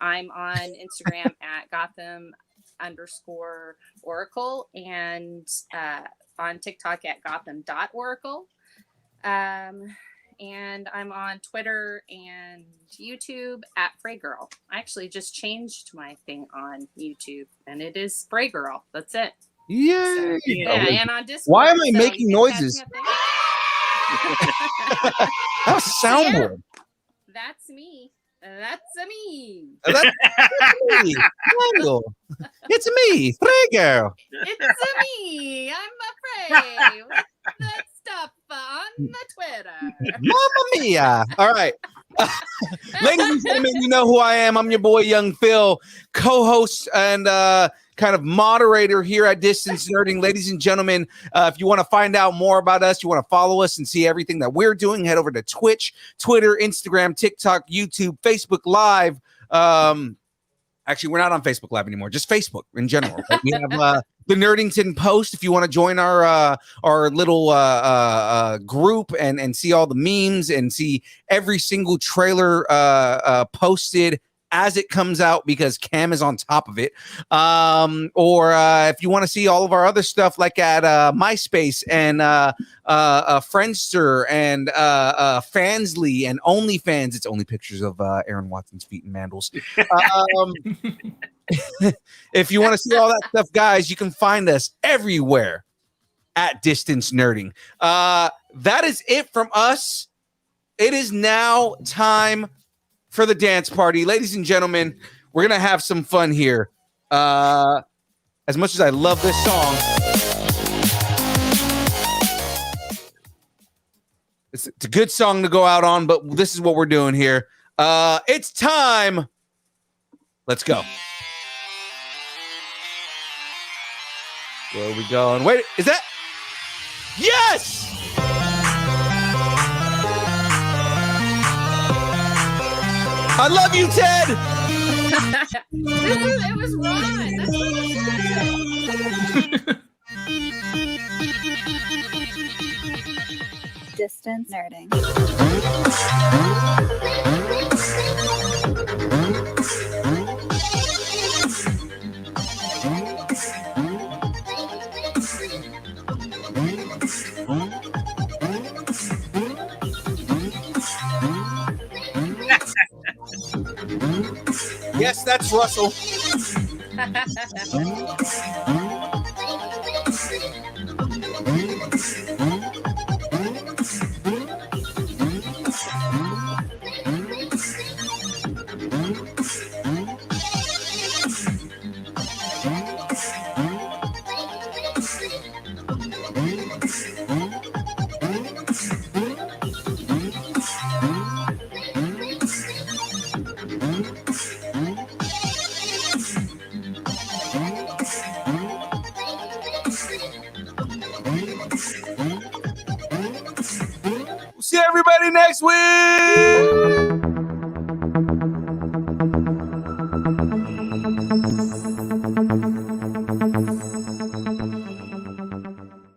I'm on Instagram at Gotham_Oracle and on TikTok at Gotham.Oracle. And I'm on Twitter and YouTube at Spray Girl. I actually just changed my thing on YouTube, and it is Spray Girl. That's it. Yeah. So, yeah, and on Discord. Why am I so making you can catch noises? me up there. That soundboard. That's me. That's me. That's me. Hello. It's me, Spray Girl. It's me. I'm afraid. That stuff on the Twitter. Mamma mia. All right. Ladies and gentlemen, you know who I am. I'm your boy, Young Phil, co-host and kind of moderator here at Distance Nerding. Ladies and gentlemen, if you want to find out more about us, you want to follow us and see everything that we're doing, head over to Twitch, Twitter, Instagram, TikTok, YouTube, Facebook Live. Actually, we're not on Facebook Live anymore, just Facebook in general. Right? We have the Nerdington Post if you want to join our little group and see all the memes and see every single trailer posted as it comes out, because Cam is on top of it. Or if you want to see all of our other stuff, like at MySpace and Friendster and Fansly and OnlyFans, it's only pictures of Aaron Watson's feet and mandals. If you want to see all that stuff, guys, you can find us everywhere at Distance Nerding. That is it from us. It is now time for the dance party. Ladies and gentlemen, we're going to have some fun here. As much as I love this song, it's a good song to go out on, but this is what we're doing here. It's time. Let's go. Where are we going? Wait, is that? Yes! I love you, Ted. It was Ron. Distance Nerding. Yes, that's Russell. See everybody next week.